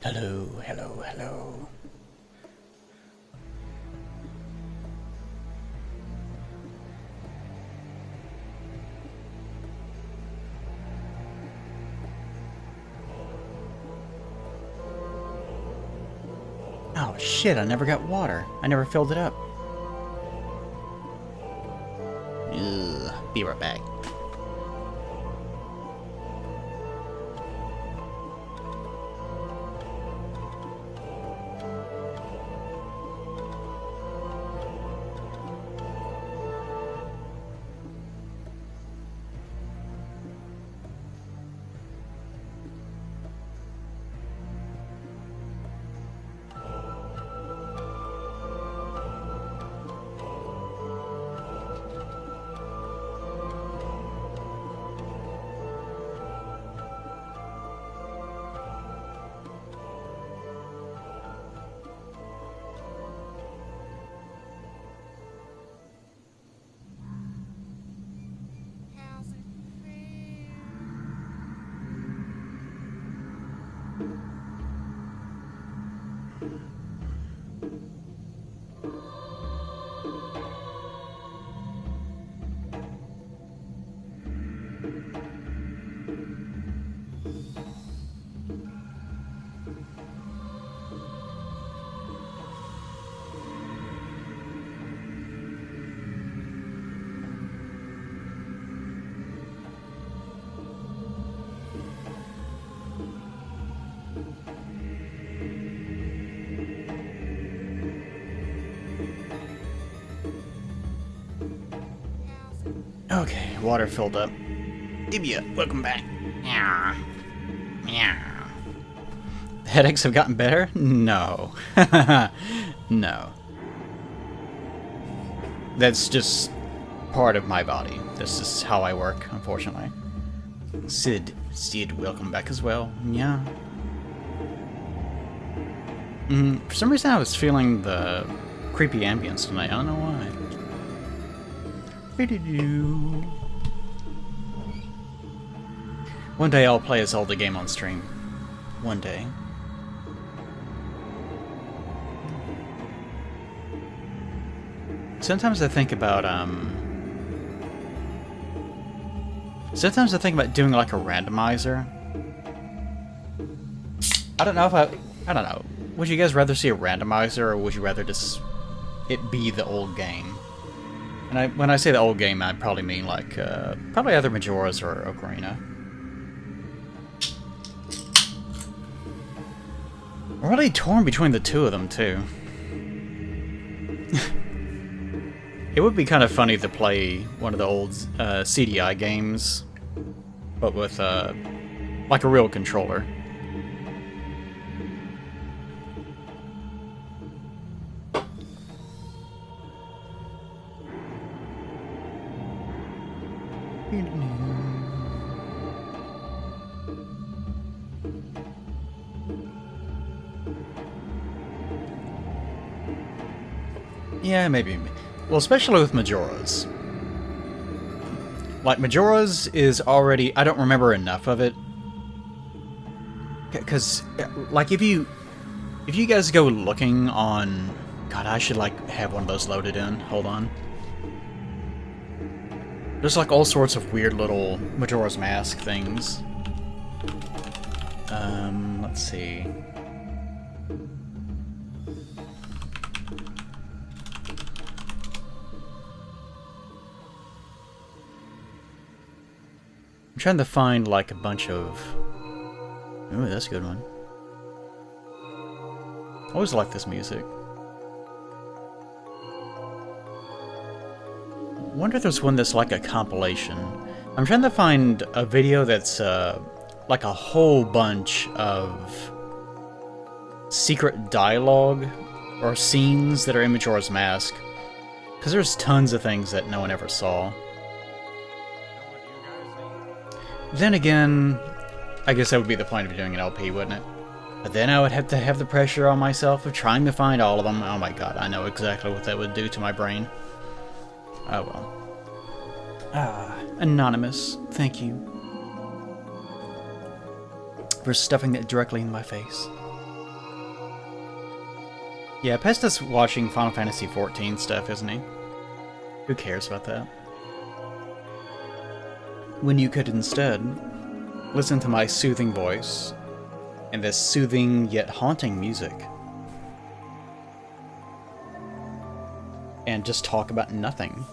Hello, hello, hello. Oh shit, I never got water. I never filled it up. Ugh, be right back. Okay, water filled up. Dibia, welcome back. Yeah. Yeah. The headaches have gotten better? No. No. That's just part of my body. This is how I work, unfortunately. Sid, welcome back as well. Yeah. For some reason I was feeling the creepy ambience tonight. I don't know why. One day I'll play a Zelda game on stream. One day. Sometimes I think about doing like a randomizer. I don't know. Would you guys rather see a randomizer, or would you rather just it be the old game? And when I say the old game, I probably mean like probably either Majora's or Ocarina. I'm really torn between the two of them too. It would be kind of funny to play one of the old CDI games, but with like a real controller. Yeah, maybe. Well, especially with Majora's. Like, Majora's is already... I don't remember enough of it. Because, like, if you guys go looking on... God, I should, like, have one of those loaded in. Hold on. There's, like, all sorts of weird little Majora's Mask things. Let's see... I'm trying to find like a bunch of... Ooh, that's a good one. I always like this music. I wonder if there's one that's like a compilation. I'm trying to find a video that's like a whole bunch of secret dialogue or scenes that are in Majora's Mask. Because there's tons of things that no one ever saw. Then again, I guess that would be the point of doing an LP, wouldn't it? But then I would have to have the pressure on myself of trying to find all of them. Oh my god, I know exactly what that would do to my brain. Oh well. Anonymous, thank you for stuffing that directly in my face. Yeah, Pesta's watching Final Fantasy XIV stuff, isn't he? Who cares about that? When you could instead listen to my soothing voice and this soothing yet haunting music and just talk about nothing.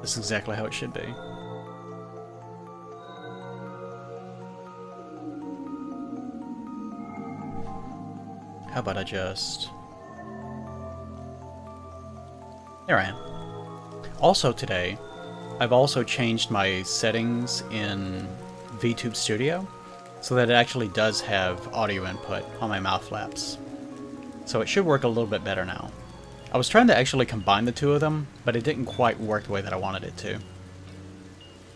This is exactly how it should be. How about I just... There I am. Also today, I've also changed my settings in VTube Studio so that it actually does have audio input on my mouth flaps. So it should work a little bit better now. I was trying to actually combine the two of them, but it didn't quite work the way that I wanted it to.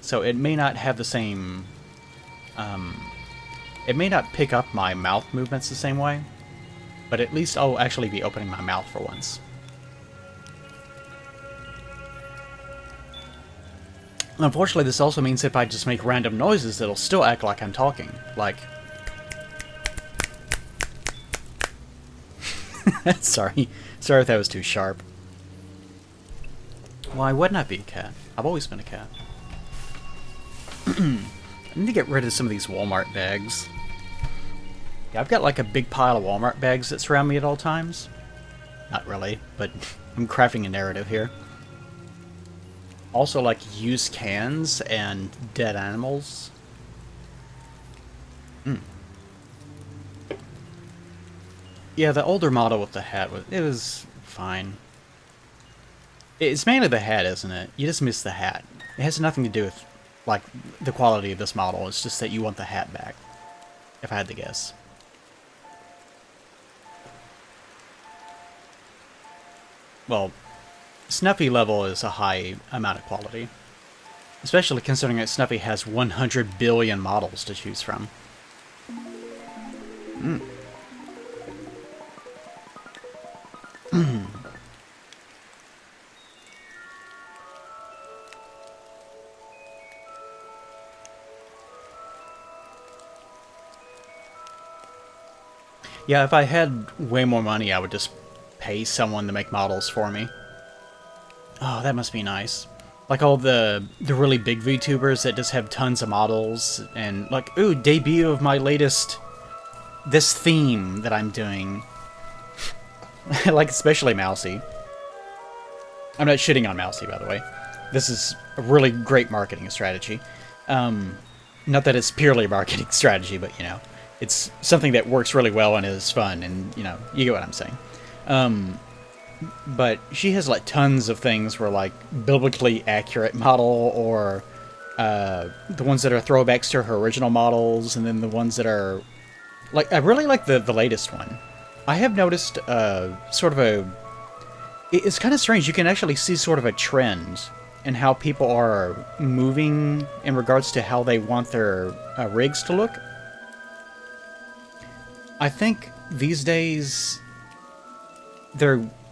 So it may not have the same... it may not pick up my mouth movements the same way, but at least I'll actually be opening my mouth for once. Unfortunately, this also means if I just make random noises, it'll still act like I'm talking. Like... Sorry. Sorry if that was too sharp. Why wouldn't I be a cat? I've always been a cat. I need to get rid of some of these Walmart bags. Yeah, I've got like a big pile of Walmart bags that surround me at all times. Not really, but I'm crafting a narrative here. Also, like, used cans and dead animals. Yeah, the older model with the hat, it was fine. It's mainly the hat, isn't it? You just miss the hat. It has nothing to do with, like, the quality of this model. It's just that you want the hat back, if I had to guess. Well... Snuffy level is a high amount of quality. Especially considering that Snuffy has 100 billion models to choose from. Yeah, if I had way more money, I would just pay someone to make models for me. Oh, that must be nice. Like all the really big VTubers that just have tons of models and like, ooh, debut of my latest, this theme that I'm doing. Like especially Mousy. I'm not shitting on Mousy, by the way. This is a really great marketing strategy. Not that it's purely a marketing strategy, but you know, it's something that works really well and is fun and you know, you get what I'm saying. But she has like tons of things where like biblically accurate model or the ones that are throwbacks to her original models and then the ones that are like I really like the latest one. I have noticed sort of a it's kind of strange. You can actually see sort of a trend in how people are moving in regards to how they want their rigs to look. I think these days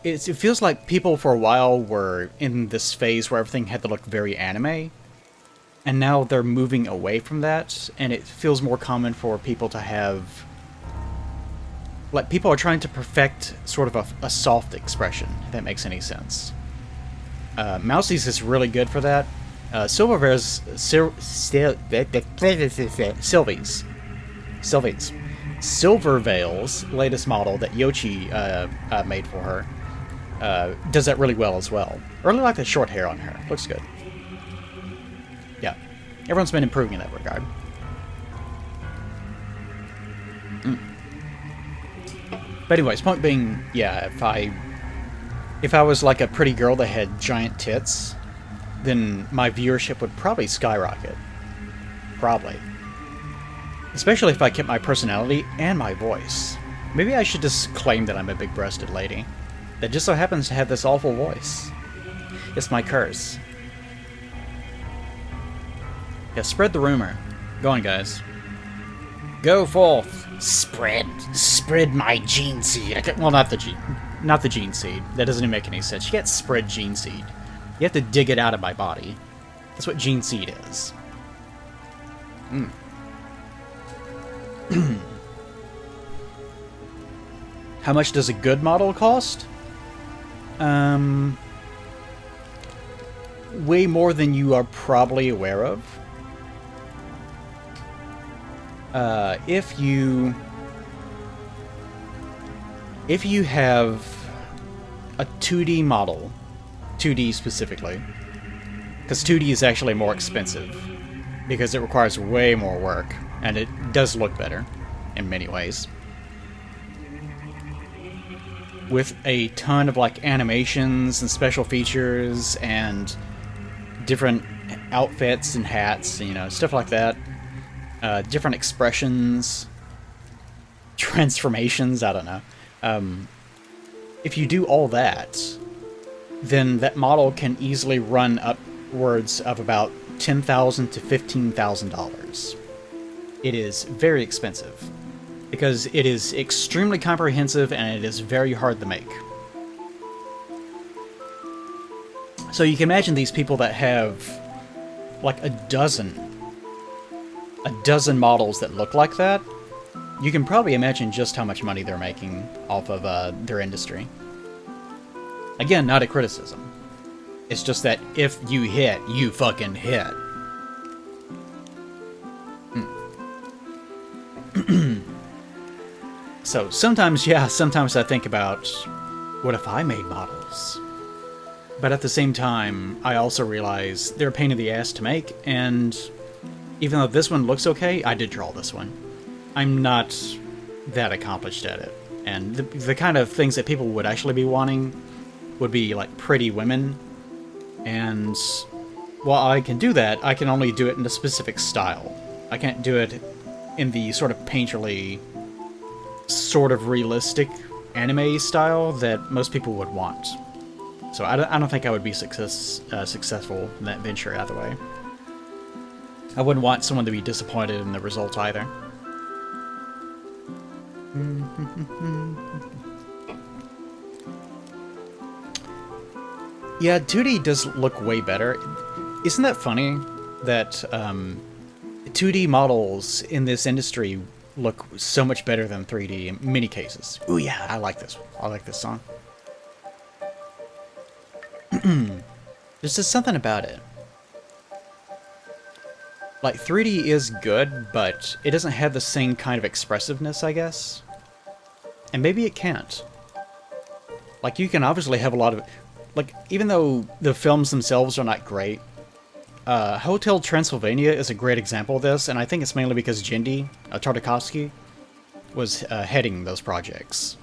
it feels like people for a while were in this phase where everything had to look very anime, and now they're moving away from that, and it feels more common for people to have... Like, people are trying to perfect sort of a soft expression, if that makes any sense. Mousy's is really good for that. Sylvie's Silverveil's latest model that Yoshi made for her does that really well as well. I really like the short hair on her. Looks good. Yeah. Everyone's been improving in that regard. But anyways, point being, yeah, if I was like a pretty girl that had giant tits, then my viewership would probably skyrocket. Probably. Especially if I kept my personality and my voice. Maybe I should just claim that I'm a big-breasted lady that just so happens to have this awful voice. It's my curse. Yeah, spread the rumor. Go on, guys. Go forth. Spread my gene seed. Well, not the gene seed. That doesn't even make any sense. You can't spread gene seed. You have to dig it out of my body. That's what gene seed is. How much does a good model cost? Way more than you are probably aware of. If you have a 2D model, 2D specifically, because 2D is actually more expensive, because it requires way more work, and it does look better in many ways. With a ton of like animations and special features and different outfits and hats, you know, stuff like that. Different expressions, transformations, I don't know. If you do all that, then that model can easily run upwards of about $10,000 to $15,000. It is very expensive, because it is extremely comprehensive and it is very hard to make. So you can imagine these people that have like a dozen models that look like that. You can probably imagine just how much money they're making off of their industry. Again, not a criticism. It's just that if you hit, you fucking hit. So sometimes I think about, what if I made models? But at the same time, I also realize they're a pain in the ass to make, and even though this one looks okay, I did draw this one. I'm not that accomplished at it. And the kind of things that people would actually be wanting would be like pretty women. And while I can do that, I can only do it in a specific style. I can't do it in the sort of painterly, sort of realistic anime style that most people would want. So I don't think I would be successful in that venture either way. I wouldn't want someone to be disappointed in the result either. Yeah, 2D does look way better. Isn't that funny that 2D models in this industry look so much better than 3D in many cases? Ooh yeah, I like this. I like this song. There's just something about it. Like, 3D is good, but it doesn't have the same kind of expressiveness, I guess. And maybe it can't. Like, you can obviously have a lot of... Like, even though the films themselves are not great, Hotel Transylvania is a great example of this, and I think it's mainly because Jindy Tartakovsky was heading those projects.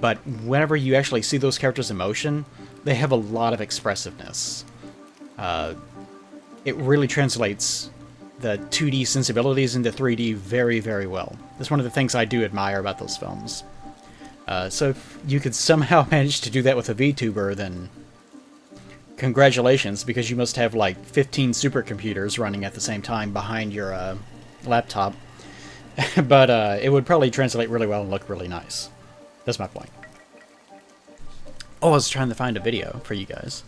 But whenever you actually see those characters in motion, they have a lot of expressiveness. It really translates the 2D sensibilities into 3D very, very well. That's one of the things I do admire about those films. So if you could somehow manage to do that with a VTuber, then congratulations, because you must have like 15 supercomputers running at the same time behind your laptop. But it would probably translate really well and look really nice. That's my point. Oh, I was trying to find a video for you guys.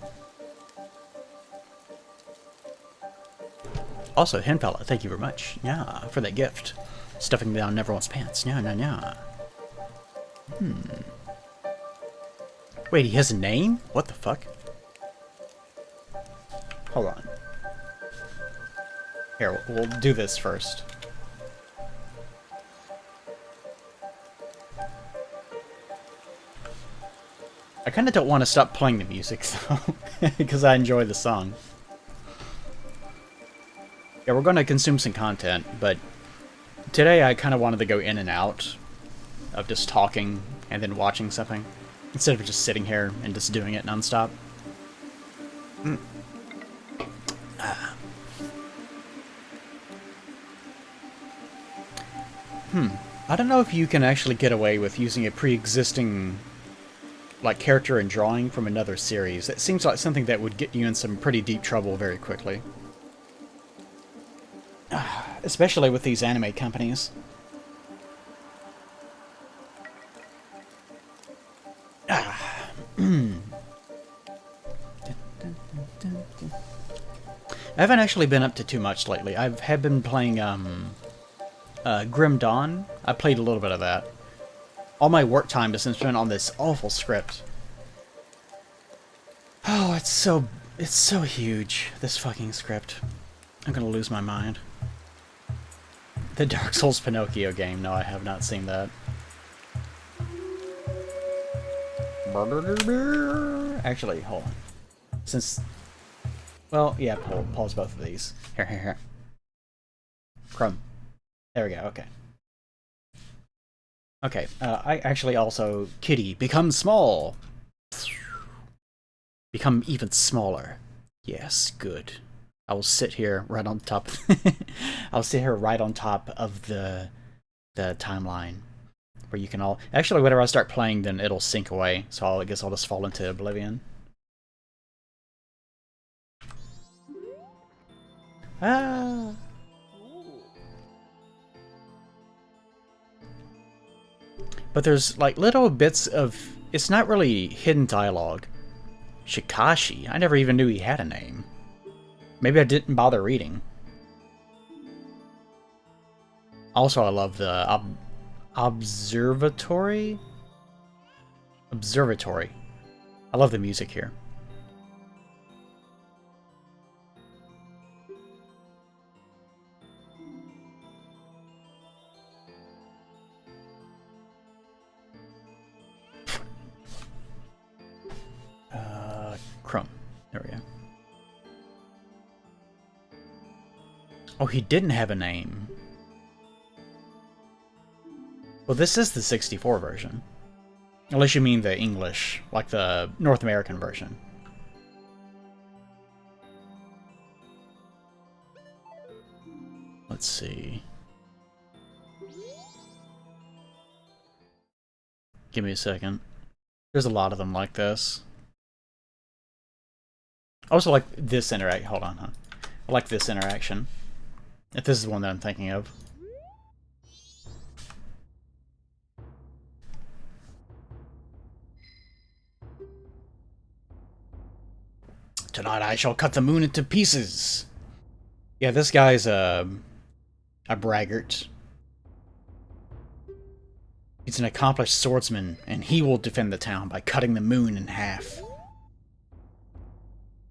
Also, Henfella, thank you very much. Yeah, for that gift. Stuffing down everyone's pants. Yeah. Wait, he has a name? What the fuck? Hold on. Here, we'll do this first. I kind of don't want to stop playing the music, though, because I enjoy the song. Yeah, we're going to consume some content, but today I kind of wanted to go in and out of just talking and then watching something, instead of just sitting here and just doing it nonstop. I don't know if you can actually get away with using a pre-existing like character and drawing from another series. It seems like something that would get you in some pretty deep trouble very quickly. Especially with these anime companies. I haven't actually been up to too much lately. I have been playing Grim Dawn. I played a little bit of that. All my work time is spent on this awful script. Oh, it's so huge, this fucking script. I'm gonna lose my mind. The Dark Souls Pinocchio game. No, I have not seen that. Actually, hold on. Since... Well, yeah, pause both of these. Here. Crumb. There we go, okay. Okay, I actually also... Kitty, become small! Become even smaller. Yes, good. I will sit here right on top... I'll sit here right on top of the timeline. Where you can all... Actually, whenever I start playing, then it'll sink away. So I guess I'll just fall into oblivion. Ah! But there's like little bits of... It's not really hidden dialogue. Shikashi? I never even knew he had a name. Maybe I didn't bother reading. Also, I love the observatory? Observatory. I love the music here. Crumb. There we go. Oh, he didn't have a name. Well, this is the 64 version. Unless you mean the English, like the North American version. Let's see. Give me a second. There's a lot of them like this. I also like this interaction. Hold on, huh? I like this interaction. If this is the one that I'm thinking of. Tonight I shall cut the moon into pieces. Yeah, this guy's a braggart. He's an accomplished swordsman, and he will defend the town by cutting the moon in half.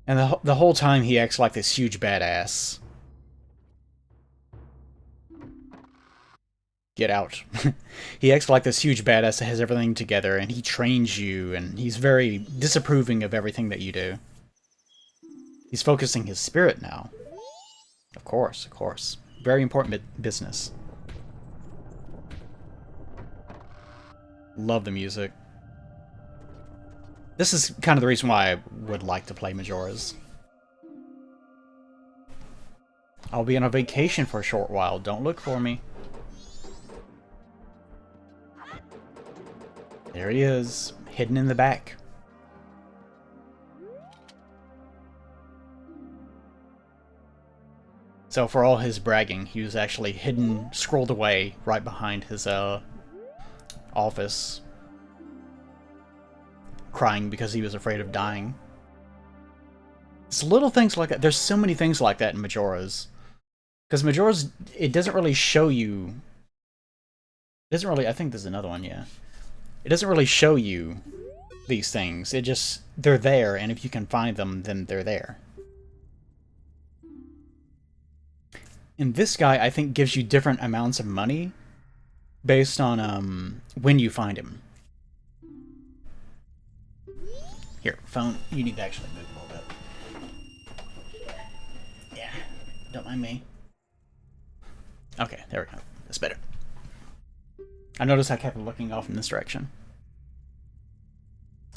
And the whole time he acts like this huge badass. Get out. He acts like this huge badass that has everything together, and he trains you, and he's very disapproving of everything that you do. He's focusing his spirit now. Of course, of course. Very important business. Love the music. This is kind of the reason why I would like to play Majora's. I'll be on a vacation for a short while. Don't look for me. There he is, hidden in the back. So for all his bragging, he was actually hidden, scrolled away right behind his office, crying because he was afraid of dying. It's little things like that. There's so many things like that in Majora's. Because Majora's, it doesn't really show you... It doesn't really... I think there's another one, yeah. It doesn't really show you these things. It just... They're there, and if you can find them, then they're there. And this guy, I think, gives you different amounts of money based on when you find him. Here, phone, you need to actually move a little bit. Yeah, don't mind me. Okay, there we go. That's better. I noticed I kept looking off in this direction.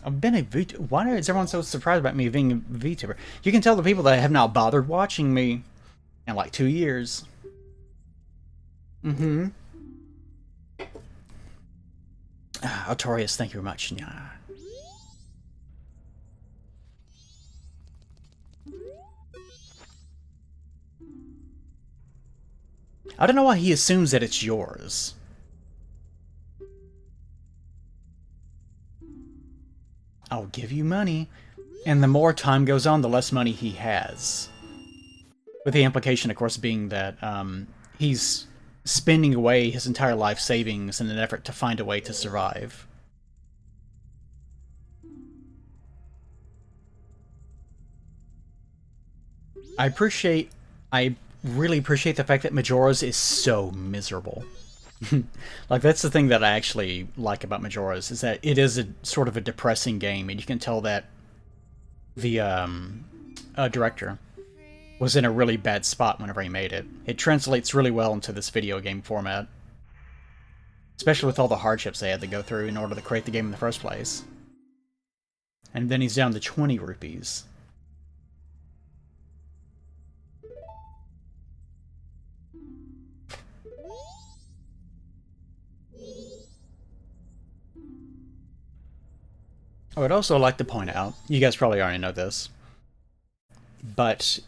I've been a VTuber. Why is everyone so surprised about me being a VTuber? You can tell the people that have not bothered watching me in like 2 years. Mm-hmm. Artorias, thank you very much. Nah. I don't know why he assumes that it's yours. I'll give you money. And the more time goes on, the less money he has. With the implication, of course, being that he's spending away his entire life savings in an effort to find a way to survive. I really appreciate the fact that Majora's is so miserable. Like, that's the thing that I actually like about Majora's, is that it is a sort of a depressing game, and you can tell that the director was in a really bad spot whenever he made it. It translates really well into this video game format, especially with all the hardships they had to go through in order to create the game in the first place. And then he's down to 20 rupees. I would also like to point out, you guys probably already know this, but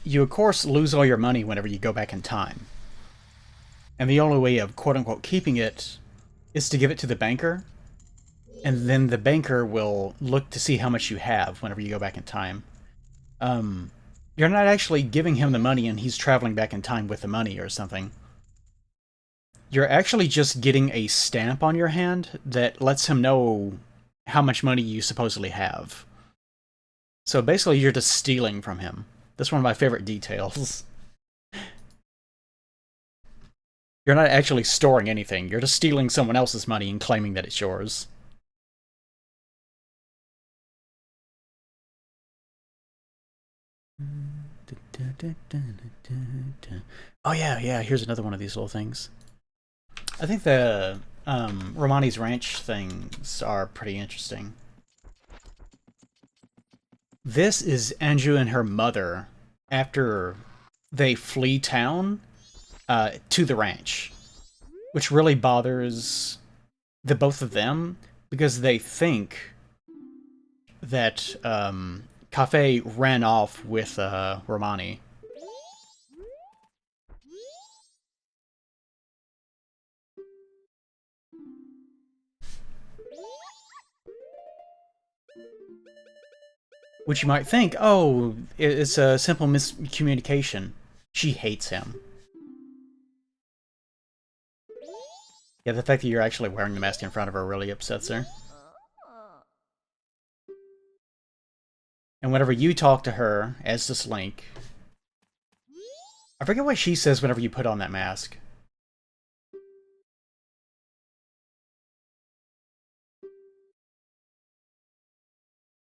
you of course lose all your money whenever you go back in time. And the only way of quote-unquote keeping it is to give it to the banker, and then the banker will look to see how much you have whenever you go back in time. You're not actually giving him the money and he's traveling back in time with the money or something. You're actually just getting a stamp on your hand that lets him know how much money you supposedly have. So basically you're just stealing from him. That's one of my favorite details. You're not actually storing anything, you're just stealing someone else's money and claiming that it's yours. Oh yeah, here's another one of these little things. I think the Romani's Ranch things are pretty interesting. This is Anju and her mother after they flee town to the ranch, which really bothers the both of them because they think that Cafe ran off with Romani. Which you might think, oh, it's a simple miscommunication. She hates him. Yeah, the fact that you're actually wearing the mask in front of her really upsets her. And whenever you talk to her, as this Link, I forget what she says whenever you put on that mask.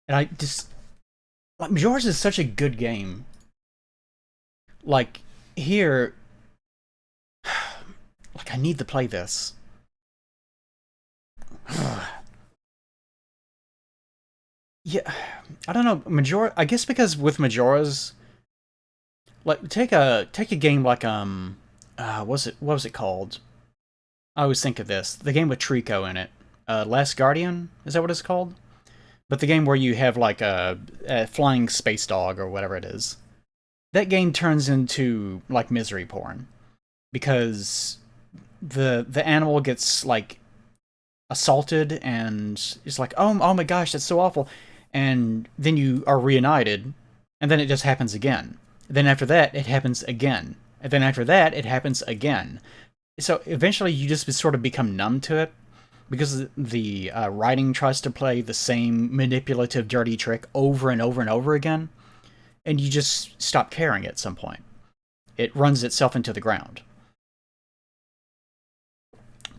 And I just... like, Majora's is such a good game. Like, here... like, I need to play this. Yeah, I don't know, Majora... I guess because with Majora's... like, take a game like, what was it called? I always think of this. The game with Trico in it. Last Guardian? Is that what it's called? But the game where you have, like, a flying space dog or whatever it is. That game turns into, like, misery porn. Because the animal gets, like, assaulted and it's like, oh my gosh, that's so awful. And then you are reunited, and then it just happens again. Then after that, it happens again. And then after that, it happens again. So eventually you just sort of become numb to it, because the writing tries to play the same manipulative, dirty trick over and over and over again, and you just stop caring at some point. It runs itself into the ground.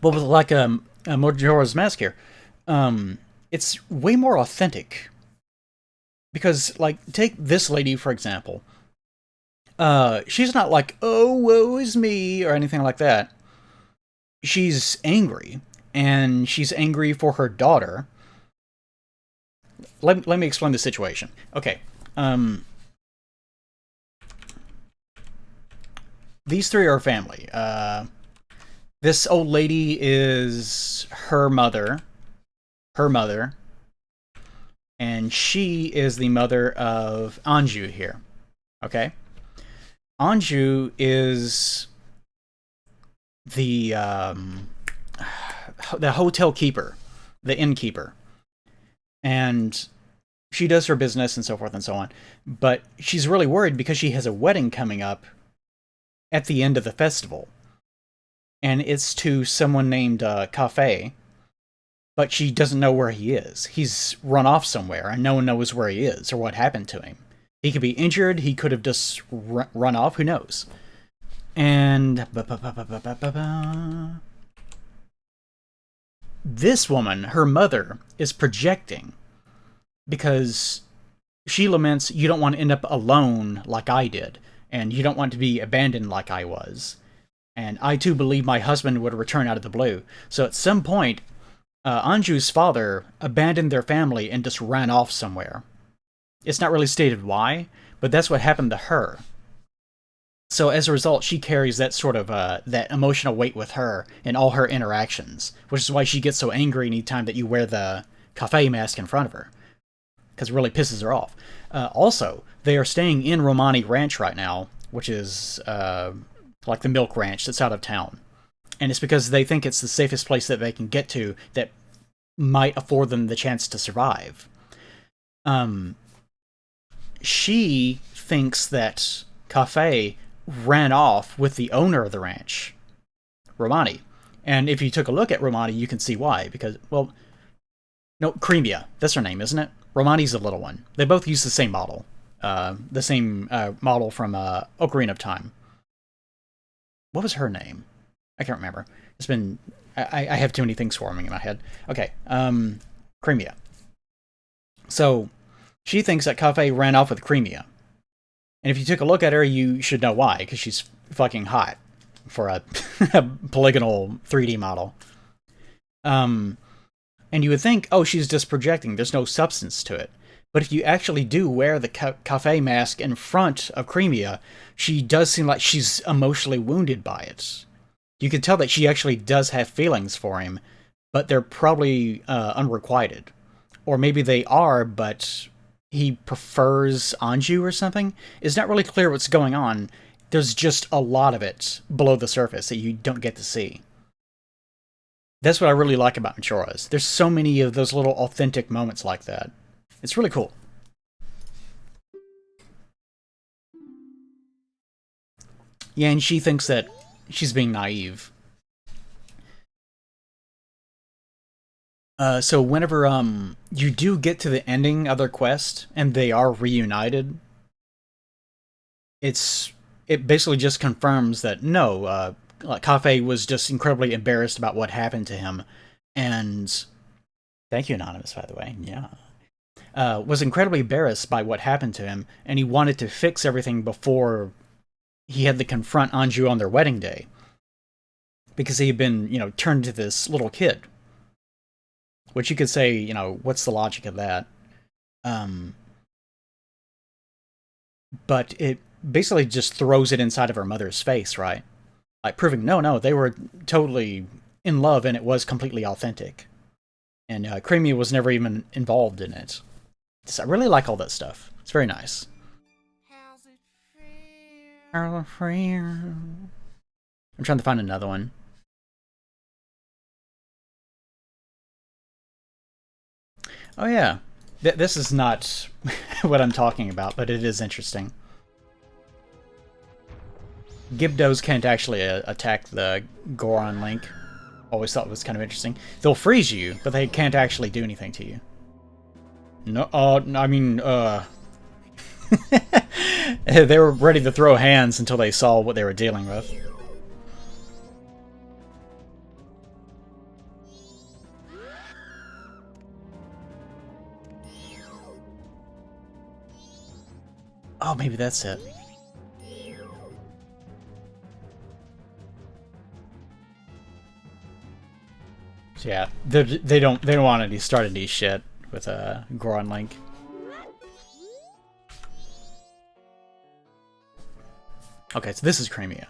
But with, like, Majora's Mask here, it's way more authentic. Because, like, take this lady, for example. She's not like, oh, woe is me, or anything like that. She's angry, and she's angry for her daughter. Let me explain the situation. Okay, these three are a family. This old lady is her mother, and she is the mother of Anju here. Okay? Anju is the hotel keeper, the innkeeper. And she does her business and so forth and so on. But she's really worried because she has a wedding coming up at the end of the festival. and it's to someone named Cafe, but she doesn't know where he is. He's run off somewhere, and no one knows where he is or what happened to him. He could be injured, he could have just run off, who knows. And this woman, her mother, is projecting because she laments, you don't want to end up alone like I did, and you don't want to be abandoned like I was. And I too believe my husband would return out of the blue. So at some point, Anju's father abandoned their family and just ran off somewhere. It's not really stated why, but that's what happened to her. So as a result, she carries that sort of that emotional weight with her in all her interactions, which is why she gets so angry anytime that you wear the cafe mask in front of her, because it really pisses her off. Also, they are staying in Romani Ranch right now, which is like the milk ranch that's out of town, and it's because they think it's the safest place that they can get to that might afford them the chance to survive. She thinks that Cafe ran off with the owner of the ranch, Romani. And if you took a look at Romani, you can see why. Because, well, no, Cremia. That's her name, isn't it? Romani's the little one. They both use the same model. The same model from Ocarina of Time. What was her name? I can't remember. It's been... I have too many things swarming in my head. Okay, Cremia. So, she thinks that Cafe ran off with Cremia. And if you took a look at her, you should know why, because she's fucking hot for a polygonal 3D model. And you would think, oh, she's just projecting, there's no substance to it. But if you actually do wear the Cafe mask in front of Cremia, she does seem like she's emotionally wounded by it. You can tell that she actually does have feelings for him, but they're probably unrequited. Or maybe they are, but he prefers Anju or something. It's not really clear what's going on. There's just a lot of it below the surface that you don't get to see. That's what I really like about Majora's. There's so many of those little authentic moments like that. It's really cool. Yeah, and she thinks that she's being naive. So whenever you do get to the ending of their quest and they are reunited, it basically just confirms that no, Cafe was just incredibly embarrassed about what happened to him, and thank you, Anonymous, by the way. Yeah, was incredibly embarrassed by what happened to him, and he wanted to fix everything before he had to confront Anju on their wedding day, because he had been, turned into this little kid. Which you could say, what's the logic of that? But it basically just throws it inside of her mother's face, right? Like proving, no, they were totally in love and it was completely authentic. And Cremia was never even involved in it. I really like all that stuff. It's very nice. How's it feel? I'm trying to find another one. Oh yeah, this is not what I'm talking about, but it is interesting. Gibdos can't actually attack the Goron Link. Always thought it was kind of interesting. They'll freeze you, but they can't actually do anything to you. No, I mean, they were ready to throw hands until they saw what they were dealing with. Oh, maybe that's it. So yeah, they don't want any start any shit with Goron Link. Okay, so this is Cremia.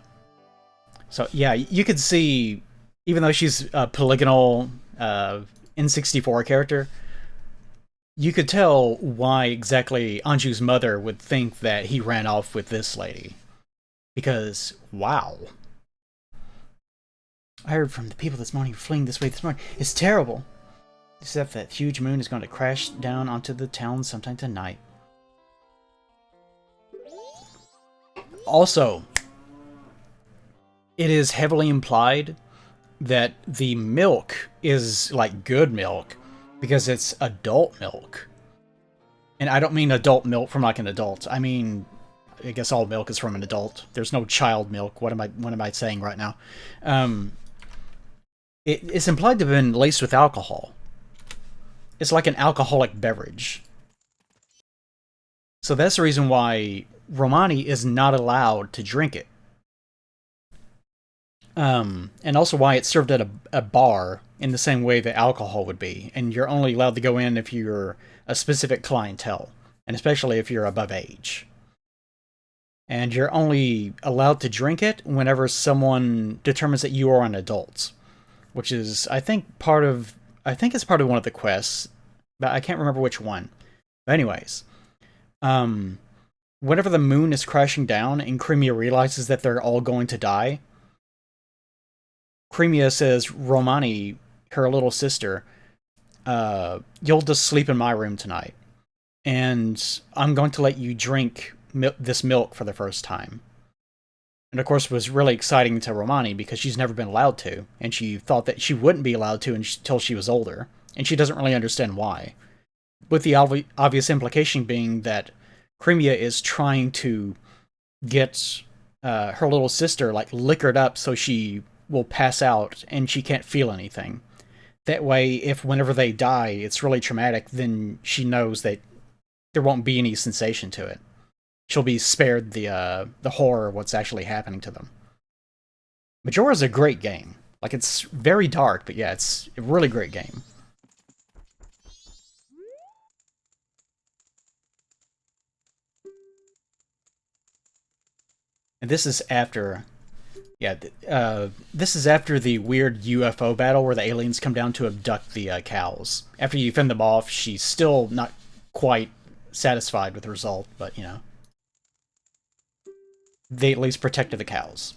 So yeah, you could see, even though she's a polygonal N64 character, you could tell why exactly Anju's mother would think that he ran off with this lady. Because, wow. I heard from the people this morning fleeing this way this morning. It's terrible. Except that huge moon is going to crash down onto the town sometime tonight. Also, it is heavily implied that the milk is like good milk because it's adult milk. And I don't mean adult milk from like an adult. I mean, I guess all milk is from an adult. There's no child milk. What am I saying right now? It's implied to have been laced with alcohol. It's like an alcoholic beverage. So that's the reason why Romani is not allowed to drink it. And also why it's served at a bar in the same way that alcohol would be. And you're only allowed to go in if you're a specific clientele, and especially if you're above age. And you're only allowed to drink it whenever someone determines that you are an adult, which is, I think it's part of one of the quests, but I can't remember which one. But anyways, whenever the moon is crashing down and Crimea realizes that they're all going to die, Crimea says, Romani, her little sister, you'll just sleep in my room tonight, and I'm going to let you drink this milk for the first time. And of course, it was really exciting to Romani because she's never been allowed to, and she thought that she wouldn't be allowed to until she was older, and she doesn't really understand why. With the obvious implication being that Crimea is trying to get her little sister like liquored up so she will pass out and she can't feel anything. That way, if whenever they die, it's really traumatic, then she knows that there won't be any sensation to it. She'll be spared the horror of what's actually happening to them. Majora's a great game. Like, it's very dark, but yeah, it's a really great game. And this is after... Yeah, this is after the weird UFO battle where the aliens come down to abduct the cows. After you fend them off, she's still not quite satisfied with the result, but, you know. They at least protected the cows.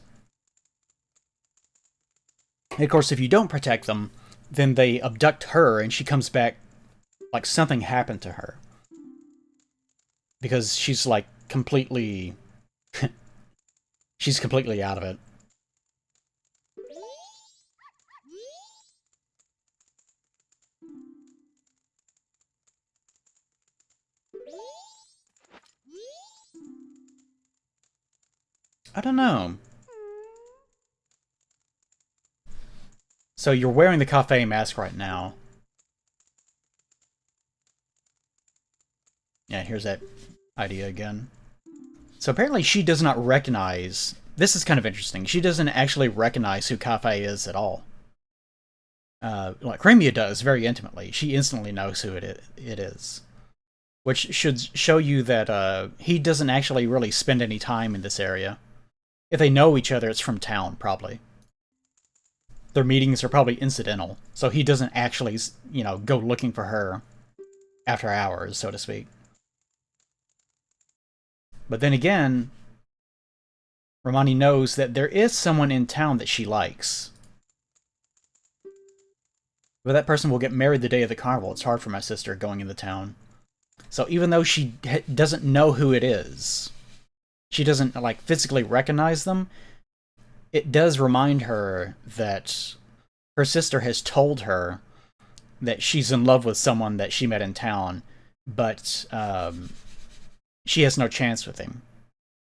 And of course, if you don't protect them, then they abduct her and she comes back like something happened to her. Because she's like completely... she's completely out of it. I don't know. So you're wearing the cafe mask right now. Yeah, here's that idea again. So apparently she does not recognize... This is kind of interesting. She doesn't actually recognize who Cafe is at all. Like Crimea does, very intimately. She instantly knows who it is. Which should show you that he doesn't actually really spend any time in this area. If they know each other, it's from town, probably. Their meetings are probably incidental, so he doesn't actually, you know, go looking for her after hours, so to speak. But then again, Romani knows that there is someone in town that she likes. But that person will get married the day of the carnival. It's hard for my sister going into town. So even though she doesn't know who it is, she doesn't, like, physically recognize them, it does remind her that her sister has told her that she's in love with someone that she met in town, but she has no chance with him.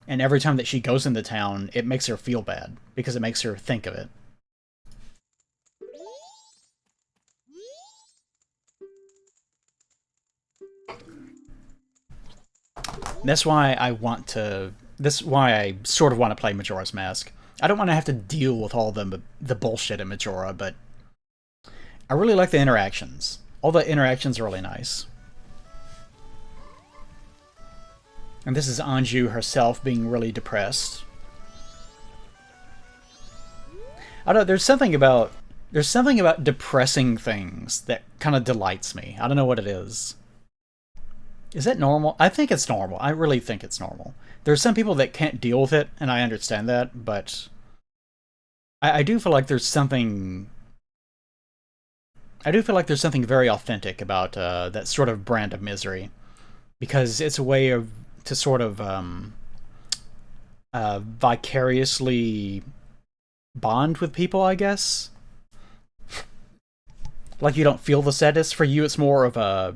And every time that she goes into town, it makes her feel bad, because it makes her think of it. That's why I want to... That's why I sort of want to play Majora's Mask. I don't want to have to deal with all the bullshit in Majora, but I really like the interactions. All the interactions are really nice. And this is Anju herself being really depressed. I don't know, there's something about depressing things that kind of delights me. I don't know what it is. Is that normal? I think it's normal. I really think it's normal. There's some people that can't deal with it, and I understand that, but I do feel like there's something... I do feel like there's something very authentic about that sort of brand of misery. Because it's a way to sort of vicariously bond with people, I guess. Like you don't feel the sadness. For you, it's more of a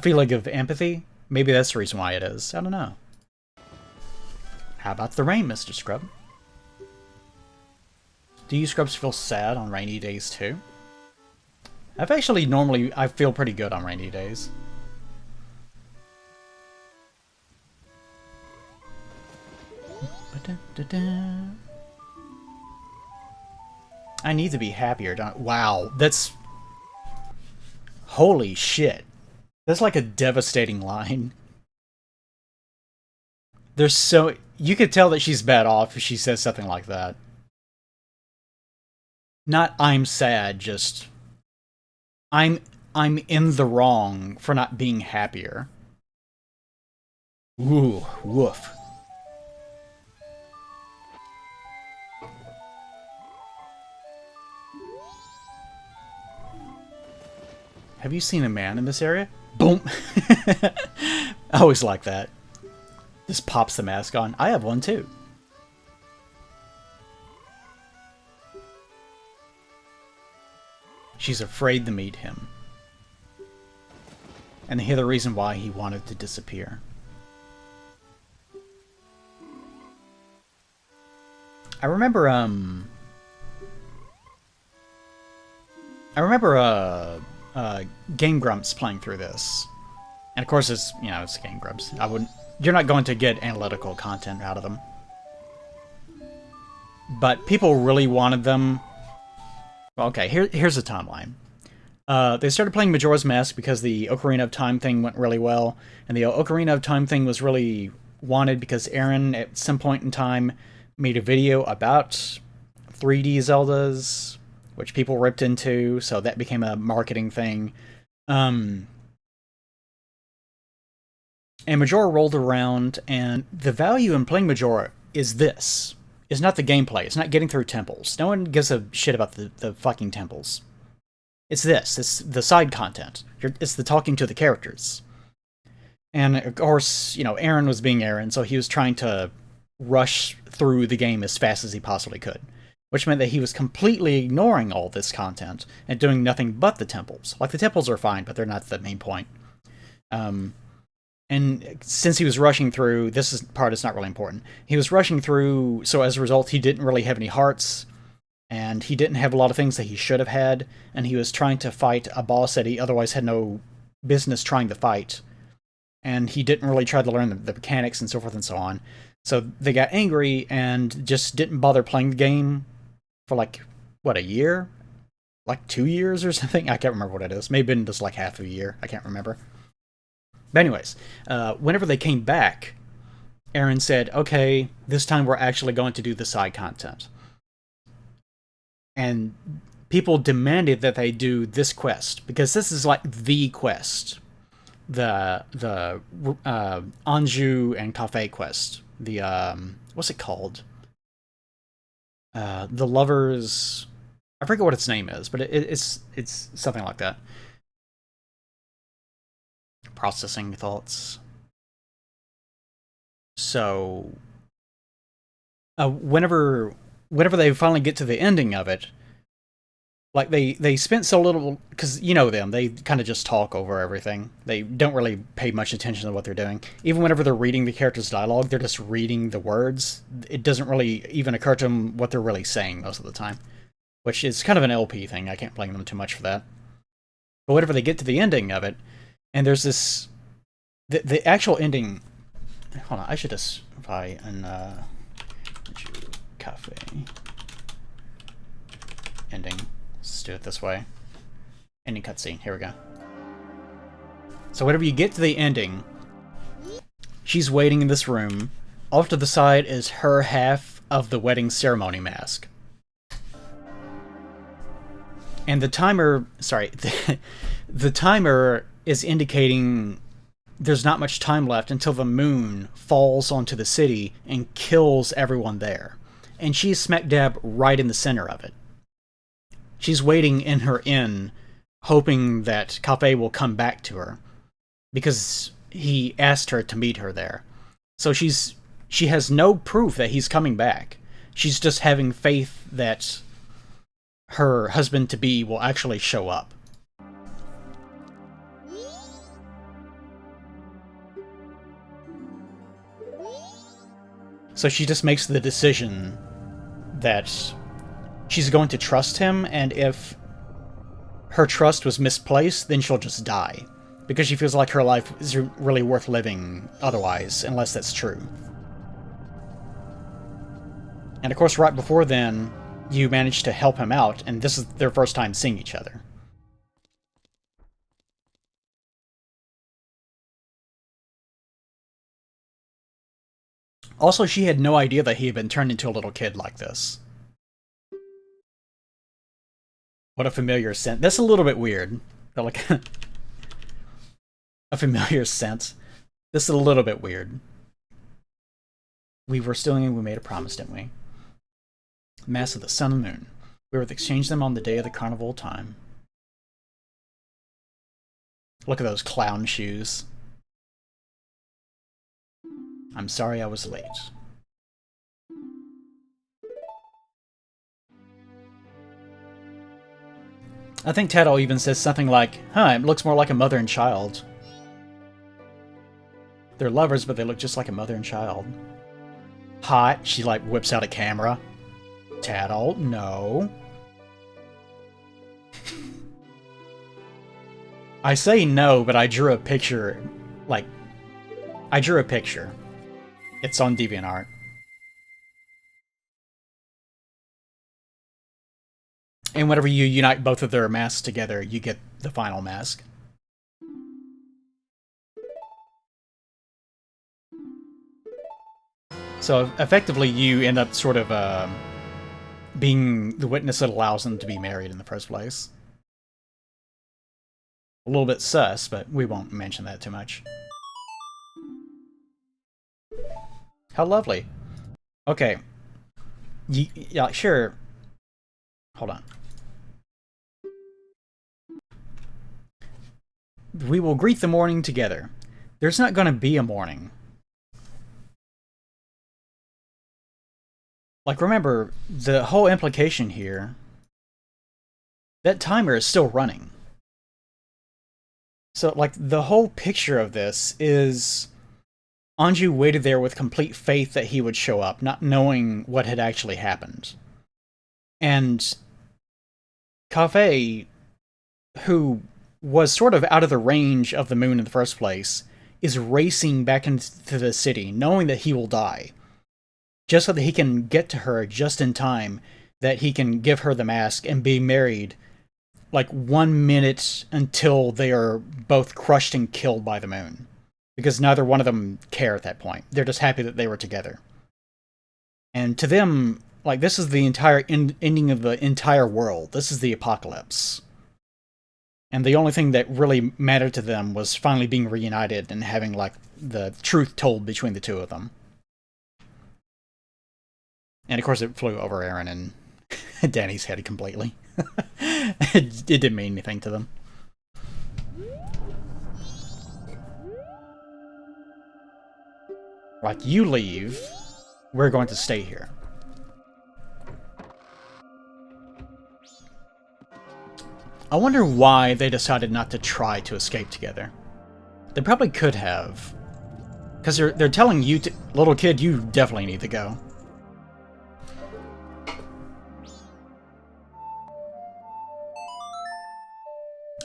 feeling of empathy. Maybe that's the reason why it is. I don't know. How about the rain, Mr. Scrub? Do you Scrubs feel sad on rainy days too? I've actually normally, I feel pretty good on rainy days. I need to be happier, don't... Wow, that's... Holy shit. That's like a devastating line. There's so... You could tell that she's bad off if she says something like that. Not I'm sad, just... I'm in the wrong for not being happier. Ooh, woof. Have you seen a man in this area? Boom! I always like that. Just pops the mask on. I have one too. She's afraid to meet him. And hear the reason why he wanted to disappear. I remember, Game Grumps playing through this. And of course it's, you know, it's Game Grumps. You're not going to get analytical content out of them. But people really wanted them. Okay, here's the timeline. They started playing Majora's Mask because the Ocarina of Time thing went really well. And the Ocarina of Time thing was really wanted because Aaron, at some point in time, made a video about 3D Zeldas, which people ripped into, so that became a marketing thing. And Majora rolled around, and the value in playing Majora is this. It's not the gameplay. It's not getting through temples. No one gives a shit about the fucking temples. It's this. It's the side content. It's the talking to the characters. And, of course, you know, Aaron was being Aaron, so he was trying to rush through the game as fast as he possibly could. Which meant that he was completely ignoring all this content and doing nothing but the temples. Like, the temples are fine, but they're not the main point. And since he was rushing through, part is not really important. He was rushing through, so as a result, he didn't really have any hearts, and he didn't have a lot of things that he should have had, and he was trying to fight a boss that he otherwise had no business trying to fight. And he didn't really try to learn the mechanics and so forth and so on. So they got angry and just didn't bother playing the game for like, what, a year? Like 2 years or something? I can't remember what it is. Maybe been just like half a year. I can't remember. But anyways, whenever they came back, Aaron said, okay, this time we're actually going to do the side content. And people demanded that they do this quest, because this is like the quest. The Anju and Cafe quest. The, what's it called? The Lovers... I forget what its name is, but it's something like that. Processing thoughts. So, whenever they finally get to the ending of it, like, they spent so little, because you know them, they kind of just talk over everything. They don't really pay much attention to what they're doing. Even whenever they're reading the character's dialogue, they're just reading the words. It doesn't really even occur to them what they're really saying most of the time. Which is kind of an LP thing, I can't blame them too much for that. But whenever they get to the ending of it, and there's this... The actual ending... Hold on, I should just buy an... Cafe... Ending. Let's do it this way. Ending cutscene. Here we go. So whenever you get to the ending, she's waiting in this room. Off to the side is her half of the wedding ceremony mask. And the timer... Sorry. The timer is indicating there's not much time left until the moon falls onto the city and kills everyone there. And she's smack dab right in the center of it. She's waiting in her inn, hoping that Cafe will come back to her, because he asked her to meet her there. So she has no proof that he's coming back. She's just having faith that her husband-to-be will actually show up. So she just makes the decision that she's going to trust him, and if her trust was misplaced, then she'll just die. Because she feels like her life is really worth living otherwise, unless that's true. And of course, right before then, you managed to help him out, and this is their first time seeing each other. Also, she had no idea that he had been turned into a little kid like this. What a familiar scent. That's a little bit weird. But like a familiar scent. This is a little bit weird. We were still young, we made a promise, didn't we? Mass of the sun and moon. We were to exchange them on the day of the carnival time. Look at those clown shoes. I'm sorry I was late. I think Tadal even says something like, huh, it looks more like a mother and child. They're lovers, but they look just like a mother and child. Hot, she like whips out a camera. Tadal, no. I say no, but I drew a picture, like, I drew a picture. It's on DeviantArt. And whenever you unite both of their masks together, you get the final mask. So effectively, you end up sort of being the witness that allows them to be married in the first place. A little bit sus, but we won't mention that too much. How lovely. Okay. Yeah, sure. Hold on. We will greet the morning together. There's not going to be a morning. Like, remember, the whole implication here, that timer is still running. So, like, the whole picture of this is Anju waited there with complete faith that he would show up, not knowing what had actually happened. And Cafe, who was sort of out of the range of the moon in the first place, is racing back into the city, knowing that he will die. Just so that he can get to her just in time, that he can give her the mask and be married, like 1 minute until they are both crushed and killed by the moon. Because neither one of them care at that point. They're just happy that they were together. And to them, like, this is the entire ending of the entire world. This is the apocalypse. And the only thing that really mattered to them was finally being reunited and having, like, the truth told between the two of them. And of course it flew over Aaron and Danny's head completely. It didn't mean anything to them. Like, you leave, we're going to stay here. I wonder why they decided not to try to escape together. They probably could have. Because they're telling you, little kid, you definitely need to go.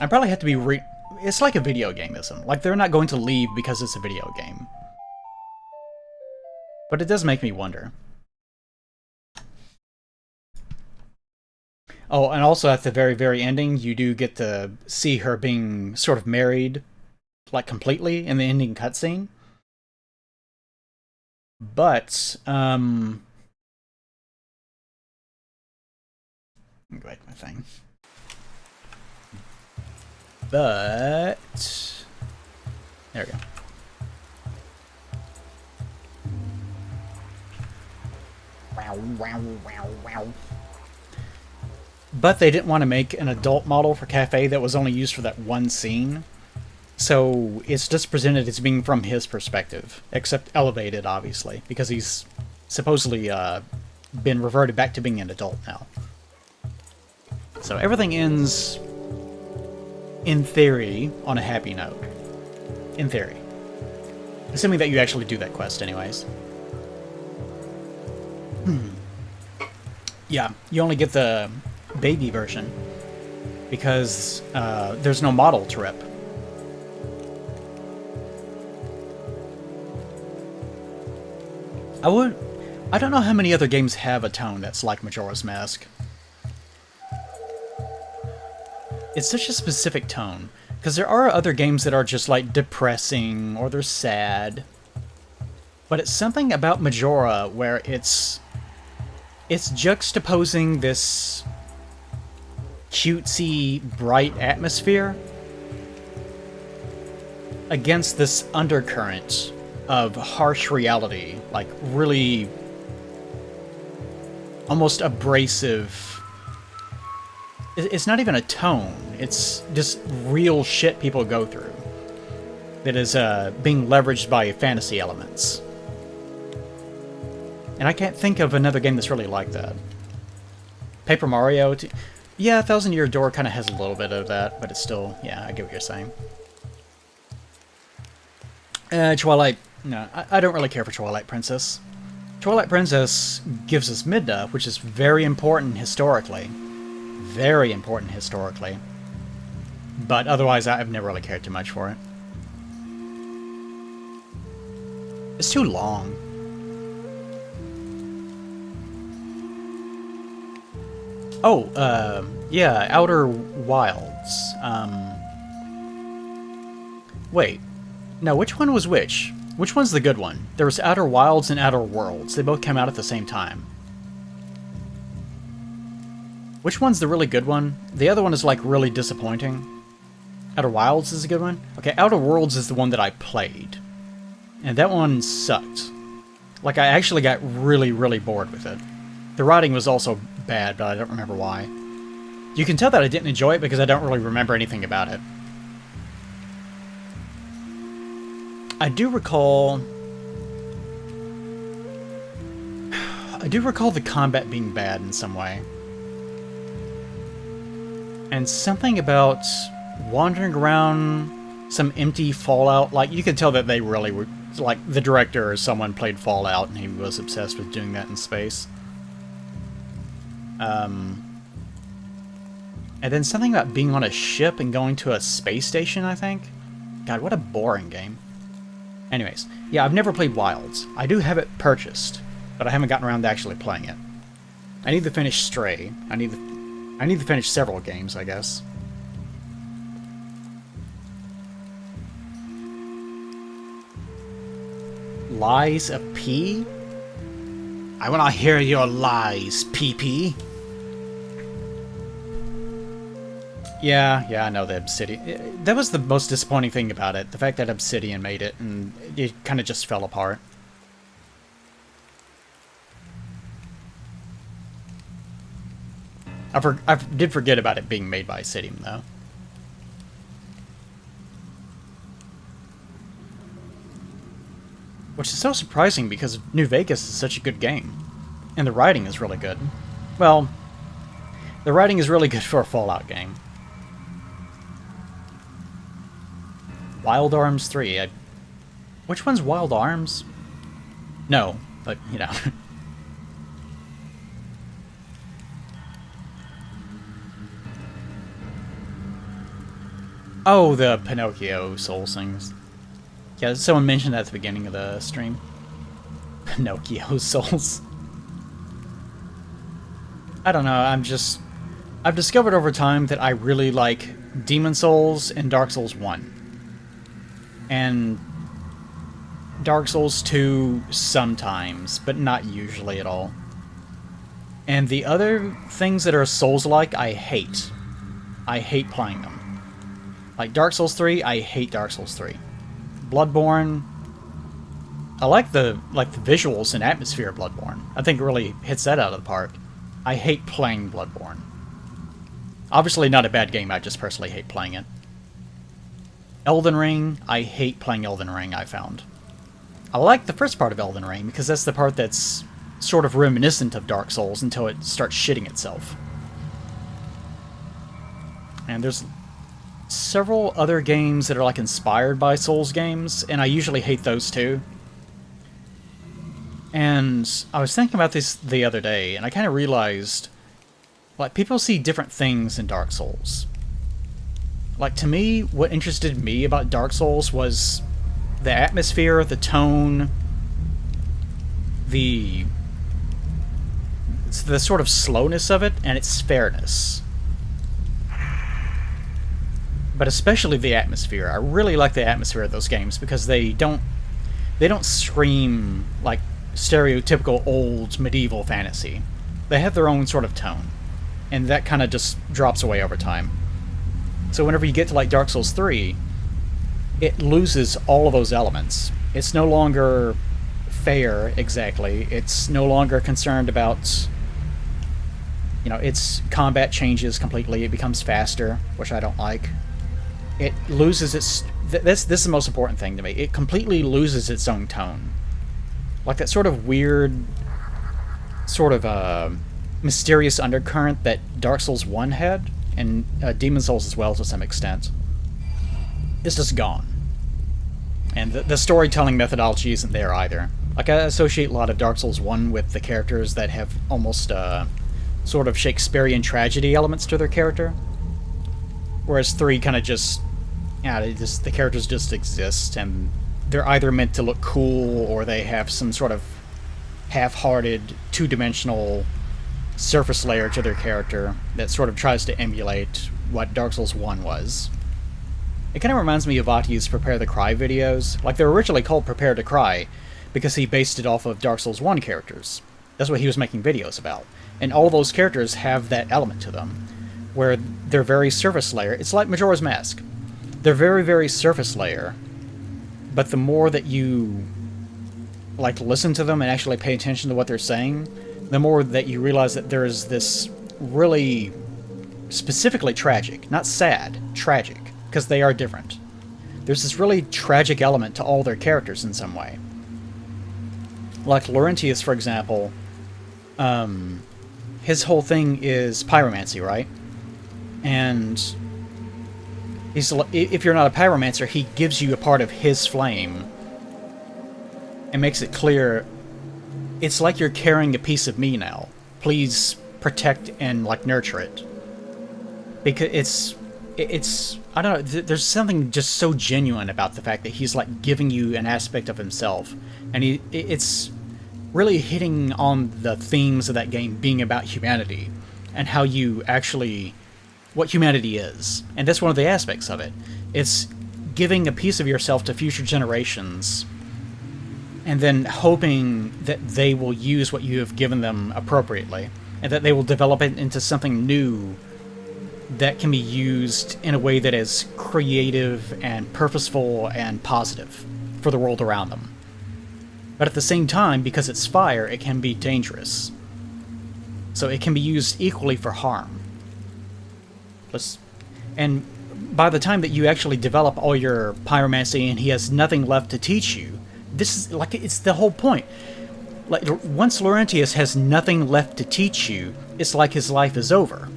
I probably have to be it's like a video game-ism. Like, they're not going to leave because it's a video game. But it does make me wonder. Oh, and also at the very, very ending, you do get to see her being sort of married, like, completely in the ending cutscene. But, let me go back to my thing. But, there we go. Wow, wow, wow, wow. But they didn't want to make an adult model for Cafe that was only used for that one scene. So it's just presented as being from his perspective, except elevated, obviously, because he's supposedly been reverted back to being an adult now. So everything ends, in theory, on a happy note. In theory. Assuming that you actually do that quest anyways. Yeah, you only get the baby version because there's no model to rip. I don't know how many other games have a tone that's like Majora's Mask. It's such a specific tone, because there are other games that are just like depressing or they're sad. But it's something about Majora where it's juxtaposing this cutesy, bright atmosphere against this undercurrent of harsh reality, like really almost abrasive. It's not even a tone, it's just real shit people go through that is being leveraged by fantasy elements. And I can't think of another game that's really like that. Paper Mario, yeah, Thousand Year Door kind of has a little bit of that, but it's still, yeah, I get what you're saying. Twilight, no, I don't really care for Twilight Princess. Twilight Princess gives us Midna, which is very important historically. Very important historically. But otherwise, I've never really cared too much for it. It's too long. Oh, yeah, Outer Wilds. Wait. No, which one was which? Which one's the good one? There was Outer Wilds and Outer Worlds. They both came out at the same time. Which one's the really good one? The other one is, like, really disappointing. Outer Wilds is a good one? Okay, Outer Worlds is the one that I played. And that one sucked. Like, I actually got really, really bored with it. The writing was also bad, but I don't remember why. You can tell that I didn't enjoy it because I don't really remember anything about it. I do recall the combat being bad in some way. And something about wandering around some empty Fallout, like, you could tell that they really were, like, the director or someone played Fallout and he was obsessed with doing that in space. And then something about being on a ship and going to a space station, I think? God, what a boring game. Anyways, yeah, I've never played Wilds. I do have it purchased, but I haven't gotten around to actually playing it. I need to finish Stray. I need to finish several games, I guess. Lies of P? I wanna hear your lies, PP. Yeah, I know the Obsidian. That was the most disappointing thing about it. The fact that Obsidian made it, and it kind of just fell apart. I did forget about it being made by Obsidian, though. Which is so surprising because New Vegas is such a good game. And the writing is really good. Well, the writing is really good for a Fallout game. Wild Arms 3. Which one's Wild Arms? No, but, you know. Oh, the Pinocchio Soul Sings. Yeah, someone mentioned that at the beginning of the stream. Pinocchio Souls. I don't know, I've discovered over time that I really like Demon Souls and Dark Souls 1. And Dark Souls 2 sometimes, but not usually at all. And the other things that are Souls-like, I hate. I hate playing them. Like Dark Souls 3, I hate Dark Souls 3. Bloodborne, I like the visuals and atmosphere of Bloodborne. I think it really hits that out of the park. I hate playing Bloodborne. Obviously not a bad game, I just personally hate playing it. Elden Ring, I hate playing Elden Ring, I found. I like the first part of Elden Ring, because that's the part that's sort of reminiscent of Dark Souls until it starts shitting itself. And there's several other games that are like inspired by Souls games, and I usually hate those too. And I was thinking about this the other day, and I kind of realized, like, people see different things in Dark Souls. Like, to me, what interested me about Dark Souls was the atmosphere, the tone, the sort of slowness of it, and its fairness. But especially the atmosphere. I really like the atmosphere of those games because they don't scream like stereotypical old medieval fantasy. They have their own sort of tone, and that kind of just drops away over time. So whenever you get to like Dark Souls 3, it loses all of those elements. It's no longer fair, exactly. It's no longer concerned about, you know, its combat changes completely. It becomes faster, which I don't like. It loses its... This is the most important thing to me. It completely loses its own tone. Like that sort of weird, sort of mysterious undercurrent that Dark Souls 1 had, and Demon Souls as well to some extent, is just gone. And the storytelling methodology isn't there either. Like, I associate a lot of Dark Souls 1 with the characters that have almost sort of Shakespearean tragedy elements to their character. Whereas 3 kind of just... yeah, the characters just exist, and they're either meant to look cool, or they have some sort of half-hearted, two-dimensional surface layer to their character that sort of tries to emulate what Dark Souls 1 was. It kind of reminds me of Ati's Prepare to Cry videos. Like, they were originally called Prepare to Cry because he based it off of Dark Souls 1 characters. That's what he was making videos about. And all those characters have that element to them, where they're very surface layer. It's like Majora's Mask. They're very, very surface layer, but the more that you like listen to them and actually pay attention to what they're saying, the more that you realize that there's this really specifically tragic, not sad, tragic, because they are different. There's this really tragic element to all their characters in some way. Like Laurentius, for example, his whole thing is pyromancy, right? And if you're not a pyromancer, he gives you a part of his flame and makes it clear, it's like you're carrying a piece of me now. Please protect and like nurture it. Because it's I don't know, there's something just so genuine about the fact that he's like giving you an aspect of himself, and it's really hitting on the themes of that game being about humanity and how you actually, what humanity is. And that's one of the aspects of it. It's giving a piece of yourself to future generations and then hoping that they will use what you have given them appropriately, and that they will develop it into something new that can be used in a way that is creative and purposeful and positive for the world around them. But at the same time, because it's fire, it can be dangerous. So it can be used equally for harm. And by the time that you actually develop all your pyromancy and he has nothing left to teach you, this is like, it's the whole point. Like, once Laurentius has nothing left to teach you, it's like his life is over.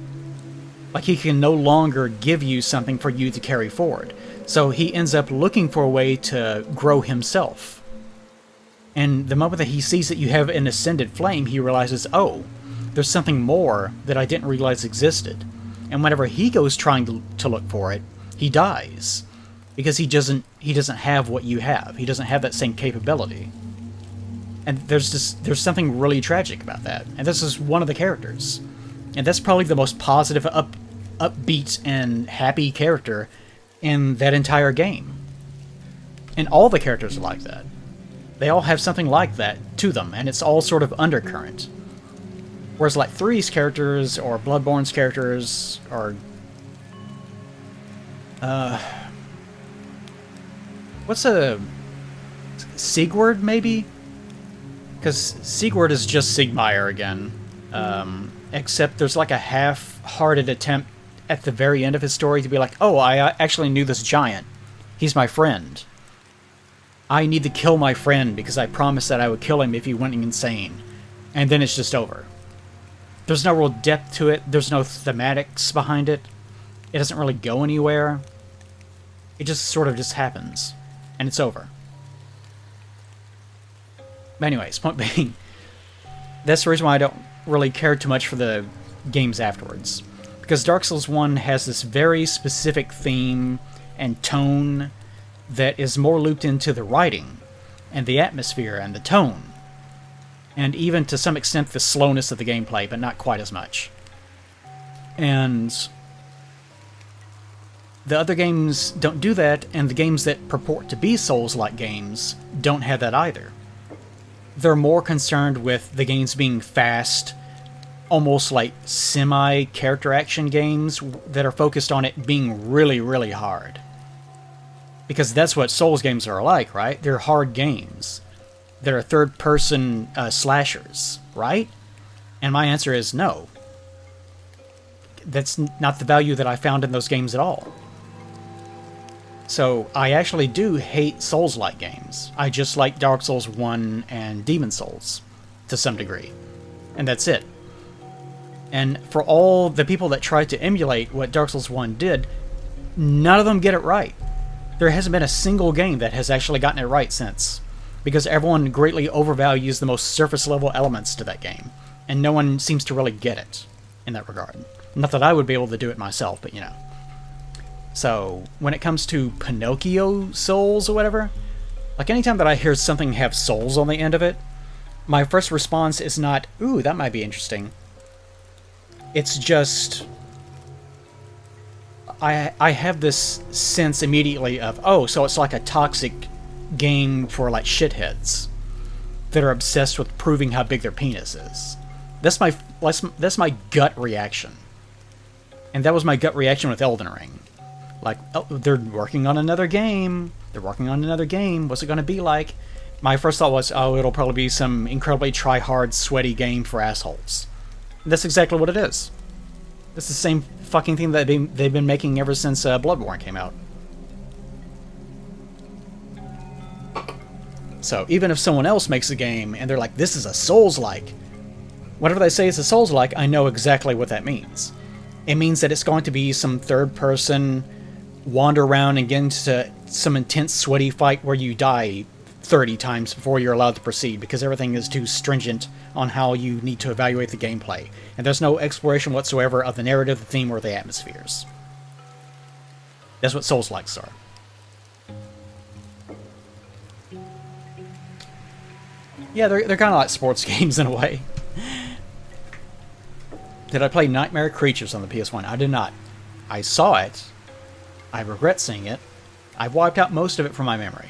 Like, he can no longer give you something for you to carry forward. So he ends up looking for a way to grow himself. And the moment that he sees that you have an ascended flame, he realizes, oh, there's something more that I didn't realize existed. And whenever he goes trying to look for it, he dies. Because he doesn't have what you have. He doesn't have that same capability. And there's something really tragic about that. And this is one of the characters. And that's probably the most positive, upbeat, and happy character in that entire game. And all the characters are like that. They all have something like that to them, and it's all sort of undercurrent. Whereas like 3's characters, or Bloodborne's characters, or... what's a... Sigurd, maybe? Because Sigurd is just Sigmire again. Except there's like a half-hearted attempt at the very end of his story to be like, oh, I actually knew this giant. He's my friend. I need to kill my friend because I promised that I would kill him if he went insane. and then it's just over. There's no real depth to it. There's no thematics behind it. It doesn't really go anywhere. It just sort of just happens, and it's over. But anyways, point being, that's the reason why I don't really care too much for the games afterwards. Because Dark Souls 1 has this very specific theme and tone that is more looped into the writing, and the atmosphere, and the tone. And even to some extent the slowness of the gameplay, but not quite as much. And the other games don't do that, and the games that purport to be Souls-like games don't have that either. They're more concerned with the games being fast, almost like semi-character action games that are focused on it being really, really hard. Because that's what Souls games are like, right? They're hard games. They're third-person slashers, right? And my answer is no. That's not the value that I found in those games at all. So I actually do hate Souls-like games. I just like Dark Souls 1 and Demon Souls, to some degree. And that's it. And for all the people that tried to emulate what Dark Souls 1 did, none of them get it right. There hasn't been a single game that has actually gotten it right since. Because everyone greatly overvalues the most surface-level elements to that game. And no one seems to really get it in that regard. Not that I would be able to do it myself, but you know. So, when it comes to Pinocchio Souls or whatever, like anytime that I hear something have souls on the end of it, my first response is not, ooh, that might be interesting. It's just, I have this sense immediately of, oh, so it's like a toxic game for like shitheads that are obsessed with proving how big their penis is. That's my gut reaction. And that was my gut reaction with Elden Ring. Like, oh, they're working on another game. They're working on another game. What's it going to be like? My first thought was, oh, it'll probably be some incredibly try-hard, sweaty game for assholes. And that's exactly what it is. It's the same fucking thing that they've been making ever since Bloodborne came out. So, even if someone else makes a game and they're like, this is a Souls-like, whatever they say is a Souls-like, I know exactly what that means. It means that it's going to be some third-person wander around and get into some intense sweaty fight where you die 30 times before you're allowed to proceed because everything is too stringent on how you need to evaluate the gameplay. And there's no exploration whatsoever of the narrative, the theme, or the atmospheres. That's what Souls-likes are. Yeah, they're kind of like sports games in a way. Did I play Nightmare Creatures on the PS1? I did not. I saw it. I regret seeing it. I've wiped out most of it from my memory.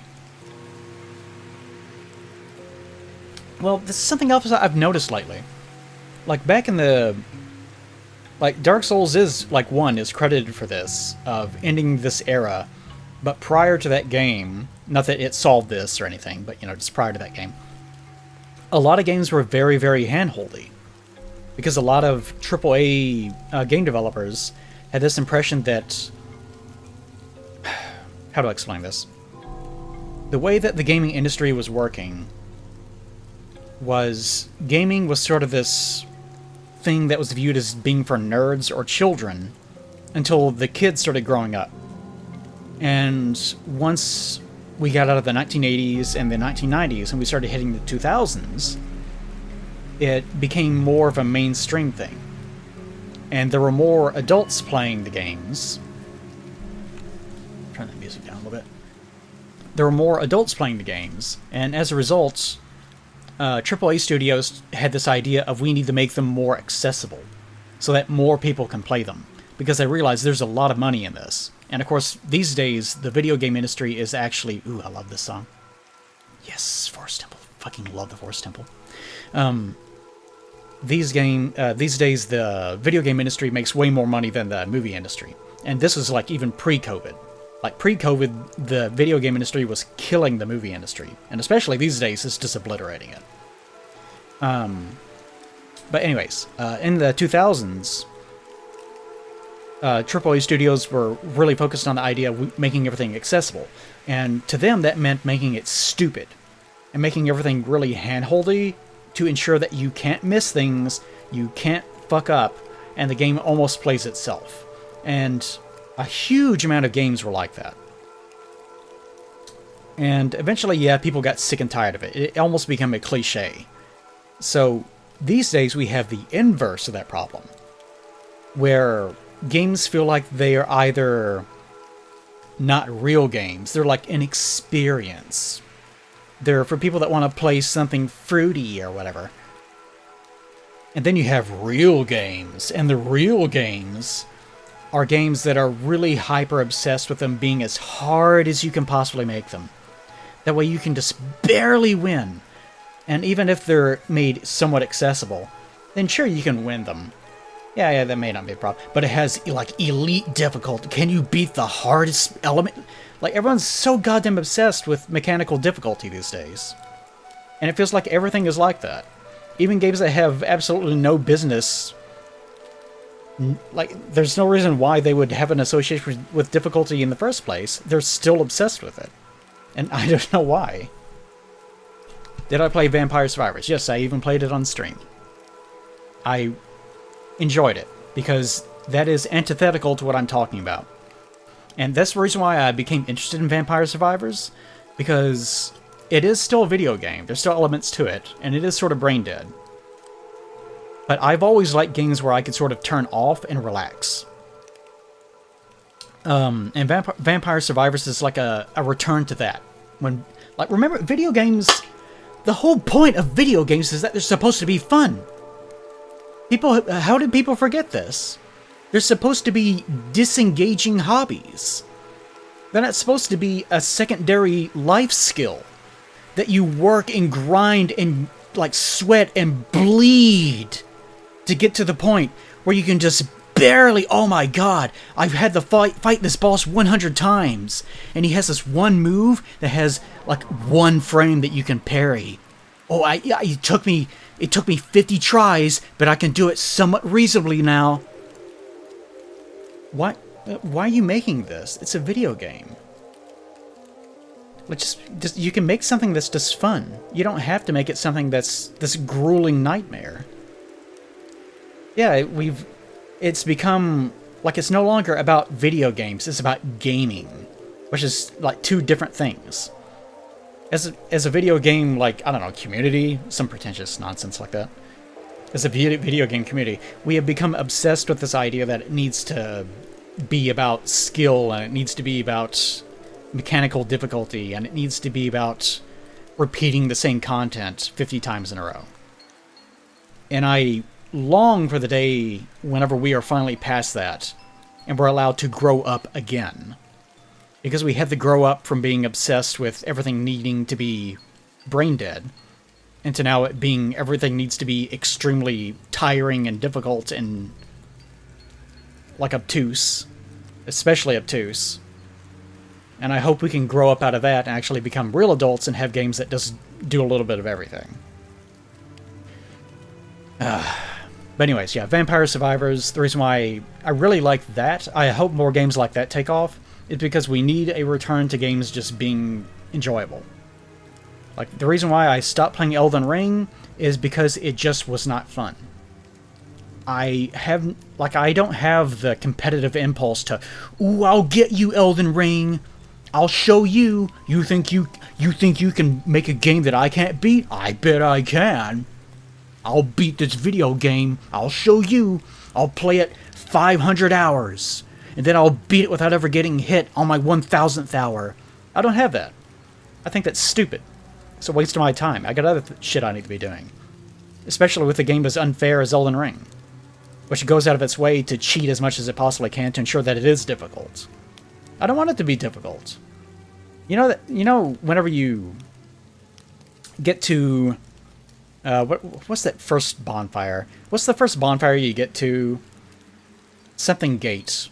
Well, this is something else I've noticed lately. Like, back in the... Like, Dark Souls is, like, 1 is credited for this, of ending this era. But prior to that game, not that it solved this or anything, but, you know, just prior to that game, a lot of games were very, very hand-holdy. Because a lot of AAA game developers had this impression that... How do I explain this? The way that the gaming industry was working was gaming was sort of this thing that was viewed as being for nerds or children until the kids started growing up. And once we got out of the 1980s and the 1990s and we started hitting the 2000s, it became more of a mainstream thing. And there were more adults playing the games. Turn that music down a little bit. There were more adults playing the games, and as a result, AAA studios had this idea of we need to make them more accessible so that more people can play them, because they realized there's a lot of money in this. And of course, these days, the video game industry is actually... Ooh, I love this song. Yes, Forest Temple. Fucking love the Forest Temple. These days, the video game industry makes way more money than the movie industry. And this was like even pre-COVID. Like pre-COVID, the video game industry was killing the movie industry. And especially these days, it's just obliterating it. But anyways, in the 2000s, AAA studios were really focused on the idea of making everything accessible. And to them, that meant making it stupid. And making everything really hand-holdy to ensure that you can't miss things, you can't fuck up, and the game almost plays itself. And a huge amount of games were like that. And eventually, yeah, people got sick and tired of it. It almost became a cliche. So these days we have the inverse of that problem, where games feel like they are either not real games, they're like an experience. They're for people that want to play something fruity or whatever. And then you have real games, and the real games are games that are really hyper obsessed with them being as hard as you can possibly make them. That way you can just barely win. And even if they're made somewhat accessible, then sure, you can win them. Yeah, that may not be a problem. But it has, like, elite difficulty. Can you beat the hardest element? Like, everyone's so goddamn obsessed with mechanical difficulty these days. And it feels like everything is like that. Even games that have absolutely no business... Like, there's no reason why they would have an association with difficulty in the first place. They're still obsessed with it. And I don't know why. Did I play Vampire Survivors? Yes, I even played it on stream. I enjoyed it, because that is antithetical to what I'm talking about. And that's the reason why I became interested in Vampire Survivors, because it is still a video game. There's still elements to it, and it is sort of brain dead. But I've always liked games where I could sort of turn off and relax. And Vampire Survivors is like a return to that. Like, remember, video games... The whole point of video games is that they're supposed to be fun. How did people forget this? They're supposed to be disengaging hobbies. They're not supposed to be a secondary life skill that you work and grind and, like, sweat and bleed to get to the point where you can just barely, oh my god, I've had to fight this boss 100 times, and he has this one move that has, like, one frame that you can parry. Oh, it took me 50 tries, but I can do it somewhat reasonably now. Why are you making this? It's a video game. Just you can make something that's just fun. You don't have to make it something that's this grueling nightmare. Yeah, it's become, like, it's no longer about video games, it's about gaming, which is, like, two different things. As a video game, like, I don't know, community, some pretentious nonsense like that. As a video game community, we have become obsessed with this idea that it needs to be about skill, and it needs to be about mechanical difficulty, and it needs to be about repeating the same content 50 times in a row. And I long for the day whenever we are finally past that, and we're allowed to grow up again. Because we had to grow up from being obsessed with everything needing to be brain dead, into now it being everything needs to be extremely tiring and difficult and, like, obtuse. Especially obtuse. And I hope we can grow up out of that and actually become real adults and have games that just do a little bit of everything. But anyways, yeah, Vampire Survivors, the reason why I really like that, I hope more games like that take off, is because we need a return to games just being enjoyable. Like, the reason why I stopped playing Elden Ring is because it just was not fun. I don't have the competitive impulse to, ooh, I'll get you, Elden Ring. I'll show you. You think you can make a game that I can't beat? I bet I can. I'll beat this video game. I'll show you. I'll play it 500 hours. And then I'll beat it without ever getting hit on my 1000th hour. I don't have that. I think that's stupid. It's a waste of my time. I got other shit I need to be doing. Especially with a game as unfair as Elden Ring, which goes out of its way to cheat as much as it possibly can to ensure that it is difficult. I don't want it to be difficult. Whenever you get to... what's that first bonfire? What's the first bonfire you get to? Something Gate.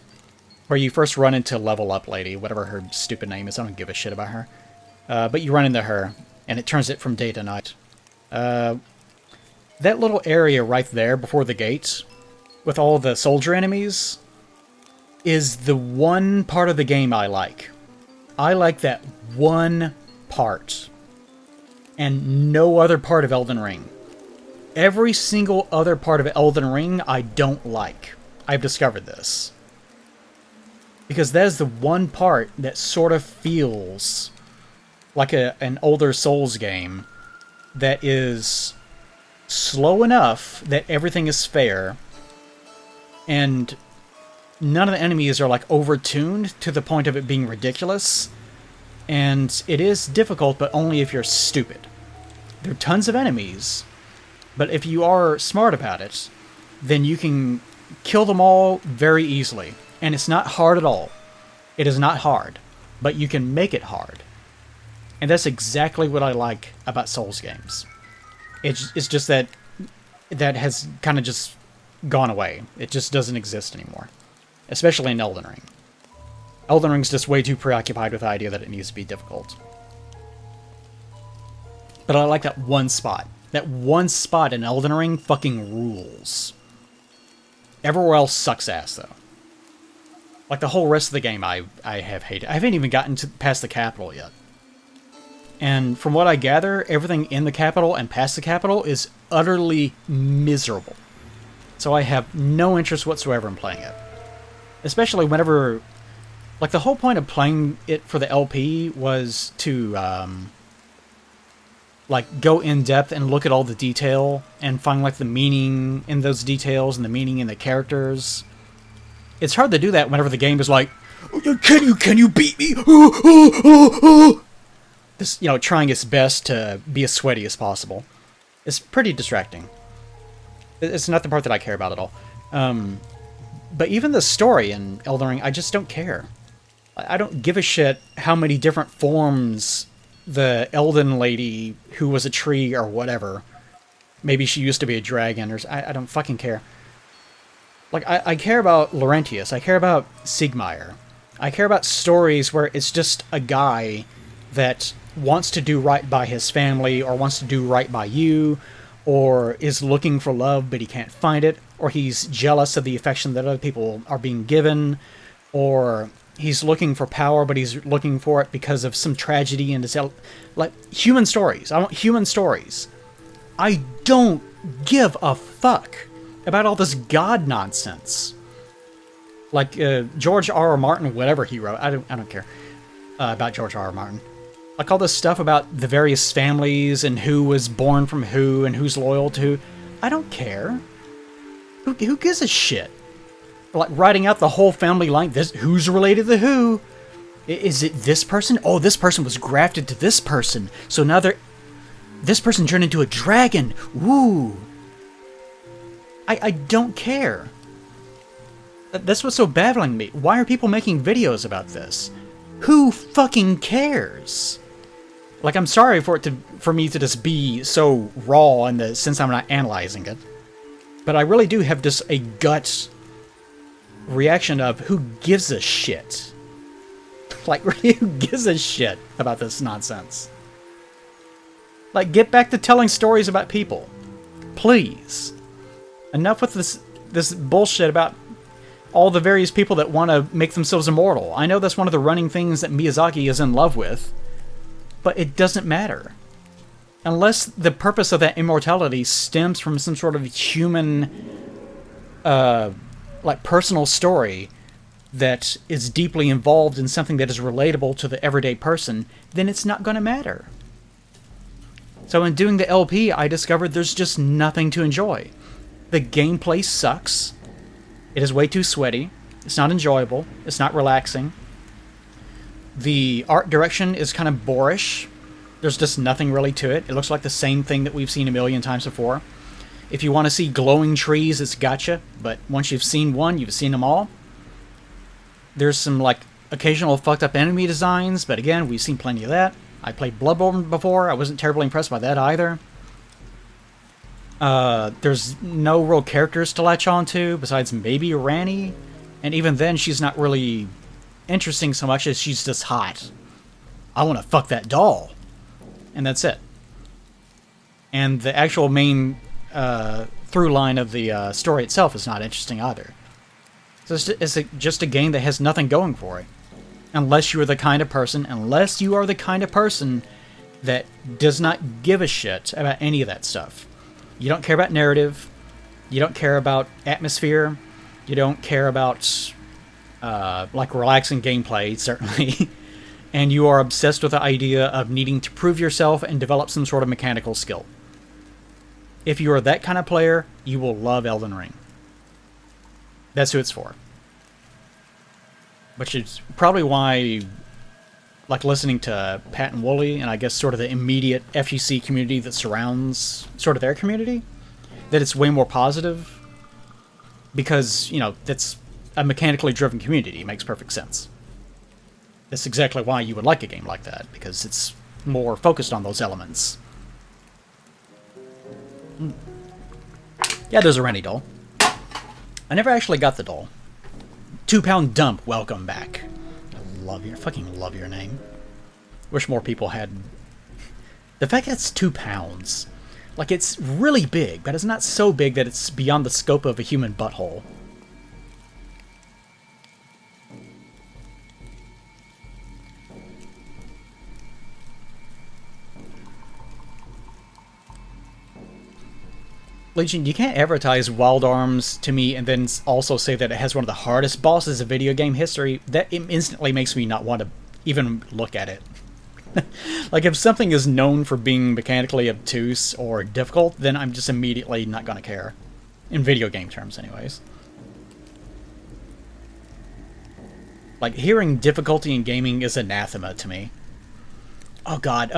Where you first run into Level Up Lady, whatever her stupid name is. I don't give a shit about her. But you run into her, and it turns it from day to night. That little area right there before the gate, with all the soldier enemies, is the one part of the game I like. I like that one part. And no other part of Elden Ring. Every single other part of Elden Ring I don't like. I've discovered this. Because that is the one part that sort of feels like an older Souls game that is slow enough that everything is fair, and none of the enemies are like overtuned to the point of it being ridiculous, and it is difficult, but only if you're stupid. There are tons of enemies, but if you are smart about it, then you can kill them all very easily. And it's not hard at all. It is not hard, but you can make it hard. And that's exactly what I like about Souls games. It's just that has kind of just gone away. It just doesn't exist anymore. Especially in Elden Ring. Elden Ring's just way too preoccupied with the idea that it needs to be difficult. But I like that one spot. That one spot in Elden Ring fucking rules. Everywhere else sucks ass, though. Like, the whole rest of the game I have hated. I haven't even gotten past the capital yet. And from what I gather, everything in the capital and past the capital is utterly miserable. So I have no interest whatsoever in playing it. Especially whenever... Like, the whole point of playing it for the LP was to, like, go in depth and look at all the detail and find, like, the meaning in those details and the meaning in the characters. It's hard to do that whenever the game is like, can you beat me? This, you know, trying its best to be as sweaty as possible. It's pretty distracting. It's not the part that I care about at all. But even the story in Elden Ring, I just don't care. I don't give a shit how many different forms the Elden lady, who was a tree or whatever, maybe she used to be a dragon, or I don't fucking care. Like, I care about Laurentius, I care about Sigmire. I care about stories where it's just a guy that wants to do right by his family, or wants to do right by you, or is looking for love but he can't find it, or he's jealous of the affection that other people are being given, or he's looking for power but he's looking for it because of some tragedy in his... Like, human stories. I want human stories. I don't give a fuck about all this God nonsense. Like, George R.R. Martin, whatever he wrote, I don't care about George R.R. Martin. Like, all this stuff about the various families and who was born from who and who's loyal to who. I don't care. Who gives a shit? Like, writing out the whole family line. Who's related to who? Is it this person? Oh, this person was grafted to this person. So now this person turned into a dragon. Woo! I don't care. That's what's so baffling to me. Why are people making videos about this? Who fucking cares? Like, I'm sorry for me to just be so raw in the sense I'm not analyzing it. But I really do have just a gut reaction of who gives a shit. Like, really, who gives a shit about this nonsense? Like, get back to telling stories about people. Please. Enough with this bullshit about all the various people that want to make themselves immortal. I know that's one of the running things that Miyazaki is in love with, but it doesn't matter. Unless the purpose of that immortality stems from some sort of human, like, personal story that is deeply involved in something that is relatable to the everyday person, then it's not going to matter. So in doing the LP, I discovered there's just nothing to enjoy. The gameplay sucks. It is way too sweaty. It's not enjoyable. It's not relaxing. The art direction is kind of boorish. There's just nothing really to it. It looks like the same thing that we've seen a million times before. If you want to see glowing trees, it's gotcha. But once you've seen one, you've seen them all. There's some, like, occasional fucked up enemy designs, but again, we've seen plenty of that. I played Bloodborne before. I wasn't terribly impressed by that either. There's no real characters to latch onto, besides maybe Ranni. And even then, she's not really interesting so much as she's just hot. I want to fuck that doll. And that's it. And the actual main through line of the story itself is not interesting either. So it's just a game that has nothing going for it. Unless you are the kind of person that does not give a shit about any of that stuff. You don't care about narrative. You don't care about atmosphere. You don't care about like relaxing gameplay, certainly. And you are obsessed with the idea of needing to prove yourself and develop some sort of mechanical skill. If you are that kind of player, you will love Elden Ring. That's who it's for. Which is probably why, like, listening to Pat and Wooly, and I guess sort of the immediate FGC community that surrounds sort of their community, that it's way more positive. Because, you know, that's a mechanically driven community. It makes perfect sense. That's exactly why you would like a game like that, because it's more focused on those elements. Yeah, there's a Rennie doll. I never actually got the doll. 2 Pound Dump, welcome back. Fucking love your name. Wish more people had... The fact that it's 2 pounds. Like, it's really big, but it's not so big that it's beyond the scope of a human butthole. Legion, you can't advertise Wild Arms to me and then also say that it has one of the hardest bosses in video game history. That instantly makes me not want to even look at it. Like, if something is known for being mechanically obtuse or difficult, then I'm just immediately not going to care. In video game terms, anyways. Like, hearing difficulty in gaming is anathema to me. Oh god,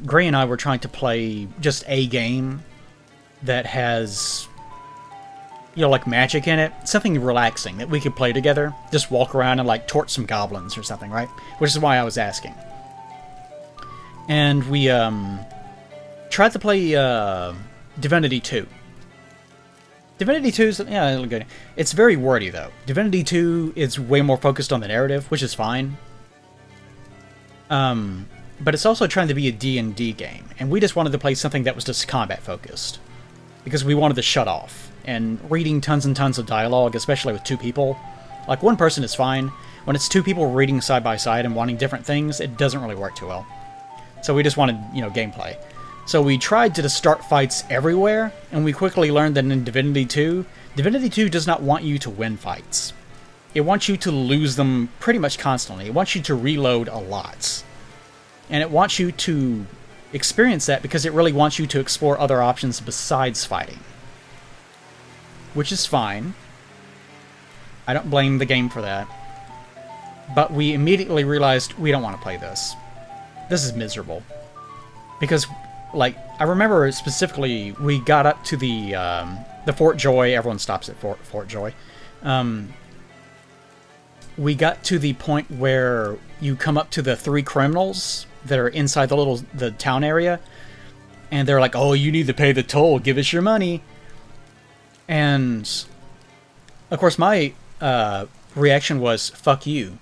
Gray and I were trying to play just a game that has, you know, like magic in it. Something relaxing that we could play together. Just walk around and, like, torch some goblins or something, right? Which is why I was asking. And we, tried to play, Divinity 2. Divinity 2 is, yeah, it'll good. It's very wordy, though. Divinity 2 is way more focused on the narrative, which is fine. But it's also trying to be a D&D game, and we just wanted to play something that was just combat-focused. Because we wanted to shut off. And reading tons and tons of dialogue, especially with 2 people, like, 1 person is fine. When it's 2 people reading side by side and wanting different things, it doesn't really work too well. So we just wanted, you know, gameplay. So we tried to just start fights everywhere, and we quickly learned that in Divinity 2, Divinity 2 does not want you to win fights. It wants you to lose them pretty much constantly. It wants you to reload a lot. And it wants you to experience that because it really wants you to explore other options besides fighting. Which is fine. I don't blame the game for that. But we immediately realized we don't want to play this. This is miserable. Because, like, I remember specifically we got up to the Fort Joy. Everyone stops at Fort Joy. We got to the point where you come up to the 3 criminals that are inside the town area, and they're like, oh, you need to pay the toll, give us your money. And of course my reaction was, fuck you.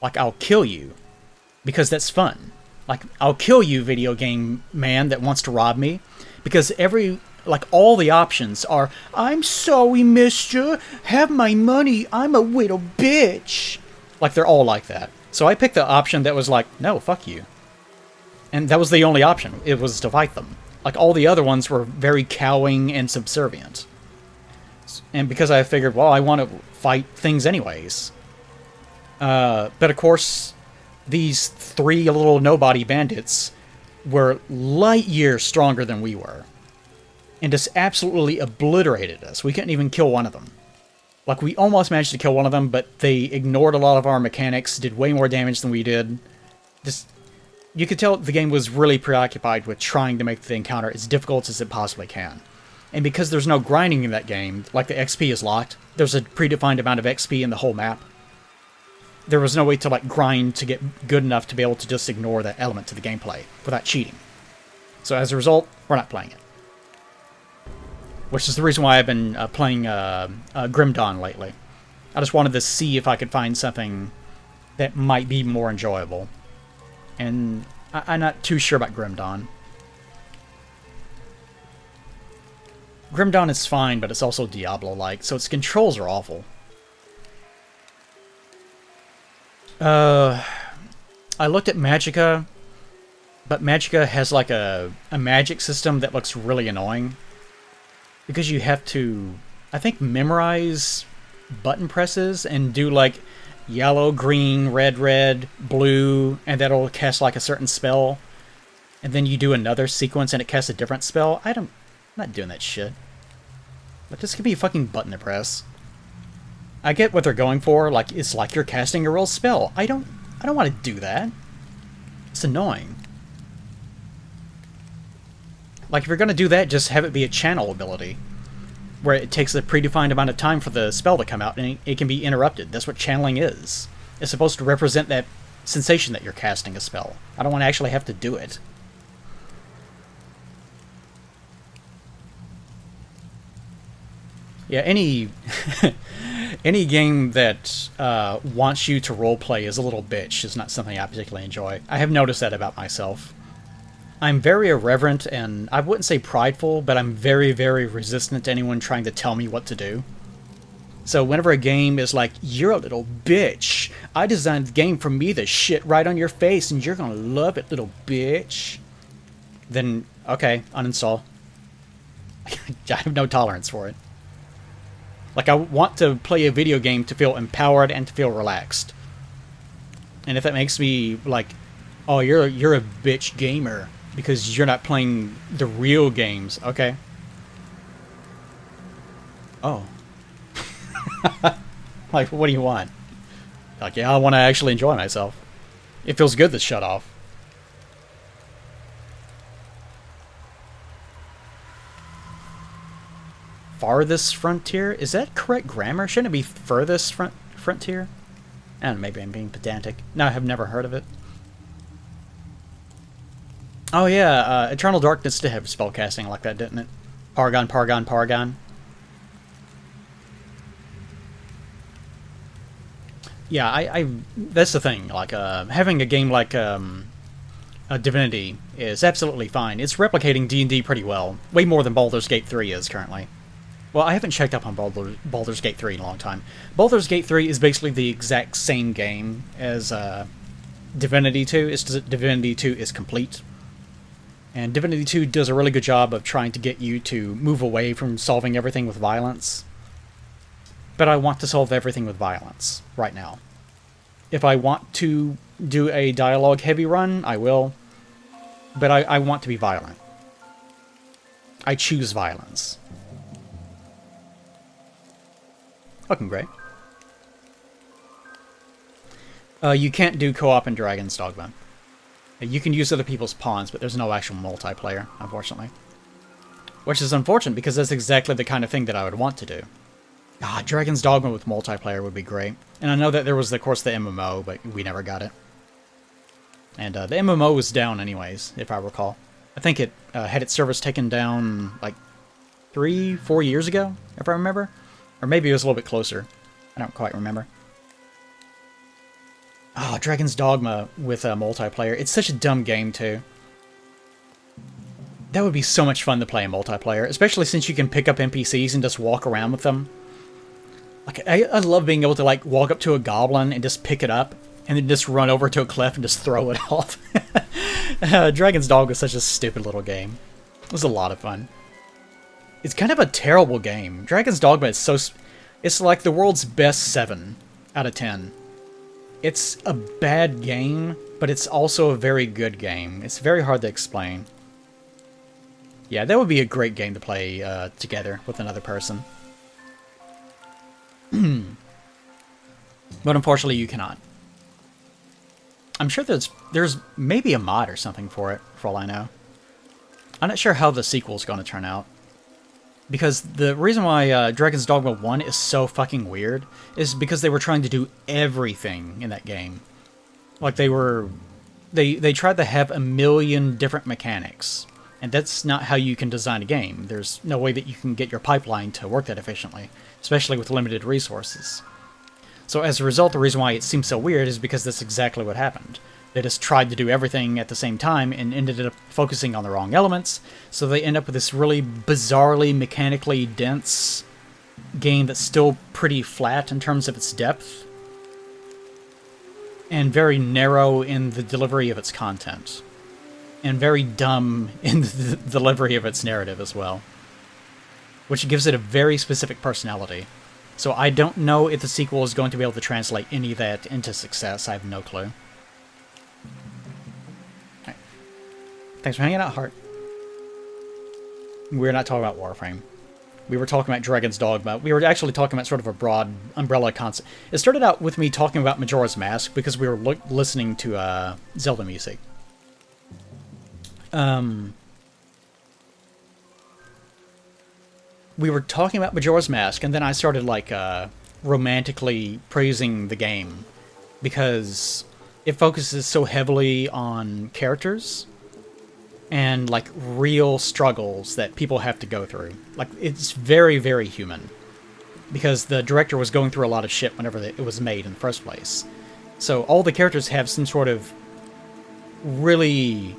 Like, I'll kill you, because that's fun. Like, I'll kill you, video game man that wants to rob me, because all the options are, I'm sorry, mister, have my money, I'm a little bitch. Like, they're all like that. So I picked the option that was like, no, fuck you. And that was the only option. It was to fight them. Like, all the other ones were very cowing and subservient. And because I figured, well, I want to fight things anyways. But of course, these 3 little nobody bandits were light years stronger than we were. And just absolutely obliterated us. We couldn't even kill one of them. Like, we almost managed to kill one of them, but they ignored a lot of our mechanics, did way more damage than we did. Just, you could tell the game was really preoccupied with trying to make the encounter as difficult as it possibly can. And because there's no grinding in that game, like the XP is locked, there's a predefined amount of XP in the whole map. There was no way to, like, grind to get good enough to be able to just ignore that element to the gameplay without cheating. So as a result, we're not playing it. Which is the reason why I've been playing Grim Dawn lately. I just wanted to see if I could find something that might be more enjoyable. And I'm not too sure about Grim Dawn. Grim Dawn is fine, but it's also Diablo-like, so its controls are awful. I looked at Magicka, But Magicka has like a magic system that looks really annoying. Because you have to, I think, memorize button presses and do like yellow, green, red, blue, and that'll cast like a certain spell. And then you do another sequence and it casts a different spell. I'm not doing that shit. But just give me a fucking button to press. I get what they're going for, like it's like you're casting a real spell. I don't want to do that. It's annoying. Like, if you're going to do that, just have it be a channel ability. Where it takes a predefined amount of time for the spell to come out, and it can be interrupted. That's what channeling is. It's supposed to represent that sensation that you're casting a spell. I don't want to actually have to do it. Yeah, any game that wants you to roleplay as a little bitch is not something I particularly enjoy. I have noticed that about myself. I'm very irreverent, and I wouldn't say prideful, but I'm very, very resistant to anyone trying to tell me what to do. So whenever a game is like, you're a little bitch, I designed the game for me to shit right on your face, and you're gonna love it, little bitch, then, okay, uninstall. I have no tolerance for it. Like, I want to play a video game to feel empowered and to feel relaxed. And if that makes me, like, oh, you're a bitch gamer because you're not playing the real games. Okay. Oh. Like, what do you want? Like, yeah, I want to actually enjoy myself. It feels good to shut off. Farthest frontier? Is that correct grammar? Shouldn't it be furthest frontier? I don't know, maybe I'm being pedantic. No, I have never heard of it. Oh yeah, Eternal Darkness did have spellcasting like that, didn't it? Paragon, Paragon, Paragon. Yeah, I that's the thing. Like, having a game like Divinity is absolutely fine. It's replicating D&D pretty well. Way more than Baldur's Gate 3 is currently. Well, I haven't checked up on Baldur's Gate 3 in a long time. Baldur's Gate 3 is basically the exact same game as Divinity 2. It's just Divinity 2 is complete. And Divinity 2 does a really good job of trying to get you to move away from solving everything with violence. But I want to solve everything with violence right now. If I want to do a dialogue-heavy run, I will. But I want to be violent. I choose violence. Fucking great. You can't do co-op in Dragon's Dogma. You can use other people's pawns, but there's no actual multiplayer, unfortunately. Which is unfortunate, because that's exactly the kind of thing that I would want to do. Ah, Dragon's Dogma with multiplayer would be great. And I know that there was, of course, the MMO, but we never got it. And the MMO was down anyways, if I recall. I think it had its service taken down, like, 3-4 years ago, if I remember. Or maybe it was a little bit closer. I don't quite remember. Oh, Dragon's Dogma with multiplayer. It's such a dumb game, too. That would be so much fun to play in multiplayer, especially since you can pick up NPCs and just walk around with them. Like, I love being able to, like, walk up to a goblin and just pick it up, and then just run over to a cliff and just throw it off. Dragon's Dogma is such a stupid little game. It was a lot of fun. It's kind of a terrible game. Dragon's Dogma is so... It's like the world's best 7 out of 10. It's a bad game, but it's also a very good game. It's very hard to explain. Yeah, that would be a great game to play together with another person. But unfortunately, you cannot. I'm sure there's maybe a mod or something for it, for all I know. I'm not sure how the sequel's going to turn out. Because the reason why Dragon's Dogma 1 is so fucking weird is because they were trying to do everything in that game. Like, they tried to have a million different mechanics. And that's not how you can design a game. There's no way that you can get your pipeline to work that efficiently, especially with limited resources. So as a result, the reason why it seems so weird is because that's exactly what happened. They just tried to do everything at the same time and ended up focusing on the wrong elements, so they end up with this really bizarrely, mechanically dense game that's still pretty flat in terms of its depth, and very narrow in the delivery of its content. and very dumb in the delivery of its narrative as well, which gives it a very specific personality. So I don't know if the sequel is going to be able to translate any of that into success. I have no clue. Right. Thanks for hanging out, Heart. We're not talking about Warframe. We were talking about Dragon's Dogma. We were actually talking about sort of a broad umbrella concept. It started out with me talking about Majora's Mask because we were listening to Zelda music. We were talking about Majora's Mask, and then I started, like, romantically praising the game because it focuses so heavily on characters and, like, real struggles that people have to go through. Like, it's very, very human because the director was going through a lot of shit whenever it was made in the first place. So all the characters have some sort of really,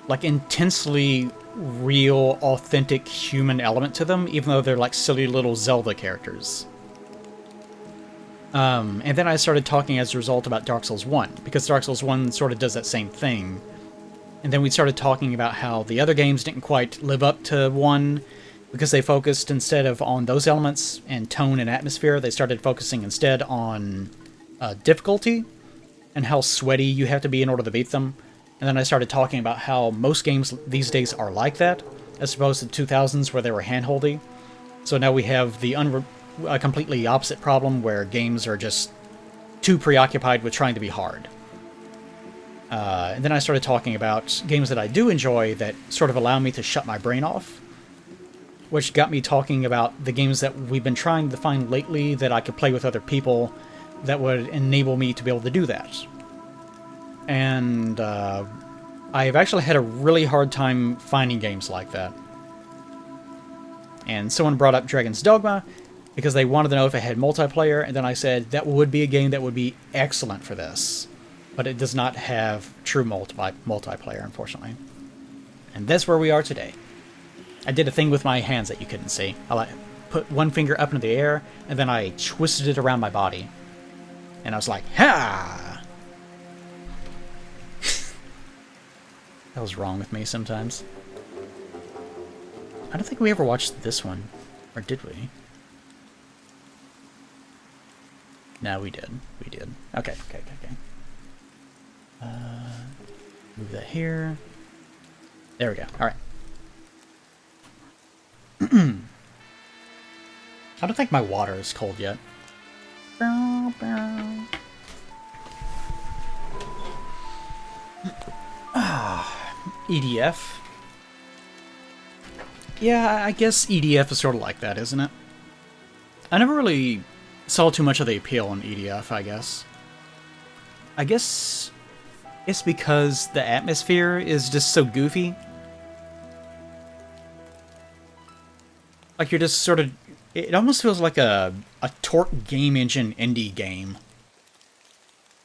like, intensely real, authentic human element to them, even though they're like silly little Zelda characters. And then I started talking as a result about Dark Souls 1, because Dark Souls 1 sort of does that same thing. And then we started talking about how the other games didn't quite live up to 1, because they focused instead of on those elements and tone and atmosphere, they started focusing instead on difficulty and how sweaty you have to be in order to beat them. And then I started talking about how most games these days are like that, as opposed to the 2000s where they were handholdy. So now we have the completely opposite problem where games are just too preoccupied with trying to be hard. And then I started talking about games that I do enjoy that sort of allow me to shut my brain off, which got me talking about the games that we've been trying to find lately that I could play with other people that would enable me to be able to do that. And I've actually had a really hard time finding games like that. And someone brought up Dragon's Dogma because they wanted to know if it had multiplayer, and then I said that would be a game that would be excellent for this, but it does not have true multiplayer, unfortunately. And that's where we are today. I did a thing with my hands that you couldn't see. I put one finger up into the air, and then I twisted it around my body. And I was like, ha! That was wrong with me sometimes. I don't think we ever watched this one. Or did we? No, we did. We did. Okay. Move that here. There we go. Alright. I don't think my water is cold yet. EDF. Yeah, I guess EDF is sort of like that, isn't it? I never really saw too much of the appeal in EDF, I guess. I guess it's because the atmosphere is just so goofy. Like, you're just sort of... It almost feels like a Torque game engine indie game.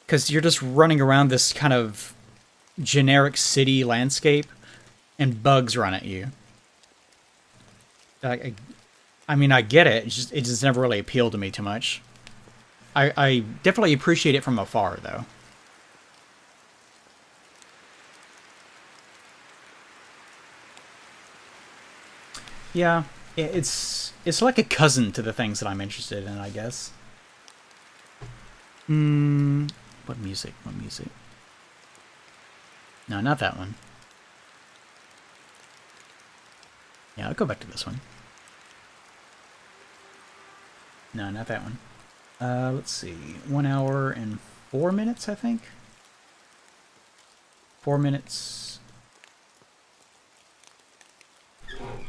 Because you're just running around this kind of generic city landscape, and bugs run at you. I mean, I get it. It just never really appealed to me too much. I definitely appreciate it from afar, though. Yeah, it's like a cousin to the things that I'm interested in, I guess. What music? What music? No, not that one. Yeah, I'll go back to this one. No, not that one. Let's see. 1 hour and 4 minutes, I think. 4 minutes.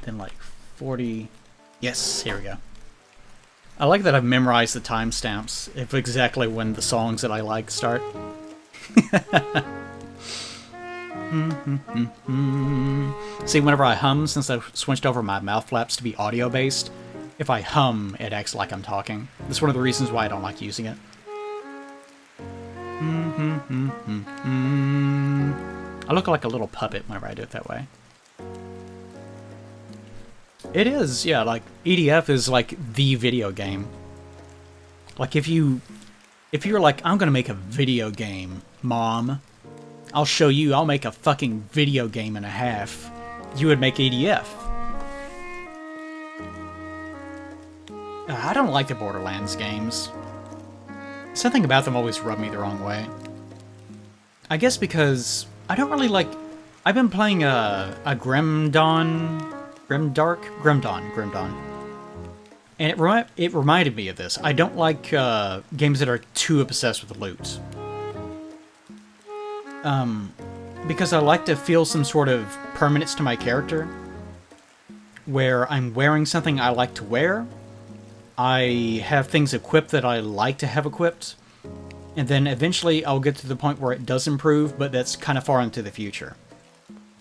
Then like 40. Yes, here we go. I like that I've memorized the timestamps of exactly when the songs that I like start. See, whenever I hum, since I've switched over my mouth flaps to be audio-based, if I hum, it acts like I'm talking. That's one of the reasons why I don't like using it. I look like a little puppet whenever I do it that way. It is, yeah, like, EDF is like the video game. Like, if you're like, I'm gonna make a video game, Mom, I'll show you, I'll make a fucking video game and a half. You would make ADF. I don't like the Borderlands games. Something about them always rubbed me the wrong way. I guess because I don't really like... I've been playing a Grim Dawn... Grim Dawn. And it reminded me of this. I don't like games that are too obsessed with loot. Because I like to feel some sort of permanence to my character, where I'm wearing something I like to wear, I have things equipped that I like to have equipped, and then eventually I'll get to the point where it does improve, but that's kind of far into the future.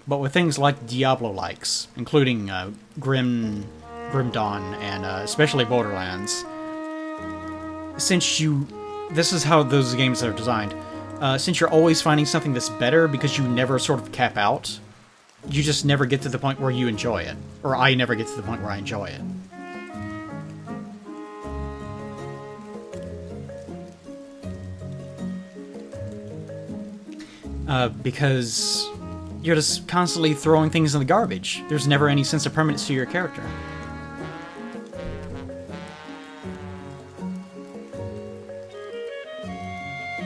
But with things like Diablo-likes, including Grim Dawn and especially Borderlands, this is how those games are designed. Since you're always finding something that's better because you never sort of cap out, you just never get to the point where you enjoy it. Or I never get to the point where I enjoy it. Because you're just constantly throwing things in the garbage. There's never any sense of permanence to your character.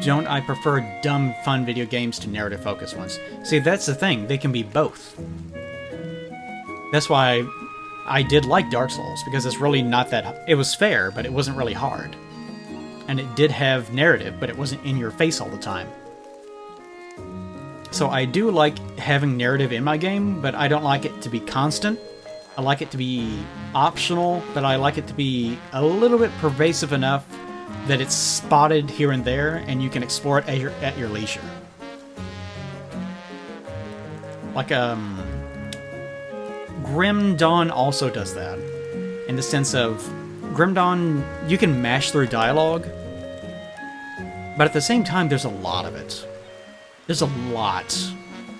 Don't I prefer dumb, fun video games to narrative-focused ones? See, that's the thing. They can be both. That's why I did like Dark Souls, because it's really not that... It was fair, but it wasn't really hard. And it did have narrative, but it wasn't in your face all the time. So I do like having narrative in my game, but I don't like it to be constant. I like it to be optional, but I like it to be a little bit pervasive enough that it's spotted here and there, and you can explore it at your leisure. Like, Grim Dawn also does that. In the sense of, Grim Dawn, you can mash through dialogue, but at the same time, there's a lot of it. There's a lot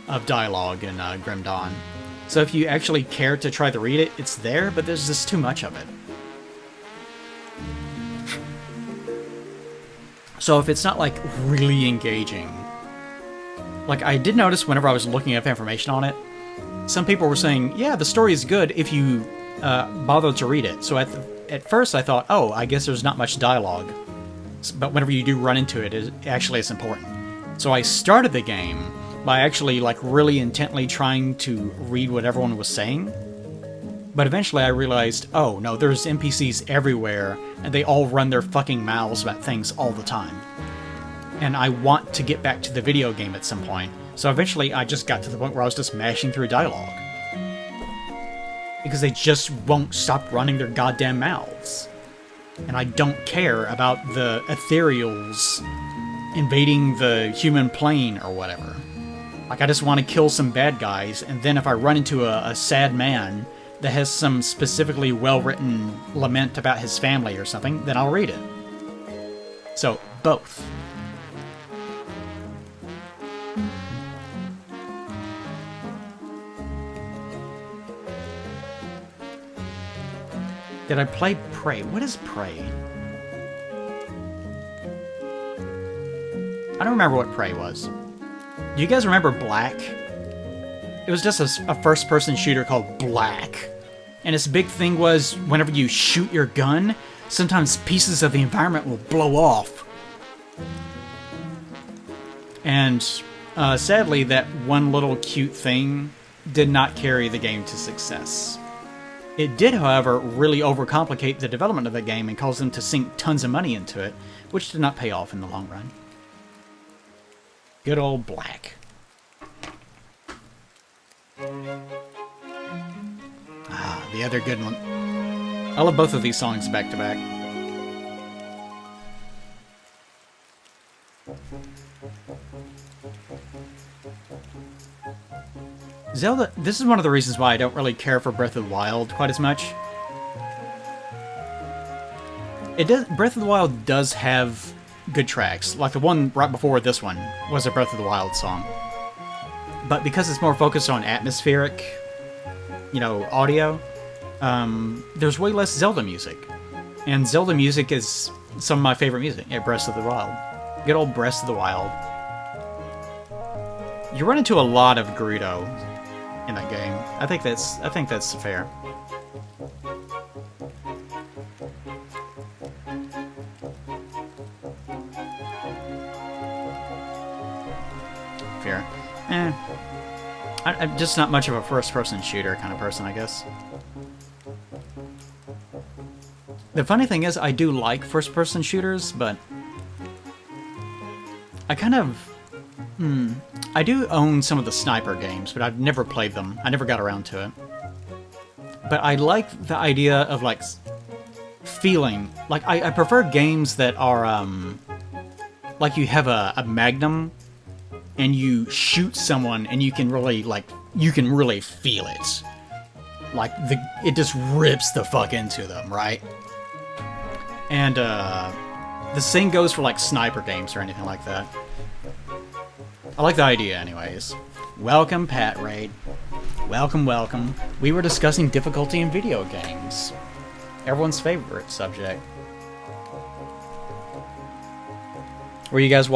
of dialogue in Grim Dawn. So if you actually care to try to read it, it's there, but there's just too much of it. So if it's not, like, really engaging... Like, I did notice whenever I was looking up information on it, some people were saying, yeah, the story is good if you bother to read it. So at first I thought, oh, I guess there's not much dialogue. But whenever you do run into it, it actually is important. So I started the game by actually, like, really intently trying to read what everyone was saying. But eventually I realized, oh, no, there's NPCs everywhere, and they all run their fucking mouths about things all the time. And I want to get back to the video game at some point, so eventually I just got to the point where I was just mashing through dialogue. Because they just won't stop running their goddamn mouths. And I don't care about the ethereals invading the human plane or whatever. Like, I just want to kill some bad guys, and then if I run into a sad man that has some specifically well-written lament about his family or something, then I'll read it. So, both. Did I play Prey? What is Prey? I don't remember what Prey was. Do you guys remember Black? It was just a first-person shooter called Black. And its big thing was, whenever you shoot your gun, sometimes pieces of the environment will blow off. And sadly, that one little cute thing did not carry the game to success. It did, however, really overcomplicate the development of the game and cause them to sink tons of money into it, which did not pay off in the long run. Good old Black. Ah, the other good one. I love both of these songs back to back. Zelda, this is one of the reasons why I don't really care for Breath of the Wild quite as much. Breath of the Wild does have good tracks, like the one right before this one was a Breath of the Wild song. But because it's more focused on atmospheric, audio, there's way less Zelda music. And Zelda music is some of my favorite music at Breath of the Wild. Good old Breath of the Wild. You run into a lot of Gerudo in that game. I think that's fair. Fair. I'm just not much of a first-person shooter kind of person, I guess. The funny thing is, I do like first-person shooters, but I kind of... I do own some of the sniper games, but I've never played them. I never got around to it. But I like the idea of, like, feeling... Like, I prefer games that are, like you have a magnum, and you shoot someone, and you can really, like, you can really feel it. Like, it just rips the fuck into them, right? And, the same goes for, like, sniper games or anything like that. I like the idea, anyways. Welcome, Pat Raid. Welcome, welcome. We were discussing difficulty in video games. Everyone's favorite subject. Were you guys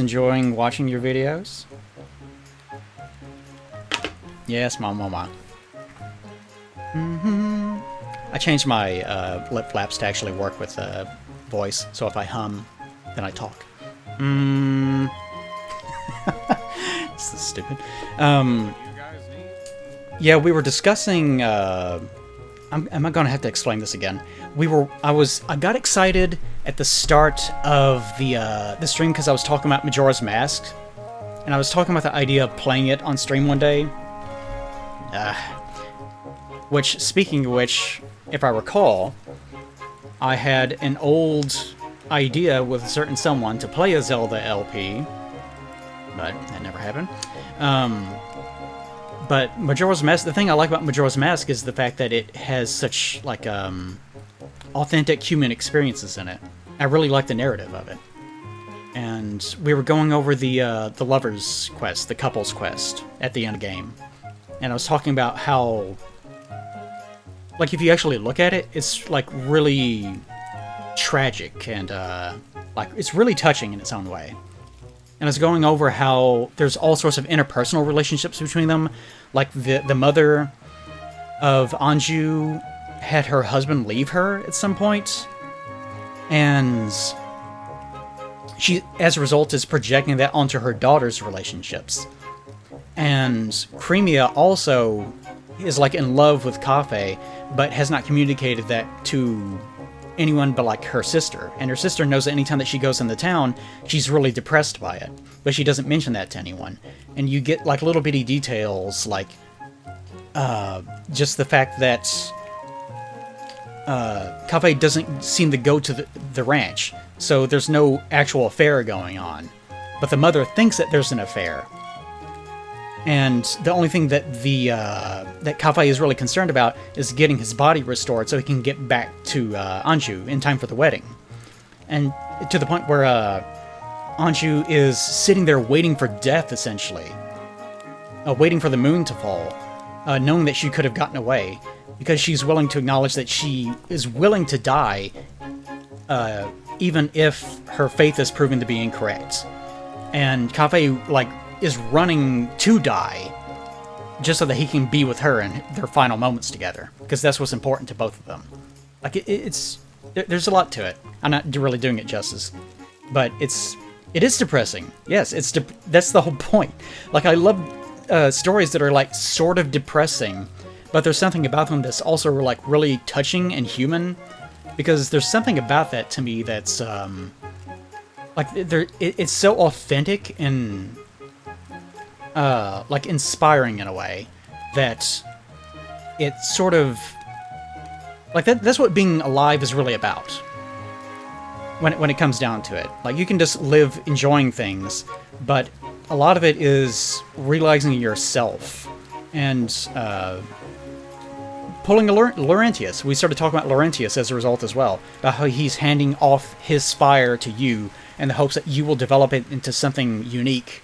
enjoying watching your videos? Yes, mama. I changed my lip flaps to actually work with voice, so if I hum, then I talk. This is stupid. Yeah, we were discussing. Am I gonna have to explain this again? I got excited at the start of the stream because I was talking about Majora's Mask, and I was talking about the idea of playing it on stream one day. Which, speaking of which, if I recall, I had an old idea with a certain someone to play a Zelda LP, but that never happened. But Majora's Mask, the thing I like about Majora's Mask is the fact that it has such, like, authentic human experiences in it. I really like the narrative of it. And we were going over the lover's quest, the couple's quest, at the end of the game. And I was talking about how, like, if you actually look at it, it's, like, really tragic and, like, it's really touching in its own way. And I was going over how there's all sorts of interpersonal relationships between them. Like, the mother of Anju had her husband leave her at some point. And she, as a result, is projecting that onto her daughter's relationships. And Crimea also is, like, in love with Kafe, but has not communicated that to anyone but, like, her sister. And her sister knows that anytime that she goes into town, she's really depressed by it. But she doesn't mention that to anyone. And you get, like, little bitty details, like, just the fact that Kafe doesn't seem to go to the ranch, so there's no actual affair going on. But the mother thinks that there's an affair. And the only thing that that Kafe is really concerned about is getting his body restored so he can get back to Anju in time for the wedding. And to the point where Anju is sitting there waiting for death, essentially. Waiting for the moon to fall, knowing that she could have gotten away, because she's willing to acknowledge that she is willing to die, even if her faith is proven to be incorrect. And Kafe, like, is running to die just so that he can be with her in their final moments together, because that's what's important to both of them. Like, there's a lot to it. I'm not really doing it justice, but it is depressing. Yes, that's the whole point. Like, I love stories that are, like, sort of depressing, but there's something about them that's also, like, really touching and human, because there's something about that to me that's like, it's so authentic and like, inspiring in a way that it's sort of like that's what being alive is really about when it comes down to it. Like, you can just live enjoying things, but a lot of it is realizing yourself and pulling a Laurentius. We started talking about Laurentius as a result as well, about how he's handing off his fire to you in the hopes that you will develop it into something unique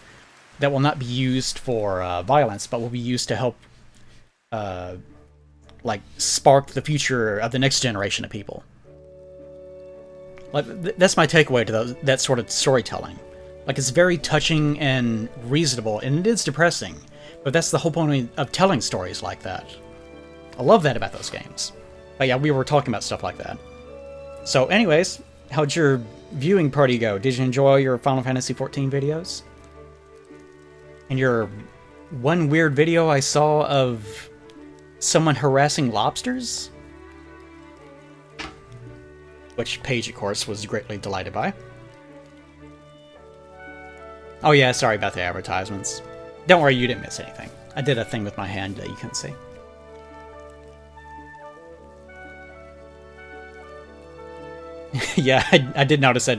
that will not be used for violence, but will be used to help, like, spark the future of the next generation of people. Like, that's my takeaway to that sort of storytelling. Like, it's very touching and reasonable, and it is depressing. But that's the whole point of telling stories like that. I love that about those games. But yeah, we were talking about stuff like that. So anyways, how'd your viewing party go? Did you enjoy your Final Fantasy XIV videos? And your one weird video I saw of someone harassing lobsters? Which Paige, of course, was greatly delighted by. Oh yeah, sorry about the advertisements. Don't worry, you didn't miss anything. I did a thing with my hand that you couldn't see. Yeah, I did notice that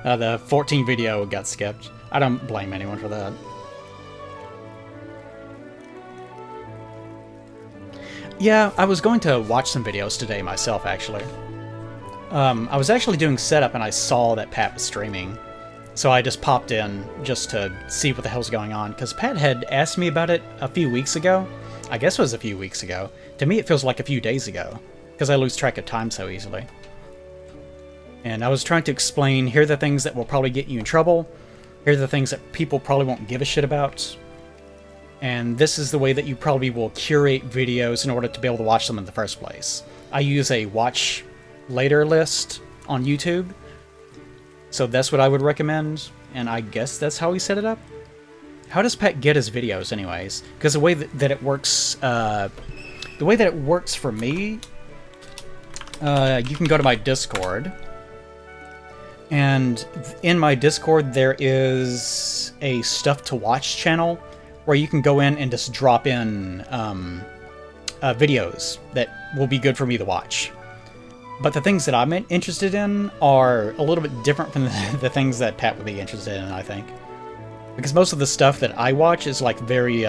the 14 video got skipped. I don't blame anyone for that. Yeah, I was going to watch some videos today myself, actually. I was actually doing setup and I saw that Pat was streaming. So I just popped in just to see what the hell's going on, because Pat had asked me about it a few weeks ago. I guess it was a few weeks ago. To me it feels like a few days ago, because I lose track of time so easily. And I was trying to explain, here are the things that will probably get you in trouble, here are the things that people probably won't give a shit about, and this is the way that you probably will curate videos in order to be able to watch them in the first place. I use a watch later list on YouTube, so that's what I would recommend, and I guess that's how he set it up. How does Pat get his videos anyways? Because the way that it works, for me, you can go to my Discord, and in my Discord there is a Stuff to Watch channel where you can go in and just drop in videos that will be good for me to watch. But the things that I'm interested in are a little bit different from the things that Pat would be interested in, I think. Because most of the stuff that I watch is like very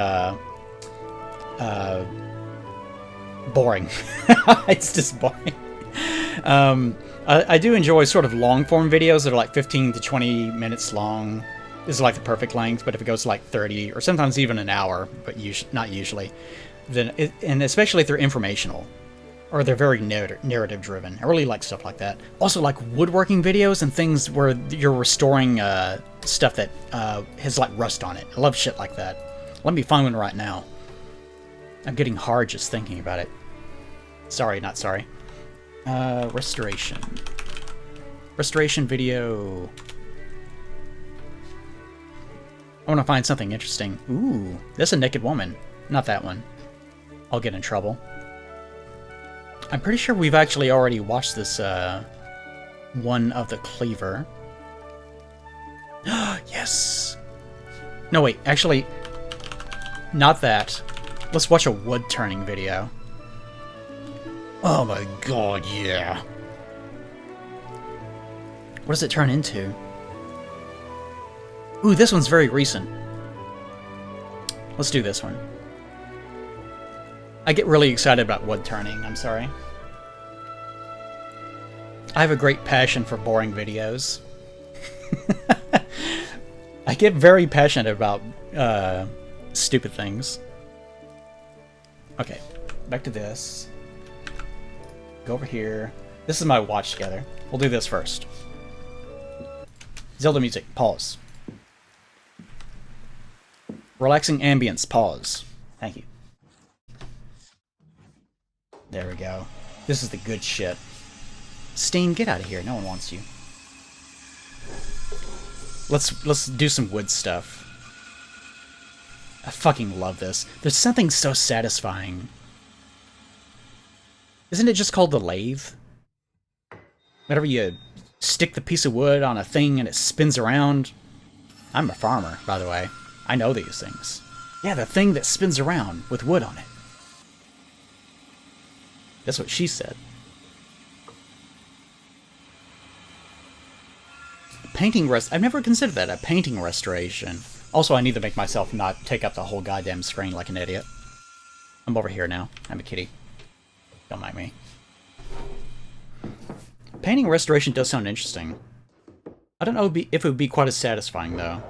boring. It's just boring. I do enjoy sort of long-form videos that are like 15 to 20 minutes long. This is like the perfect length, but if it goes to like 30 or sometimes even an hour, but not usually, then and especially if they're informational or they're very narrative driven. I really like stuff like that. Also like woodworking videos and things where you're restoring stuff that has like rust on it. I love shit like that. Let me find one right now. I'm getting hard just thinking about it. Sorry, not sorry. Restoration. Restoration video. I want to find something interesting. Ooh, that's a naked woman. Not that one. I'll get in trouble. I'm pretty sure we've actually already watched this one of the cleaver. Yes! No, wait, actually, not that. Let's watch a wood turning video. Oh my god, yeah. What does it turn into? Ooh, this one's very recent. Let's do this one. I get really excited about wood turning, I'm sorry. I have a great passion for boring videos. I get very passionate about stupid things. Okay, back to this. Go over here. This is my watch together. We'll do this first. Zelda music, pause. Relaxing ambience, pause. Thank you. There we go. This is the good shit. Steen, get out of here. No one wants you. Let's do some wood stuff. I fucking love this. There's something so satisfying. Isn't it just called the lathe? Whenever you stick the piece of wood on a thing and it spins around. I'm a farmer, by the way. I know these things. Yeah, the thing that spins around with wood on it. That's what she said. I've never considered that, a painting restoration. Also, I need to make myself not take up the whole goddamn screen like an idiot. I'm over here now. I'm a kitty. Don't mind me. Painting restoration does sound interesting. I don't know if it would be quite as satisfying, though.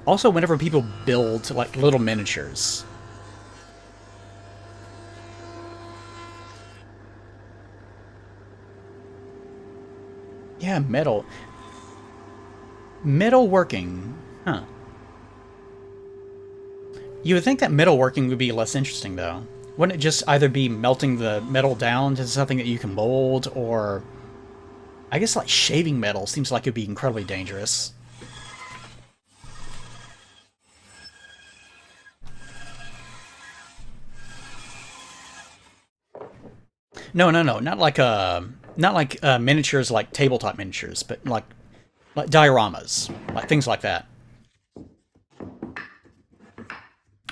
Also, whenever people build, like, little miniatures. Yeah, metal. Metalworking. Huh. You would think that metalworking would be less interesting, though. Wouldn't it just either be melting the metal down to something that you can mold, or... I guess, like, shaving metal seems like it'd be incredibly dangerous. No, no, no. Not like, miniatures, like tabletop miniatures, but like dioramas. Like, things like that.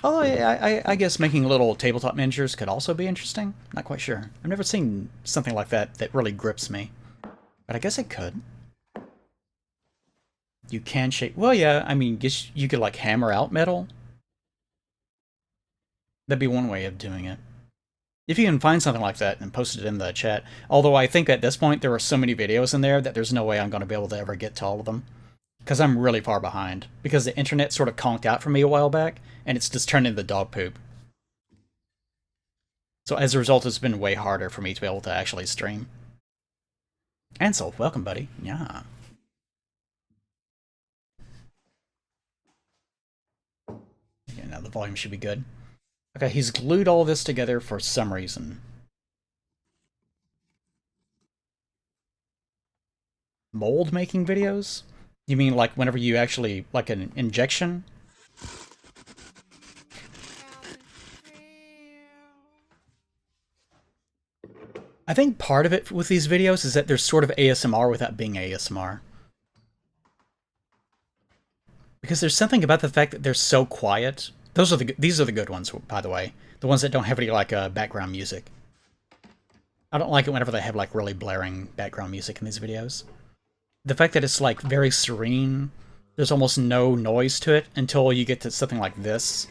Oh, I guess making little tabletop miniatures could also be interesting. Not quite sure. I've never seen something like that that really grips me. But I guess it could. You can shape... Well, yeah, I mean, guess you could, like, hammer out metal. That'd be one way of doing it. If you can find something like that and post it in the chat. Although I think at this point there are so many videos in there that there's no way I'm going to be able to ever get to all of them. Because I'm really far behind. Because the internet sort of conked out for me a while back, and it's just turned into dog poop. So as a result, it's been way harder for me to be able to actually stream. Ansel, welcome, buddy. Yeah. Yeah, now the volume should be good. Okay, he's glued all this together for some reason. Mold making videos? You mean like whenever you actually, like an injection? I think part of it with these videos is that there's sort of ASMR without being ASMR. Because there's something about the fact that they're so quiet. These are the good ones, by the way. The ones that don't have any, like, background music. I don't like it whenever they have, like, really blaring background music in these videos. The fact that it's, like, very serene, there's almost no noise to it until you get to something like this.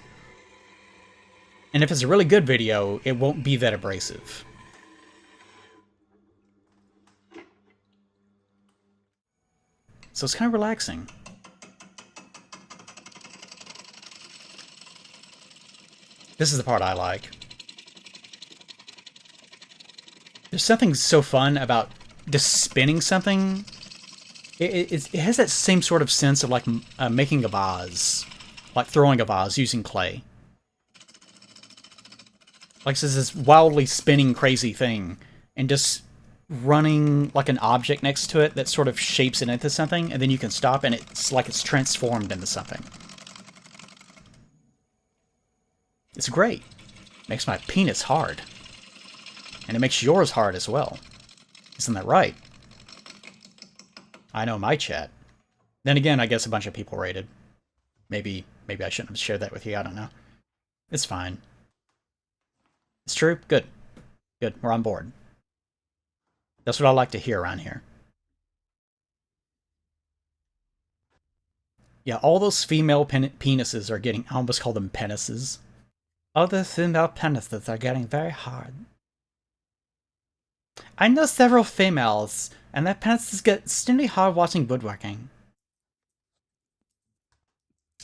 And if it's a really good video, it won't be that abrasive. So it's kind of relaxing. This is the part I like. There's something so fun about just spinning something. It has that same sort of sense of like making a vase. Like throwing a vase using clay. Like it's this wildly spinning crazy thing. And just running like an object next to it that sort of shapes it into something. And then you can stop and it's like it's transformed into something. It's great. Makes my penis hard. And it makes yours hard as well. Isn't that right? I know my chat. Then again, I guess a bunch of people rated. Maybe I shouldn't have shared that with you, I don't know. It's fine. It's true? Good. Good, we're on board. That's what I like to hear around here. Yeah, all those female penises are getting... I almost call them penises. All the female penises are getting very hard. I know several females, and their penises get extremely hard watching woodworking.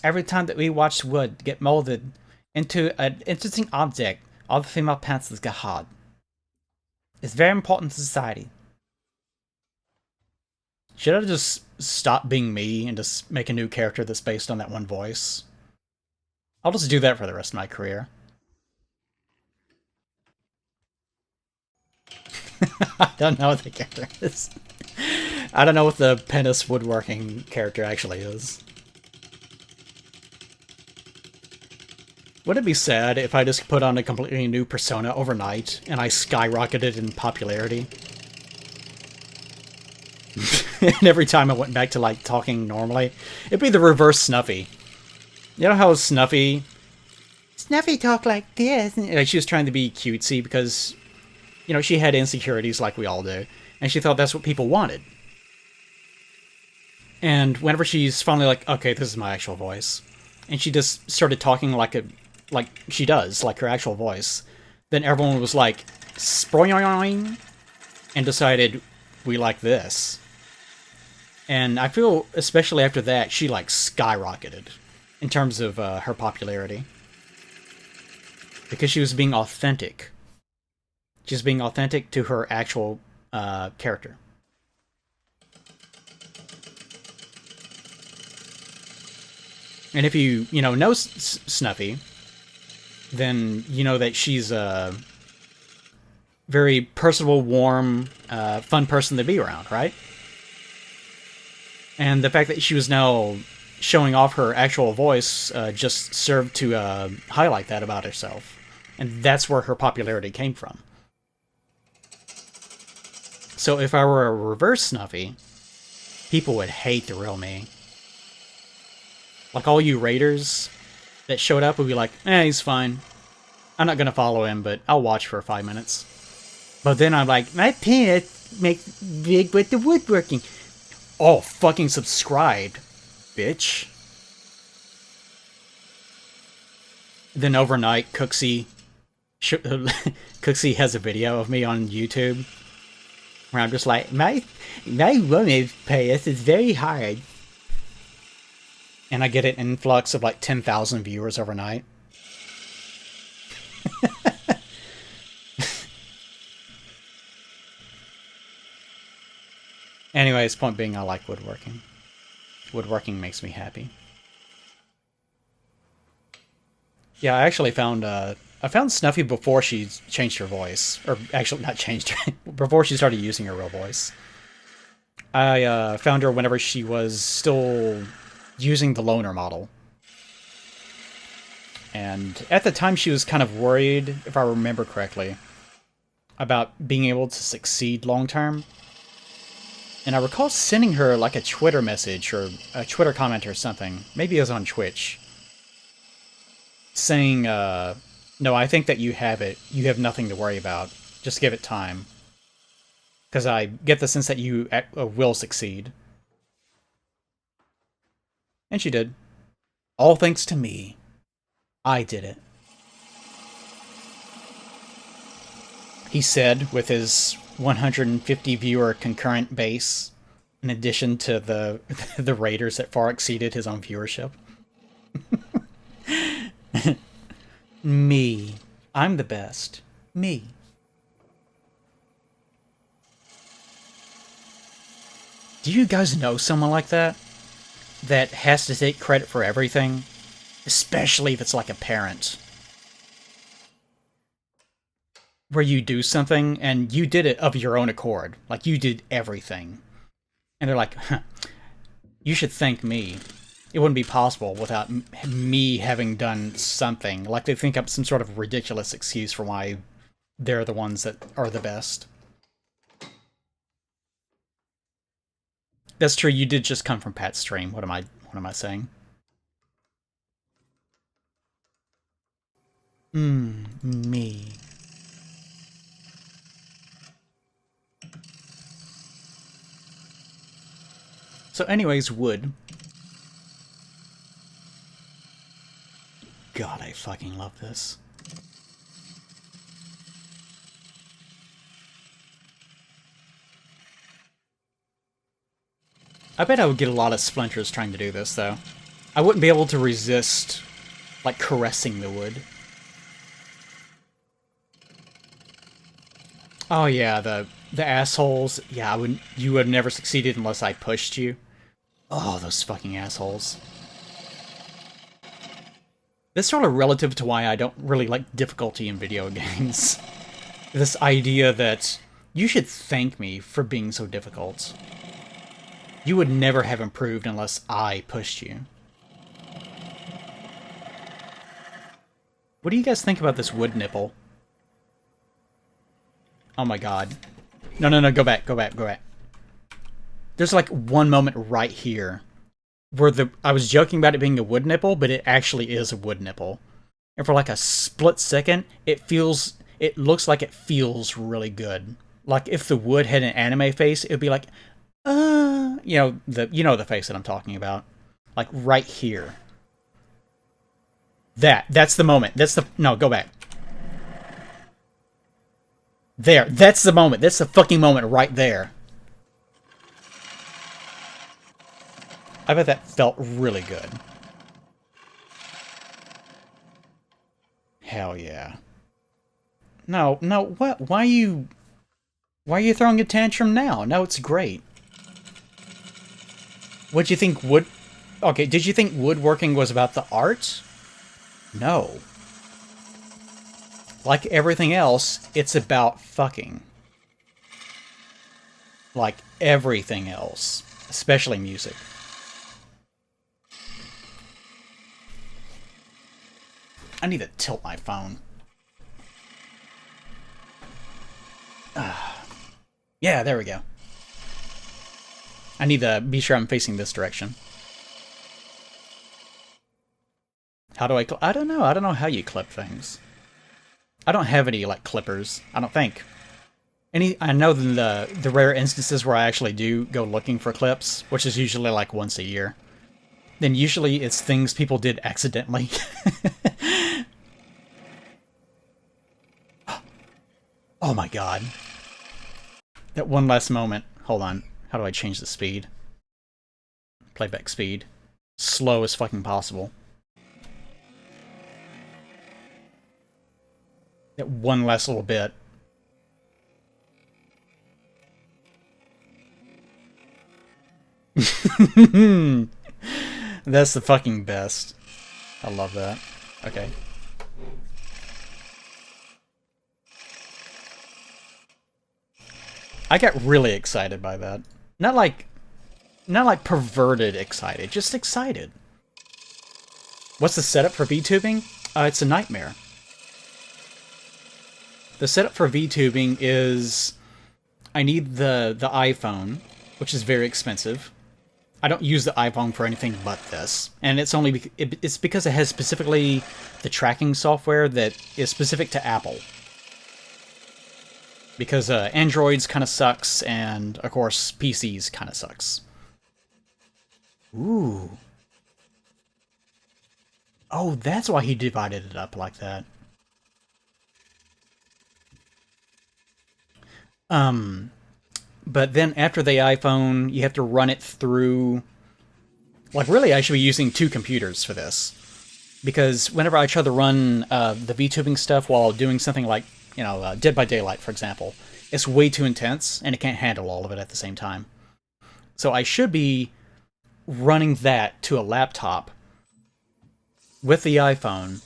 Every time that we watch wood get molded into an interesting object, all the female penises get hard. It's very important to society. Should I just stop being me and just make a new character that's based on that one voice? I'll just do that for the rest of my career. I don't know what the character is. I don't know what the penis woodworking character actually is. Wouldn't it be sad if I just put on a completely new persona overnight and I skyrocketed in popularity? And every time I went back to, like, talking normally, it'd be the reverse Snuffy. You know how Snuffy talk like this? Like, she was trying to be cutesy because... You know, she had insecurities like we all do, and she thought that's what people wanted. And whenever she's finally like, okay, this is my actual voice, and she just started talking like she does, like her actual voice, then everyone was like, sproing, and decided we like this. And I feel, especially after that, she like skyrocketed in terms of her popularity. Because she was being authentic. She's being authentic to her actual character. And if you know Snuffy, then you know that she's a very personable, warm, fun person to be around, right? And the fact that she was now showing off her actual voice just served to highlight that about herself. And that's where her popularity came from. So if I were a reverse Snuffy, people would hate the real me. Like all you raiders that showed up would be like, he's fine. I'm not gonna follow him, but I'll watch for 5 minutes. But then I'm like, my pants make big with the woodworking. Oh, fucking subscribed, bitch. Then overnight, Cooksey has a video of me on YouTube where I'm just like, my woman's pants is very hard. And I get an influx of like 10,000 viewers overnight. Anyways, point being, I like woodworking. Woodworking makes me happy. Yeah, I actually found Snuffy before she changed her voice, or actually not changed her, before she started using her real voice. I found her whenever she was still using the loner model. And at the time she was kind of worried, if I remember correctly, about being able to succeed long term. And I recall sending her like a Twitter message or a Twitter comment or something. Maybe it was on Twitch. Saying, no, I think that you have it. You have nothing to worry about. Just give it time. Because I get the sense that you will succeed. And she did. All thanks to me. I did it. He said with his 150 viewer concurrent base, in addition to the raiders that far exceeded his own viewership. Me. I'm the best. Me. Do you guys know someone like that? That has to take credit for everything? Especially if it's like a parent. Where you do something and you did it of your own accord. Like you did everything. And they're like, huh, you should thank me. It wouldn't be possible without me having done something. Like they think up some sort of ridiculous excuse for why they're the ones that are the best. That's true, you did just come from Pat's stream. What am I saying? Me. So anyways, wood. God, I fucking love this. I bet I would get a lot of splinters trying to do this, though. I wouldn't be able to resist, like, caressing the wood. Oh yeah, the assholes. Yeah, you would have never succeeded unless I pushed you. Oh, those fucking assholes. That's sort of relative to why I don't really like difficulty in video games. This idea that you should thank me for being so difficult. You would never have improved unless I pushed you. What do you guys think about this wood nipple? Oh my god. No, go back. There's like one moment right here where I was joking about it being a wood nipple, but it actually is a wood nipple. And for like a split second, it looks like it feels really good. Like if the wood had an anime face, it'd be like, you know the face that I'm talking about. Like right here. That's the moment. No, go back. There, that's the moment. That's the fucking moment right there. I bet that felt really good. Hell yeah. No, what? Why are you throwing a tantrum now? No, it's great. What'd you think wood Okay, did you think woodworking was about the art? No. Like everything else, it's about fucking. Like everything else, especially music. I need to tilt my phone. Yeah, there we go. I need to be sure I'm facing this direction. How do I don't know. I don't know how you clip things. I don't have any, like, clippers. I don't think. I know the rare instances where I actually do go looking for clips, which is usually, like, once a year. Then usually it's things people did accidentally. Oh my god. That one last moment. Hold on. How do I change the speed? Playback speed. Slow as fucking possible. That one last little bit. That's the fucking best. I love that. Okay. I got really excited by that. Not like perverted excited, just excited. What's the setup for VTubing? It's a nightmare. The setup for VTubing is I need the iPhone, which is very expensive. I don't use the iPhone for anything but this, and it's only it's because it has specifically the tracking software that is specific to Apple. Because Androids kind of sucks, and of course PCs kind of sucks. Ooh. Oh, that's why he divided it up like that. But then after the iPhone, you have to run it through... Like, really, I should be using 2 computers for this. Because whenever I try to run the VTubing stuff while doing something like, you know, Dead by Daylight, for example, it's way too intense, and it can't handle all of it at the same time. So I should be running that to a laptop with the iPhone,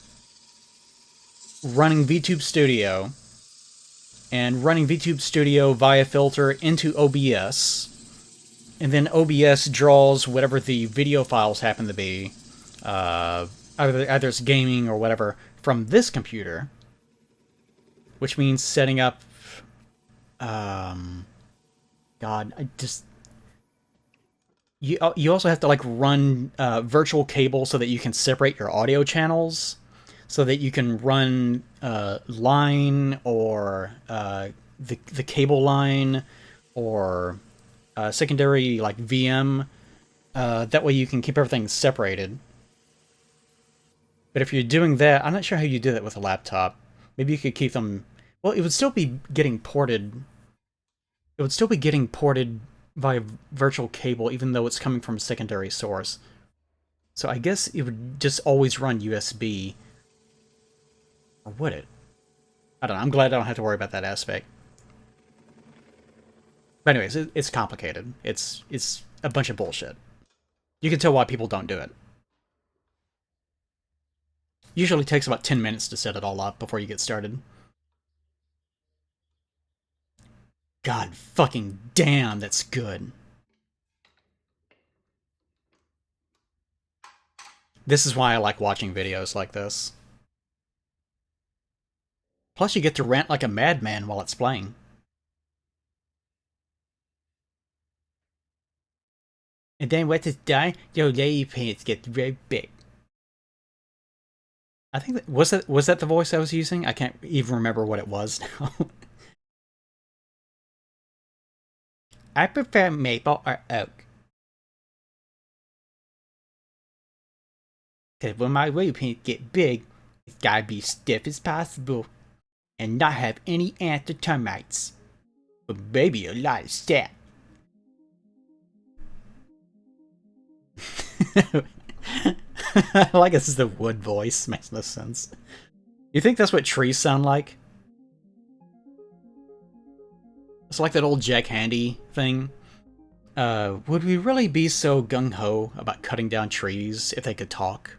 running VTube Studio, and running VTube Studio via filter into OBS, and then OBS draws whatever the video files happen to be, either it's gaming or whatever, from this computer, which means setting up, God, I just... You also have to, like, run virtual cable so that you can separate your audio channels, so that you can run line or the cable line or secondary, like, VM. That way you can keep everything separated. But if you're doing that, I'm not sure how you do that with a laptop. Maybe you could keep them... Well, it would still be getting ported. It would still be getting ported via virtual cable, even though it's coming from a secondary source. So I guess it would just always run USB. Or would it? I don't know. I'm glad I don't have to worry about that aspect. But anyways, it's complicated. It's a bunch of bullshit. You can tell why people don't do it. Usually takes about 10 minutes to set it all up before you get started. God fucking damn, that's good. This is why I like watching videos like this. Plus you get to rant like a madman while it's playing. And then once it's done, your lady pants get very big. I think that was that the voice I was using? I can't even remember what it was now. I prefer maple or oak. Because when my lady pants get big, it's gotta be stiff as possible and not have any ants or termites. But maybe a lot of sap. I like this is the wood voice. Makes no sense. You think that's what trees sound like? It's like that old Jack Handy thing, Would we really be so gung-ho about cutting down trees if they could talk?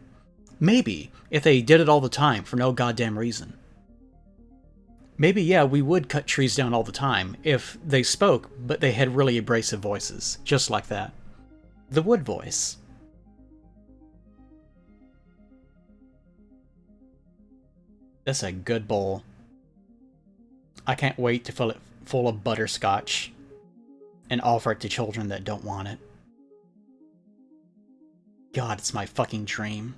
Maybe, if they did it all the time for no goddamn reason. Maybe, yeah, we would cut trees down all the time if they spoke, but they had really abrasive voices, just like that. The wood voice. That's a good bowl. I can't wait to fill it full of butterscotch and offer it to children that don't want it. God, it's my fucking dream.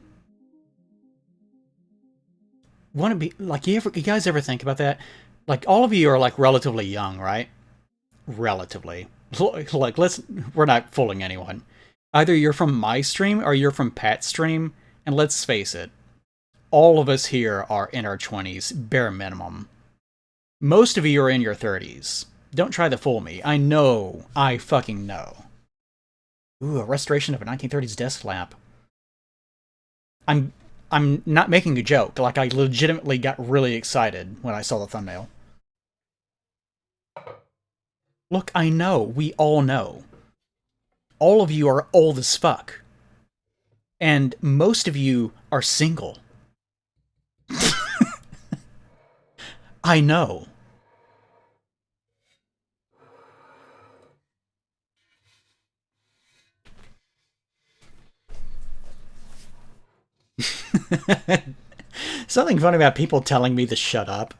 Want to be like you guys ever think about that? Like all of you are like relatively young, right? Relatively. Like we're not fooling anyone. Either you're from my stream or you're from Pat's stream, and let's face it, all of us here are in our 20s, bare minimum. Most of you are in your 30s. Don't try to fool me. I know. I fucking know. Ooh, a restoration of a 1930s desk lamp. I'm not making a joke. Like, I legitimately got really excited when I saw the thumbnail. Look, I know. We all know. All of you are old as fuck. And most of you are single. I know. Something funny about people telling me to shut up.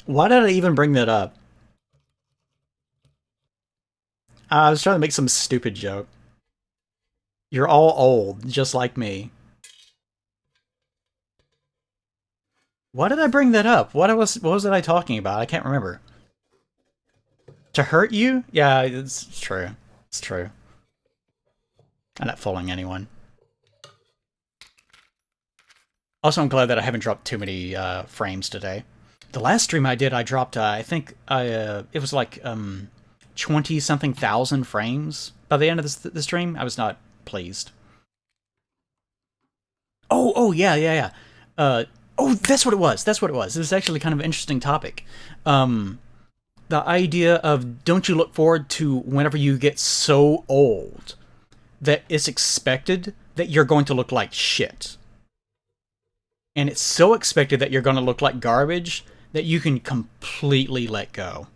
Why did I even bring that up? I was trying to make some stupid joke. You're all old, just like me. Why did I bring that up? What was I talking about? I can't remember. To hurt you? Yeah, it's true. It's true. I'm not fooling anyone. Also, I'm glad that I haven't dropped too many frames today. The last stream I did, I dropped, I think, it was like 20-something thousand frames by the end of the stream. I was not pleased. Oh, yeah. Oh, that's what it was. That's what it was. It was actually kind of an interesting topic. The idea of don't you look forward to whenever you get so old that it's expected that you're going to look like shit. And it's so expected that you're going to look like garbage that you can completely let go.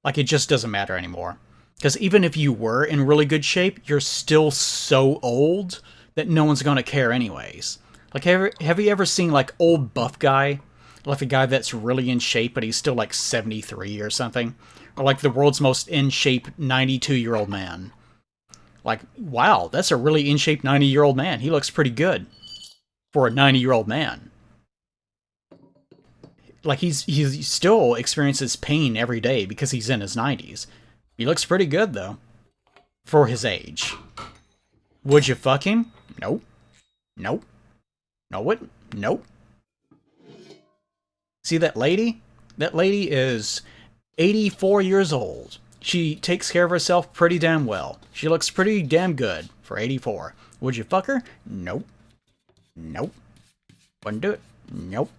Like, it just doesn't matter anymore. Because even if you were in really good shape, you're still so old that no one's going to care anyways. Like, have you ever seen, like, old buff guy? Like a guy that's really in shape, but he's still, like, 73 or something? Or, like, the world's most in-shape 92-year-old man. Like, wow, that's a really in-shape 90-year-old man. He looks pretty good for a 90-year-old man. Like, he still experiences pain every day because he's in his 90s. He looks pretty good, though, for his age. Would you fuck him? Nope. Nope. Nope. See that lady? That lady is 84 years old. She takes care of herself pretty damn well. She looks pretty damn good for 84. Would you fuck her? Nope. Wouldn't do it. Nope.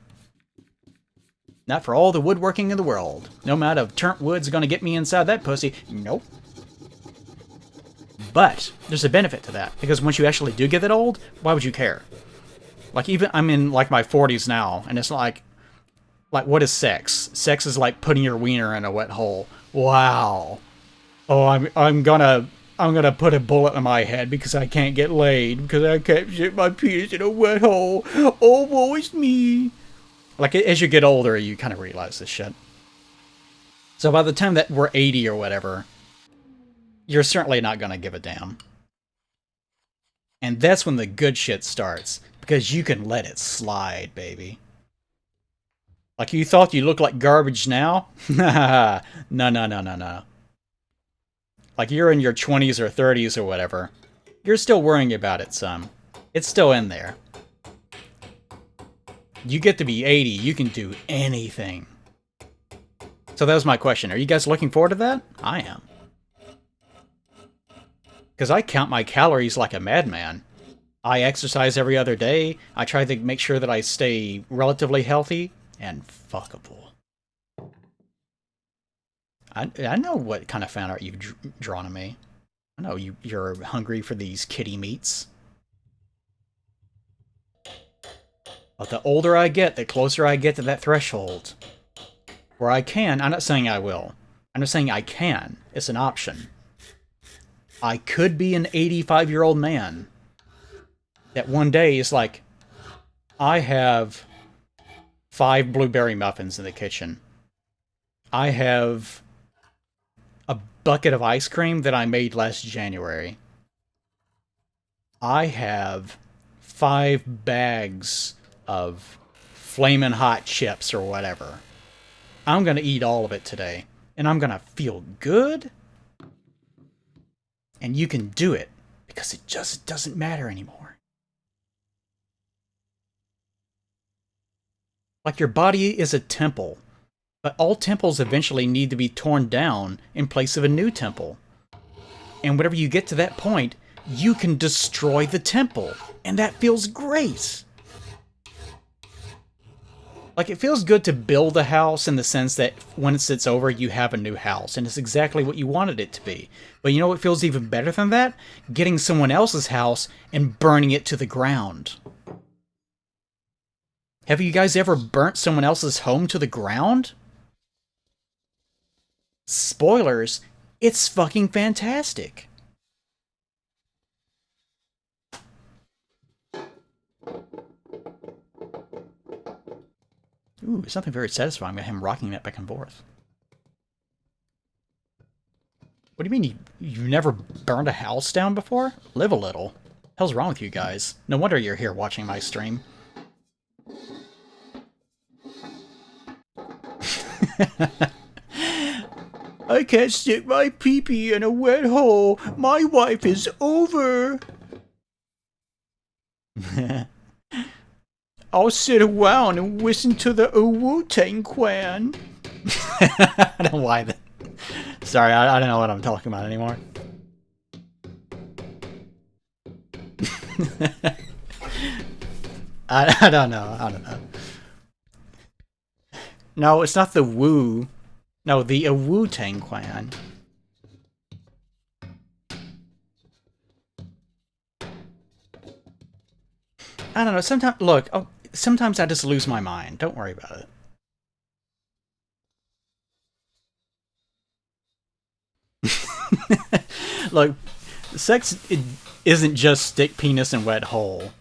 Not for all the woodworking in the world. No amount of turnt wood's gonna get me inside that pussy. Nope. But there's a benefit to that, because once you actually do get that old, why would you care? Like, even I'm in like my 40s now, and it's like what is sex? Sex is like putting your wiener in a wet hole. Wow. Oh, I'm gonna put a bullet in my head because I can't get laid because I can't shit my penis in a wet hole. Oh, woe is me. Like, as you get older, you kind of realize this shit. So by the time that we're 80 or whatever, you're certainly not gonna give a damn. And that's when the good shit starts, because you can let it slide, baby. Like, you thought you looked like garbage now? No. Like, you're in your 20s or 30s or whatever. You're still worrying about it some. It's still in there. You get to be 80, you can do anything. So that was my question. Are you guys looking forward to that? I am. Because I count my calories like a madman. I exercise every other day. I try to make sure that I stay relatively healthy and fuckable. I know what kind of fan art you've drawn of me. I know you're hungry for these kitty meats. But the older I get, the closer I get to that threshold. Where I can, I'm not saying I will. I'm just saying I can. It's an option. I could be an 85-year-old man that one day is like, I have 5 blueberry muffins in the kitchen. I have a bucket of ice cream that I made last January. I have 5 bags of flamin' hot chips or whatever. I'm gonna eat all of it today, and I'm gonna feel good. And you can do it, because it just doesn't matter anymore. Like your body is a temple, but all temples eventually need to be torn down in place of a new temple. And whenever you get to that point, you can destroy the temple, and that feels great. Like, it feels good to build a house in the sense that once it's over, you have a new house, and it's exactly what you wanted it to be. But you know what feels even better than that? Getting someone else's house and burning it to the ground. Have you guys ever burnt someone else's home to the ground? Spoilers, it's fucking fantastic. Ooh, something very satisfying about him rocking that back and forth. What do you mean you've never burned a house down before? Live a little. Hell's wrong with you guys? No wonder you're here watching my stream. I can't stick my pee-pee in a wet hole. My wife is over. I'll sit around and listen to the Wu-Tang Clan. I don't know why that. Sorry, I don't know what I'm talking about anymore. I don't know. I don't know. No, it's not the Wu. No, the Wu-Tang Clan. I don't know. Sometimes, look. Oh, sometimes I just lose my mind. Don't worry about it. Look, sex isn't just stick penis and wet hole.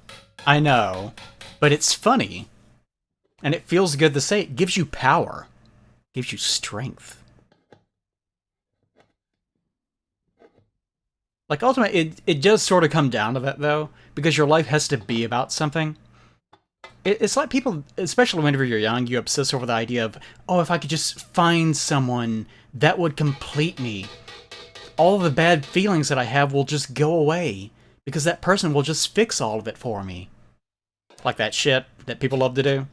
I know, but it's funny, and it feels good to say. It gives you power, gives you strength. Like, ultimately, it does sort of come down to that, though, because your life has to be about something. It's like people, especially whenever you're young, you obsess over the idea of, oh, if I could just find someone that would complete me, all the bad feelings that I have will just go away, because that person will just fix all of it for me. Like that shit that people love to do.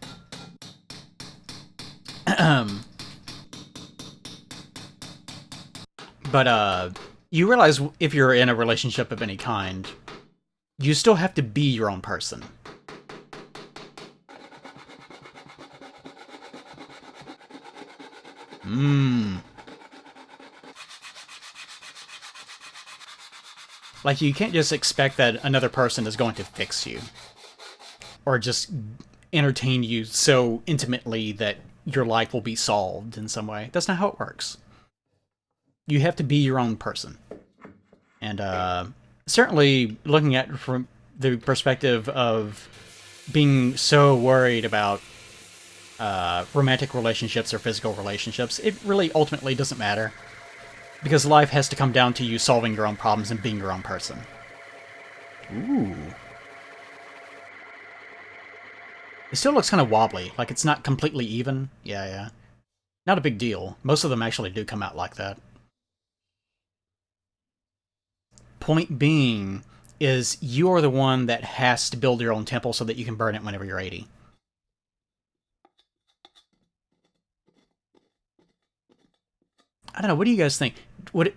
But, you realize if you're in a relationship of any kind, you still have to be your own person. Like, you can't just expect that another person is going to fix you. Or just entertain you so intimately that your life will be solved in some way. That's not how it works. You have to be your own person. And, certainly, looking at it from the perspective of being so worried about romantic relationships or physical relationships, it really ultimately doesn't matter. Because life has to come down to you solving your own problems and being your own person. Ooh. It still looks kind of wobbly, like it's not completely even. Yeah. Not a big deal. Most of them actually do come out like that. Point being is you are the one that has to build your own temple so that you can burn it whenever you're 80. I don't know, what do you guys think?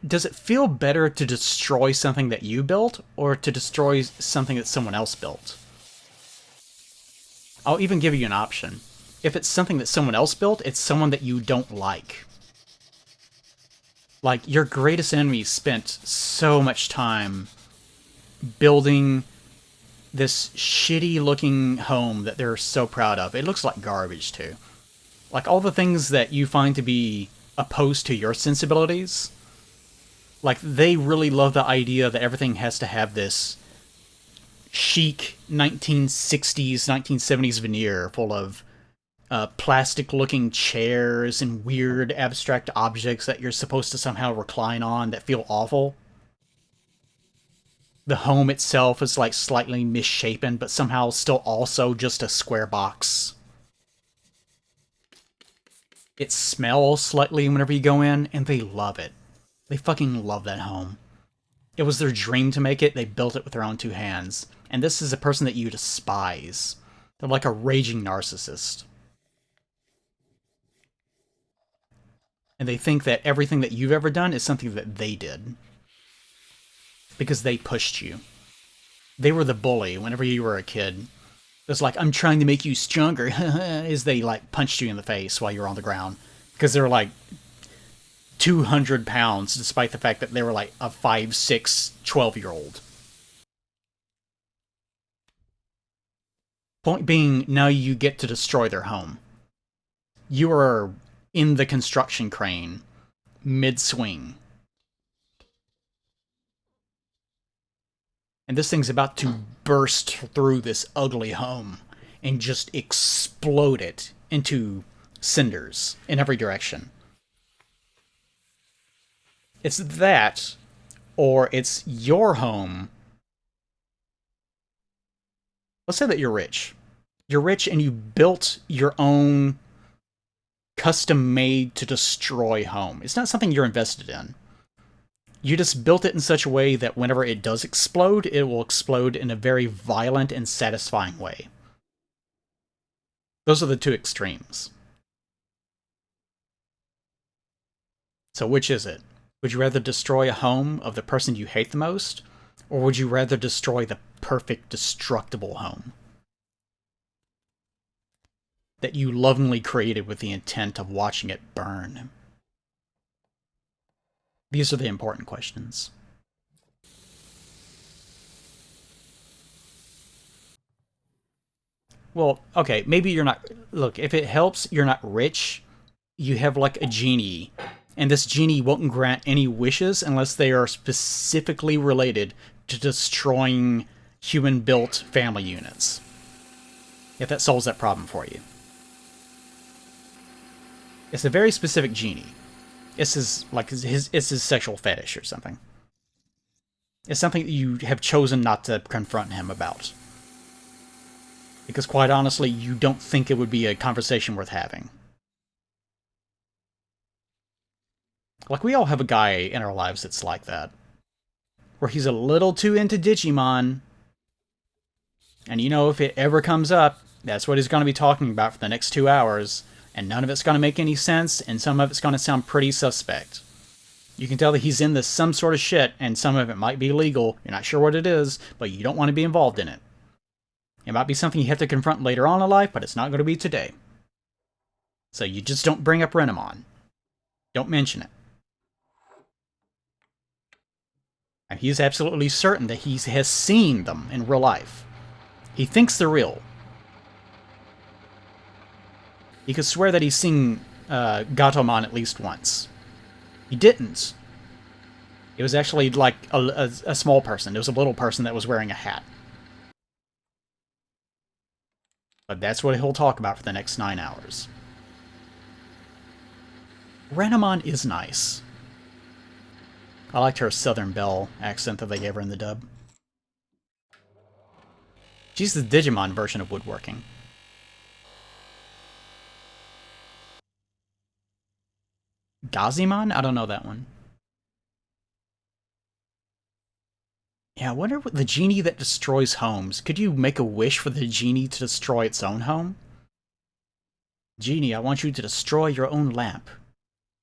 Does it feel better to destroy something that you built, or to destroy something that someone else built? I'll even give you an option. If it's something that someone else built, it's someone that you don't like. Like, your greatest enemy spent so much time building this shitty-looking home that they're so proud of. It looks like garbage, too. Like, all the things that you find to be opposed to your sensibilities, like, they really love the idea that everything has to have this chic 1960s, 1970s veneer full of plastic-looking chairs and weird abstract objects that you're supposed to somehow recline on that feel awful. The home itself is like slightly misshapen, but somehow still also just a square box. It smells slightly whenever you go in, and they love it. They fucking love that home. It was their dream to make it, they built it with their own two hands. And this is a person that you despise. They're like a raging narcissist. And they think that everything that you've ever done is something that they did. Because they pushed you. They were the bully whenever you were a kid. It's like, I'm trying to make you stronger, as they, like, punched you in the face while you were on the ground. Because they were, like, 200 pounds, despite the fact that they were, like, a 5, 6, 12-year-old. Point being, now you get to destroy their home. You are in the construction crane, mid-swing. And this thing's about to burst through this ugly home and just explode it into cinders in every direction. It's that, or it's your home. Let's say that you're rich. You're rich and you built your own custom-made to destroy home. It's not something you're invested in. You just built it in such a way that whenever it does explode, it will explode in a very violent and satisfying way. Those are the two extremes. So which is it? Would you rather destroy a home of the person you hate the most? Or would you rather destroy the perfect, destructible home that you lovingly created with the intent of watching it burn? These are the important questions. Well, okay, maybe you're not... Look, if it helps, you're not rich. You have, like, a genie. And this genie won't grant any wishes unless they are specifically related to destroying human-built family units. If that solves that problem for you. It's a very specific genie. It's his sexual fetish or something. It's something that you have chosen not to confront him about. Because quite honestly, you don't think it would be a conversation worth having. Like, we all have a guy in our lives that's like that. Where he's a little too into Digimon. And you know, if it ever comes up, that's what he's going to be talking about for the next 2 hours. And none of it's going to make any sense, and some of it's going to sound pretty suspect. You can tell that he's into some sort of shit, and some of it might be illegal. You're not sure what it is, but you don't want to be involved in it. It might be something you have to confront later on in life, but it's not going to be today. So you just don't bring up Renamon. Don't mention it. And he's absolutely certain that he has seen them in real life. He thinks they're real. He could swear that he's seen Gatomon at least once. He didn't. It was actually like a small person. It was a little person that was wearing a hat. But that's what he'll talk about for the next 9 hours. Renamon is nice. I liked her Southern Belle accent that they gave her in the dub. She's the Digimon version of woodworking. Gazimon? I don't know that one. Yeah, I wonder what the genie that destroys homes. Could you make a wish for the genie to destroy its own home? Genie, I want you to destroy your own lamp.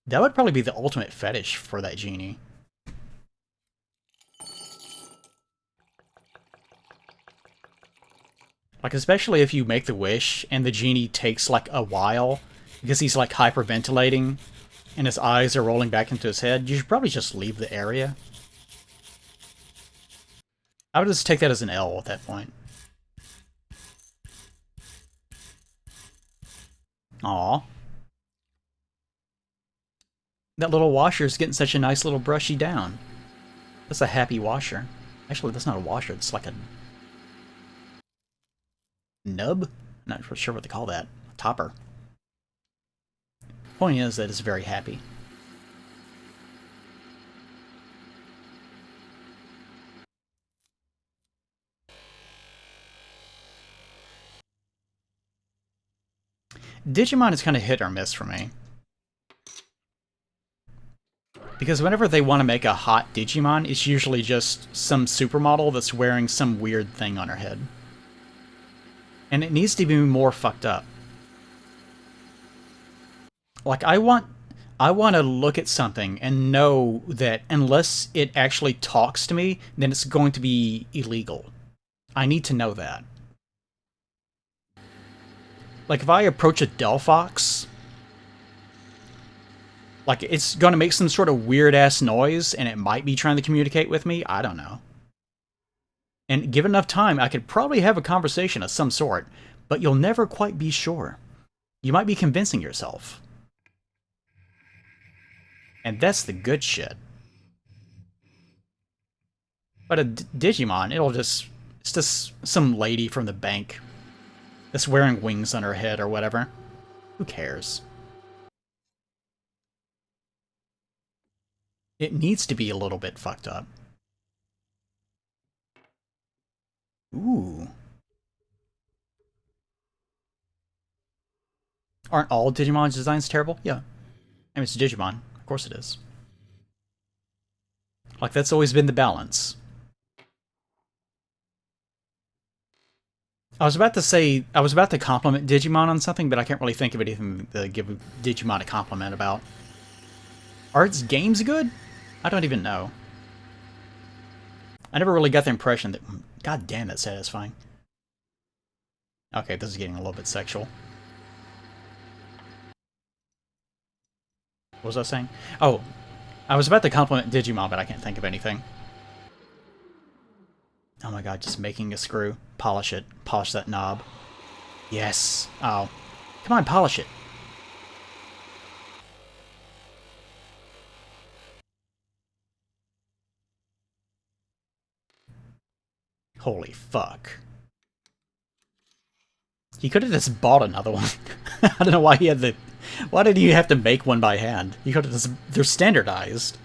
That would probably be the ultimate fetish for that genie. Like, especially if you make the wish and the genie takes, like, a while, because he's, like, hyperventilating. and his eyes are rolling back into his head, you should probably just leave the area. I would just take that as an L at that point. Aw. That little washer's getting such a nice little brushy down. That's a happy washer. Actually, that's not a washer, it's like a nub? Not sure what they call that. A topper. Point is that it's very happy. Digimon is kind of hit or miss for me. Because whenever they want to make a hot Digimon, it's usually just some supermodel that's wearing some weird thing on her head. And it needs to be more fucked up. Like, I want to look at something and know that unless it actually talks to me, then it's going to be illegal. I need to know that. Like, if I approach a Delphox, like, it's going to make some sort of weird-ass noise, and it might be trying to communicate with me. I don't know. And given enough time, I could probably have a conversation of some sort, but you'll never quite be sure. You might be convincing yourself. And that's the good shit. But a Digimon, it's just some lady from the bank that's wearing wings on her head or whatever. Who cares? It needs to be a little bit fucked up. Ooh. Aren't all Digimon's designs terrible? Yeah. I mean, it's Digimon. Of course it is. Like, that's always been the balance. I was about to compliment Digimon on something, but I can't really think of anything to give Digimon a compliment about. Are its games good? I don't even know. I never really got the impression that... God damn, that's satisfying. Okay, this is getting a little bit sexual. What was I saying? Oh, I was about to compliment Digimon, but I can't think of anything. Oh my god, just making a screw. Polish it. Polish that knob. Yes. Oh. Come on, polish it. Holy fuck. He could have just bought another one. I don't know why he had the... Why did he have to make one by hand? He could have just... They're standardized.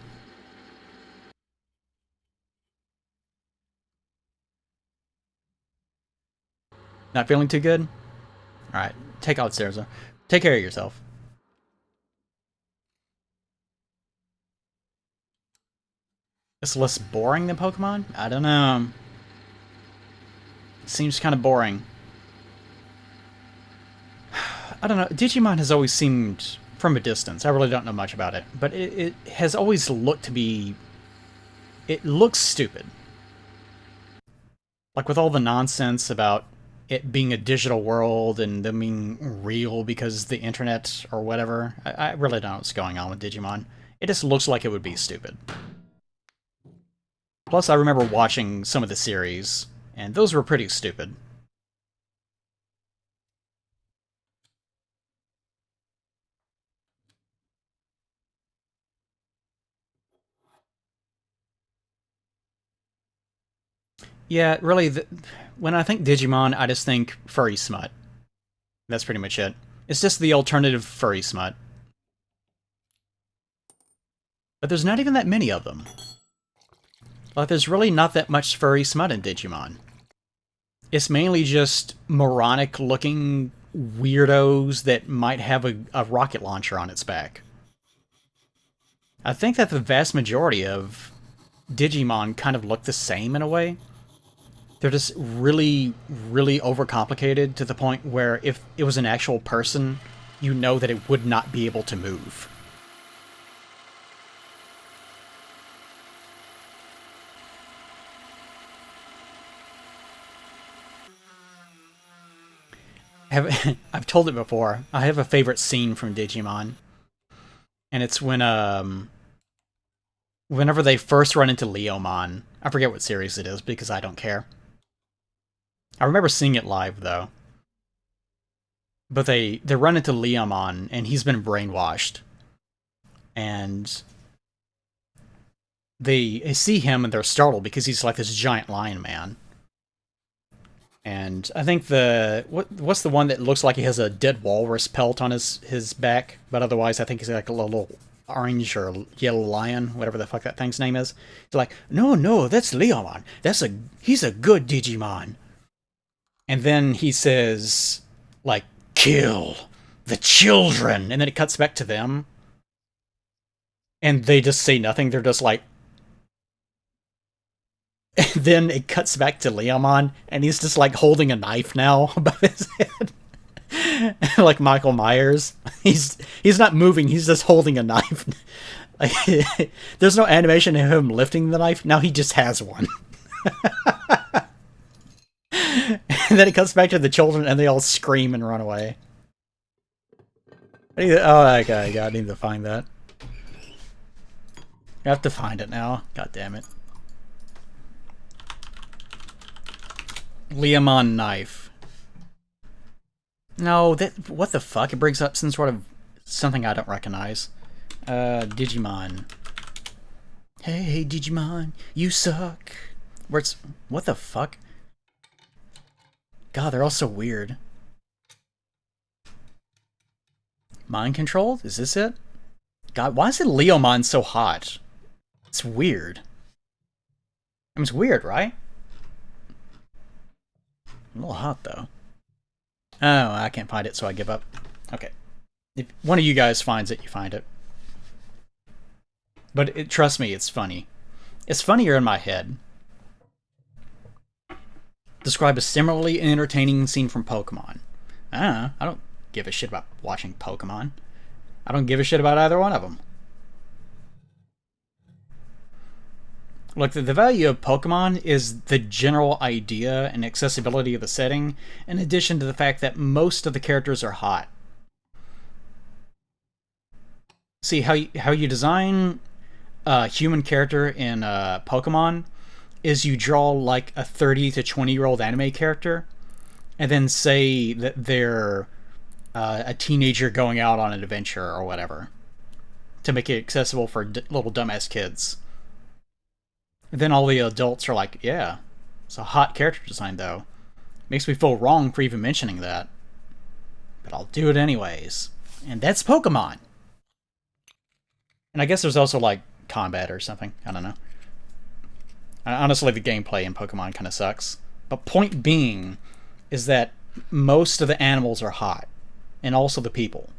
Not feeling too good? Alright, take out stairs. Take care of yourself. It's less boring than Pokemon? I don't know. Seems kind of boring. I don't know. Digimon has always seemed, from a distance, I really don't know much about it, but it has always looked to be... It looks stupid. Like, with all the nonsense about it being a digital world and them being real because the internet or whatever. I really don't know what's going on with Digimon. It just looks like it would be stupid. Plus, I remember watching some of the series, and those were pretty stupid. Yeah, really, when I think Digimon, I just think furry smut. That's pretty much it. It's just the alternative furry smut. But there's not even that many of them. Like, there's really not that much furry smut in Digimon. It's mainly just moronic-looking weirdos that might have a rocket launcher on its back. I think that the vast majority of Digimon kind of look the same in a way. They're just really, really overcomplicated to the point where if it was an actual person, you know that it would not be able to move. I've told it before, I have a favorite scene from Digimon. And it's when whenever they first run into Leomon. I forget what series it is because I don't care. I remember seeing it live though. But they run into Leomon and he's been brainwashed. And they see him and they're startled because he's like this giant lion man. And I think what's the one that looks like he has a dead walrus pelt on his back, but otherwise I think he's like a little orange or yellow lion, whatever the fuck that thing's name is. He's like, no, that's Leomon. He's a good Digimon. And then he says, like, kill the children, and then it cuts back to them. And they just say nothing. They're just like, and then it cuts back to Leomon, and he's just like holding a knife now above his head. Like Michael Myers. He's not moving, he's just holding a knife. Like, there's no animation of him lifting the knife, now he just has one. And then it cuts back to the children, and they all scream and run away. Oh, okay, I need to find that. I have to find it now. God damn it. Leomon knife. No, what the fuck? It brings up some sort of something I don't recognize. Digimon. Hey, Digimon, you suck. What the fuck? God, they're all so weird. Mind controlled? Is this it? God, why is it Leomon so hot? It's weird. I mean, it's weird, right? A little hot, though. Oh, I can't find it, so I give up. Okay. If one of you guys finds it, you find it. But trust me, it's funny. It's funnier in my head. Describe a similarly entertaining scene from Pokemon. I don't give a shit about watching Pokemon. I don't give a shit about either one of them. Look, the value of Pokemon is the general idea and accessibility of the setting, in addition to the fact that most of the characters are hot. See, how you design a human character in Pokemon is you draw like a 30 to 20-year-old anime character, and then say that they're a teenager going out on an adventure or whatever, to make it accessible for little dumbass kids. And then all the adults are like, yeah, it's a hot character design though. Makes me feel wrong for even mentioning that. But I'll do it anyways. And that's Pokemon! And I guess there's also like combat or something. I don't know. Honestly, the gameplay in Pokemon kind of sucks. But point being is that most of the animals are hot. And also the people.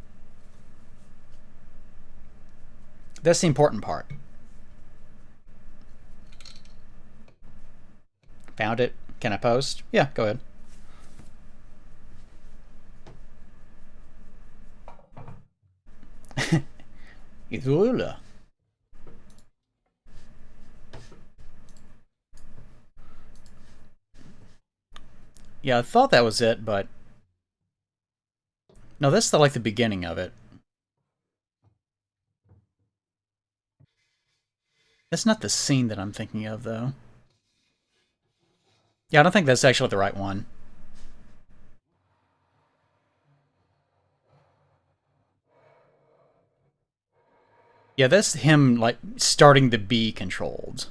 That's the important part. Found it. Can I post? Yeah, go ahead. Yeah, I thought that was it, but no, that's like the beginning of it. That's not the scene that I'm thinking of, though. Yeah, I don't think that's actually the right one. Yeah, that's him, like, starting to be controlled.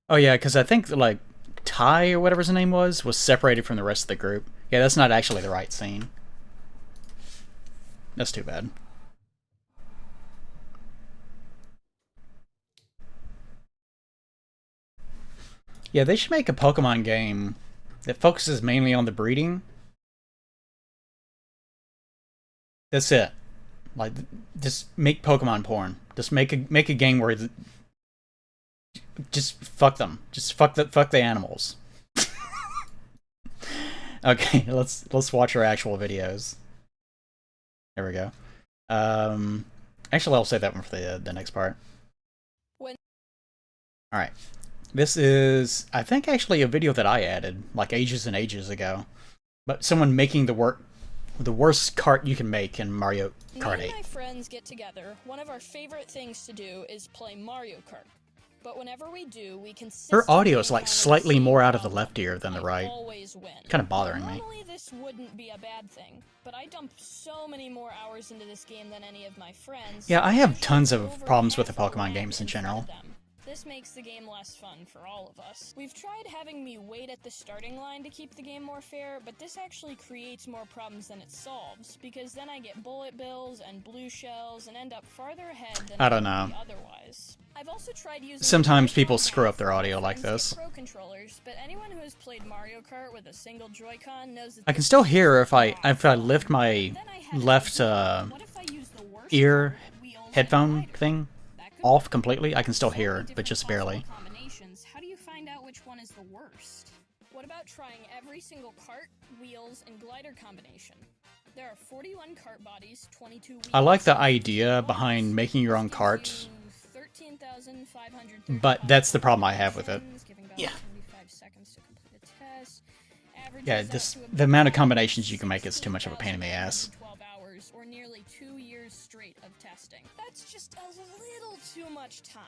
Oh yeah, because I think, like, Ty, or whatever his name was separated from the rest of the group. Yeah, that's not actually the right scene. That's too bad. Yeah, they should make a Pokemon game that focuses mainly on the breeding. That's it. Like, just make Pokemon porn. Just make a game where just fuck them. Just fuck the animals. Okay, let's watch our actual videos. There we go. Actually, I'll save that one for the next part. All right. This is, I think, actually a video that I added, like ages and ages ago. But someone making the worst cart you can make in Mario Kart 8. Me and my friends get together. One of our favorite things to do is play Mario Kart. But whenever we do, we consistently Her audio is like slightly more out of the left ear than the right. Always win. Kind of bothering me. Normally this wouldn't be a bad thing, but I dump so many more hours into this game than any of my friends. Yeah, I have tons of problems with the Pokemon games in general. This makes the game less fun for all of us. We've tried having me wait at the starting line to keep the game more fair, but this actually creates more problems than it solves, because then I get bullet bills and blue shells and end up farther ahead than I don't know. Otherwise. I've also tried using Sometimes people screw up their audio like this. Pro controllers, but anyone who has played Mario Kart with a single Joy-Con knows that I can still hear if I lift my left ear headphone thing off completely. I can still hear it, but just barely. How do you find out which one is the worst? What about trying every single cart, wheels, and glider combination? There are 41 cart bodies, 22 wheels. I like the idea behind making your own cart, but that's the problem I have with it. Yeah. Yeah, the amount of combinations you can make is too much of a pain in the ass. Or nearly 2 years straight of testing. That's just a little too much time.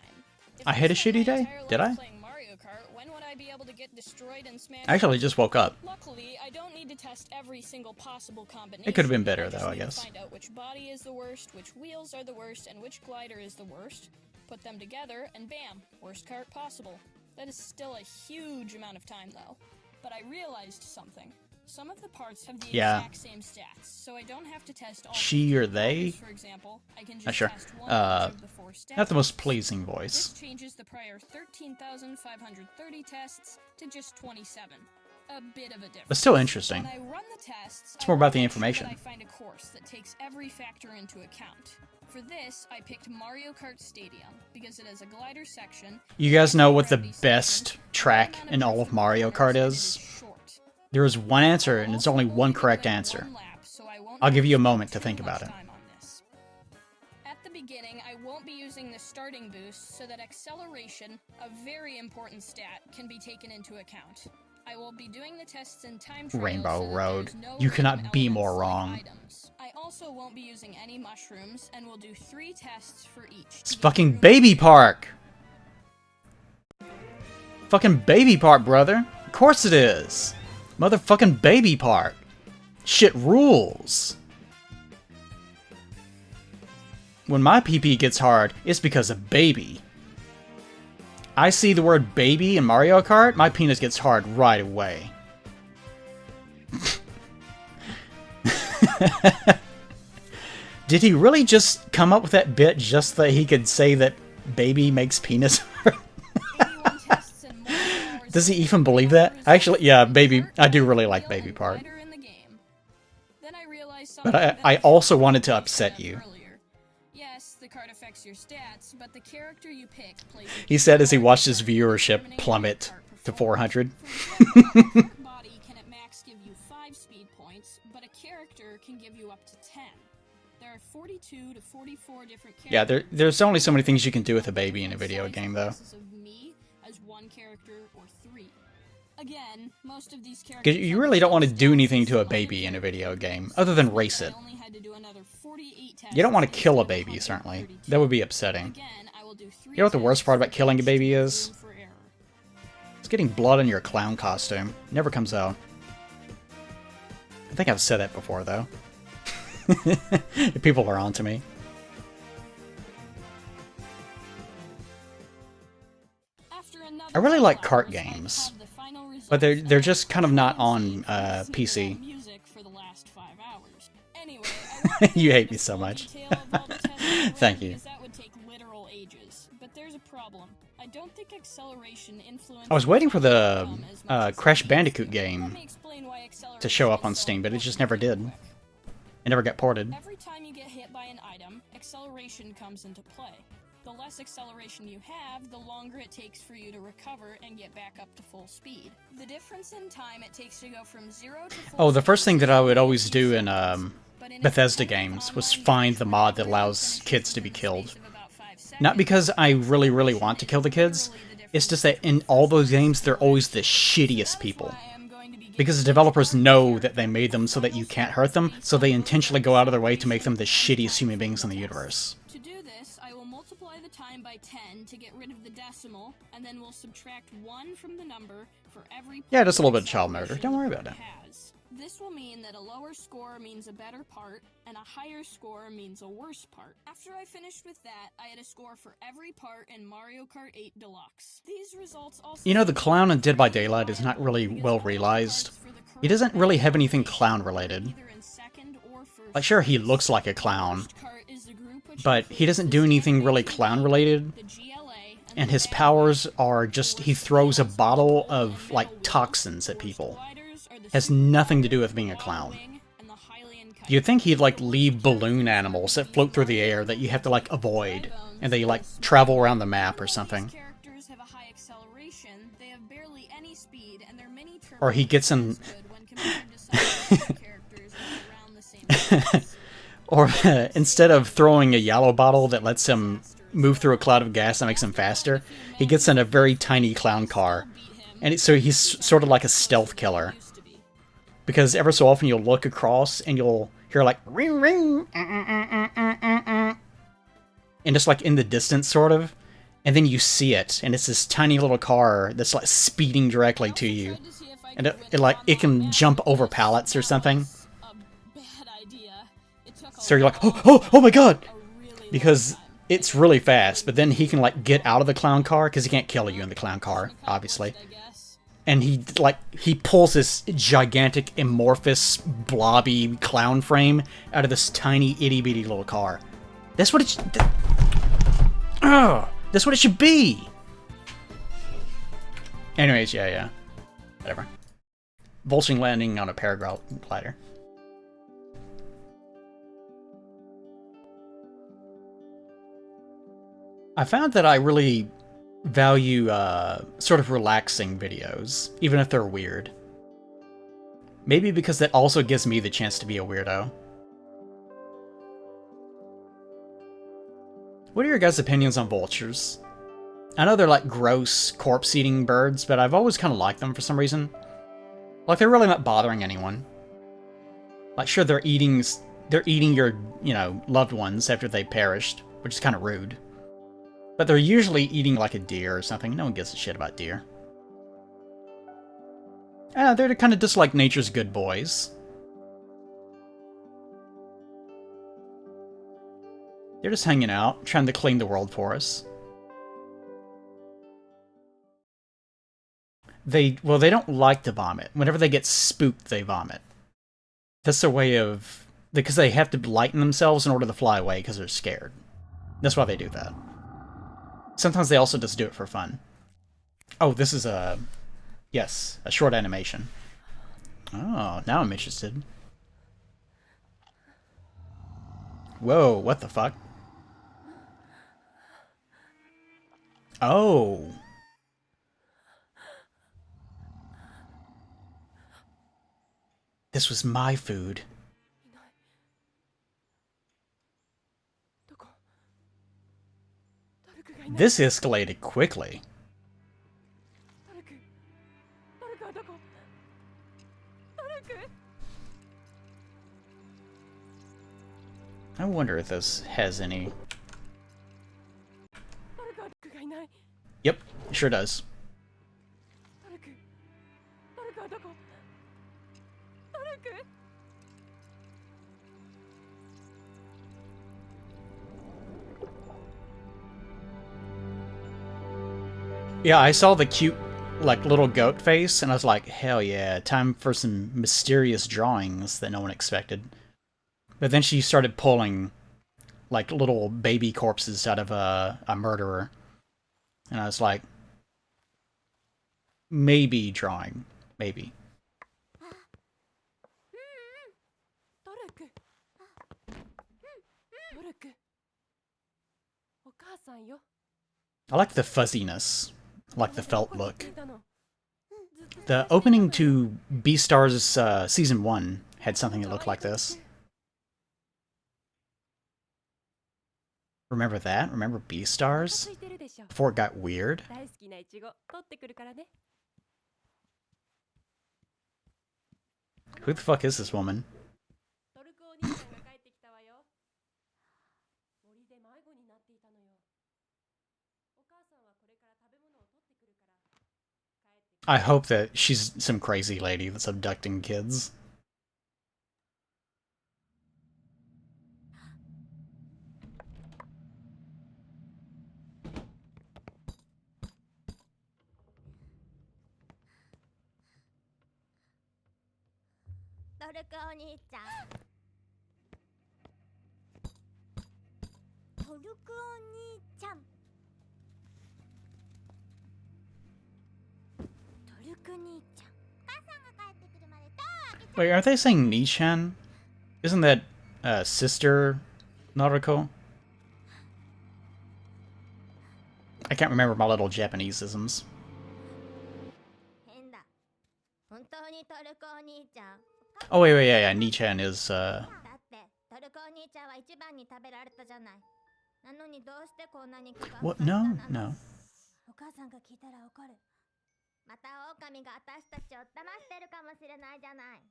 I had a shitty day? Did I? Mario Kart, when would I be able to get destroyed and smashed? I actually just woke up. Luckily, I don't need to test every single possible combination. It could have been better though, I guess. Find out which body is the worst, which wheels are the worst, and which glider is the worst. Put them together, and bam, worst cart possible. That is still a huge amount of time though. But I realized something. Some of the parts have the exact same stats, so I don't have to test all. She or they? For example, I can just sure. test one of the 4 stats. Not the most pleasing voice. This changes the prior 13,530 tests to just 27. A bit of a difference. But still interesting. When I run the tests, it's more about the information. I find a course that takes every factor into account. For this, I picked Mario Kart Stadium because it has a glider section. You guys know what the best track in all of Mario Kart is? There is one answer, and it's only one correct answer. I'll give you a moment to think about it. At the beginning, I won't be using the starting boost so that acceleration, a very important stat, can be taken into account. I will be doing the tests in time trials. Rainbow Road. You cannot be more wrong. I also won't be using any mushrooms, and will do 3 tests for each. It's fucking Baby Park! Fucking Baby Park, brother! Of course it is! Motherfucking Baby Park! Shit rules! When my PP gets hard, it's because of baby. I see the word baby in Mario Kart, my penis gets hard right away. Did he really just come up with that bit just that he could say that baby makes penis hurt? Does he even believe that? Actually, yeah, baby, I do really like Baby Park. But I also wanted to upset you. Yes, the card affects your stats, but the character you pick plays. He said as he watched his viewership plummet to 400. Body can at max give you 5 speed points, but a character can give you up to 10. There are 42 to 44 different characters. Yeah, there's only so many things you can do with a baby in a video game, though. Me as one character or 3. Again, most of these characters. Because you really don't want to do anything to a baby in a video game, other than race it. You don't want to kill a baby, certainly. That would be upsetting. You know what the worst part about killing a baby is? It's getting blood on your clown costume. Never comes out. I think I've said that before, though. People are onto me. I really like kart games, but they're just kind of not on PC. You hate me so much. Thank you. I was waiting for the Crash Bandicoot game to show up on Steam, but it just never did. It never got ported. Every time you get hit by an item, acceleration comes into play. The less acceleration you have, the longer it takes for you to recover and get back up to full speed. The difference in time it takes to go from 0 to full. Oh, the first thing that I would always do in Bethesda games was find the mod that allows kids to be killed. Not because I really want to kill the kids, It's just that in all those games, they're always the shittiest people. That's why I am going to be Because the developers know that they made them so that you can't hurt them, so they intentionally go out of their way to make them the shittiest human beings in the universe. To do this, I will multiply the time by 10 to get rid of the decimal, and then we'll subtract 1 from the number for every Yeah, just a little bit of child murder. Don't worry about it. has. This will mean that a lower score means a better part, and a higher score means a worse part. After I finished with that, I had a score for every part in Mario Kart 8 Deluxe. These results also... You know, the clown in Dead by Daylight is not really well realized. He doesn't really have anything clown-related. Like, sure, he looks like a clown, but he doesn't do anything really clown-related. And his powers are just, he throws a bottle of, like, toxins at people. Has nothing to do with being a clown. You'd think he'd, like, leave balloon animals that float through the air that you have to, like, avoid. And they, like, travel around the map or something. Or he gets in... Or instead of throwing a yellow bottle that lets him move through a cloud of gas that makes him faster, he gets in a very tiny clown car. And so he's sort of like a stealth killer. Because ever so often you'll look across and you'll hear like ring ring, and just like in the distance sort of, and then you see it, and it's this tiny little car that's like speeding directly to you, and it can jump over pallets or something. So you're like, oh my god, because it's really fast. But then he can like get out of the clown car because he can't kill you in the clown car, obviously. And he pulls this gigantic, amorphous, blobby clown frame out of this tiny, itty-bitty little car. That's what it that's what it should be! Anyways, yeah. Whatever. Vulture landing on a paraglider. I found that I really value sort of relaxing videos, even if they're weird. Maybe because that also gives me the chance to be a weirdo. What are your guys' opinions on vultures? I know they're like gross, corpse-eating birds, but I've always kind of liked them for some reason. Like, they're really not bothering anyone. Like, sure, they're eating your, loved ones after they perished, which is kind of rude. But they're usually eating like a deer or something. No one gives a shit about deer. They're kind of just like nature's good boys. They're just hanging out, trying to clean the world for us. They don't like to vomit. Whenever they get spooked, they vomit. That's their way of... Because they have to lighten themselves in order to fly away because they're scared. That's why they do that. Sometimes they also just do it for fun. Oh, this is a short animation. Oh, now I'm interested. Whoa, what the fuck? Oh. This was my food. This escalated quickly. I wonder if this has any... Yep, it sure does. Yeah, I saw the cute, like, little goat face, and I was like, hell yeah, time for some mysterious drawings that no one expected. But then she started pulling, like, little baby corpses out of a murderer. And I was like, maybe drawing. Maybe. I like the fuzziness. I like the felt look. The opening to Beastars Season 1 had something that looked like this. Remember that? Remember B-Stars? Before it got weird? Who the fuck is this woman? I hope that she's some crazy lady that's abducting kids. Wait, are they saying Nichan? Isn't that sister Naruto? I can't remember my little Japanese-isms. Oh wait, yeah, Nichan is what? No.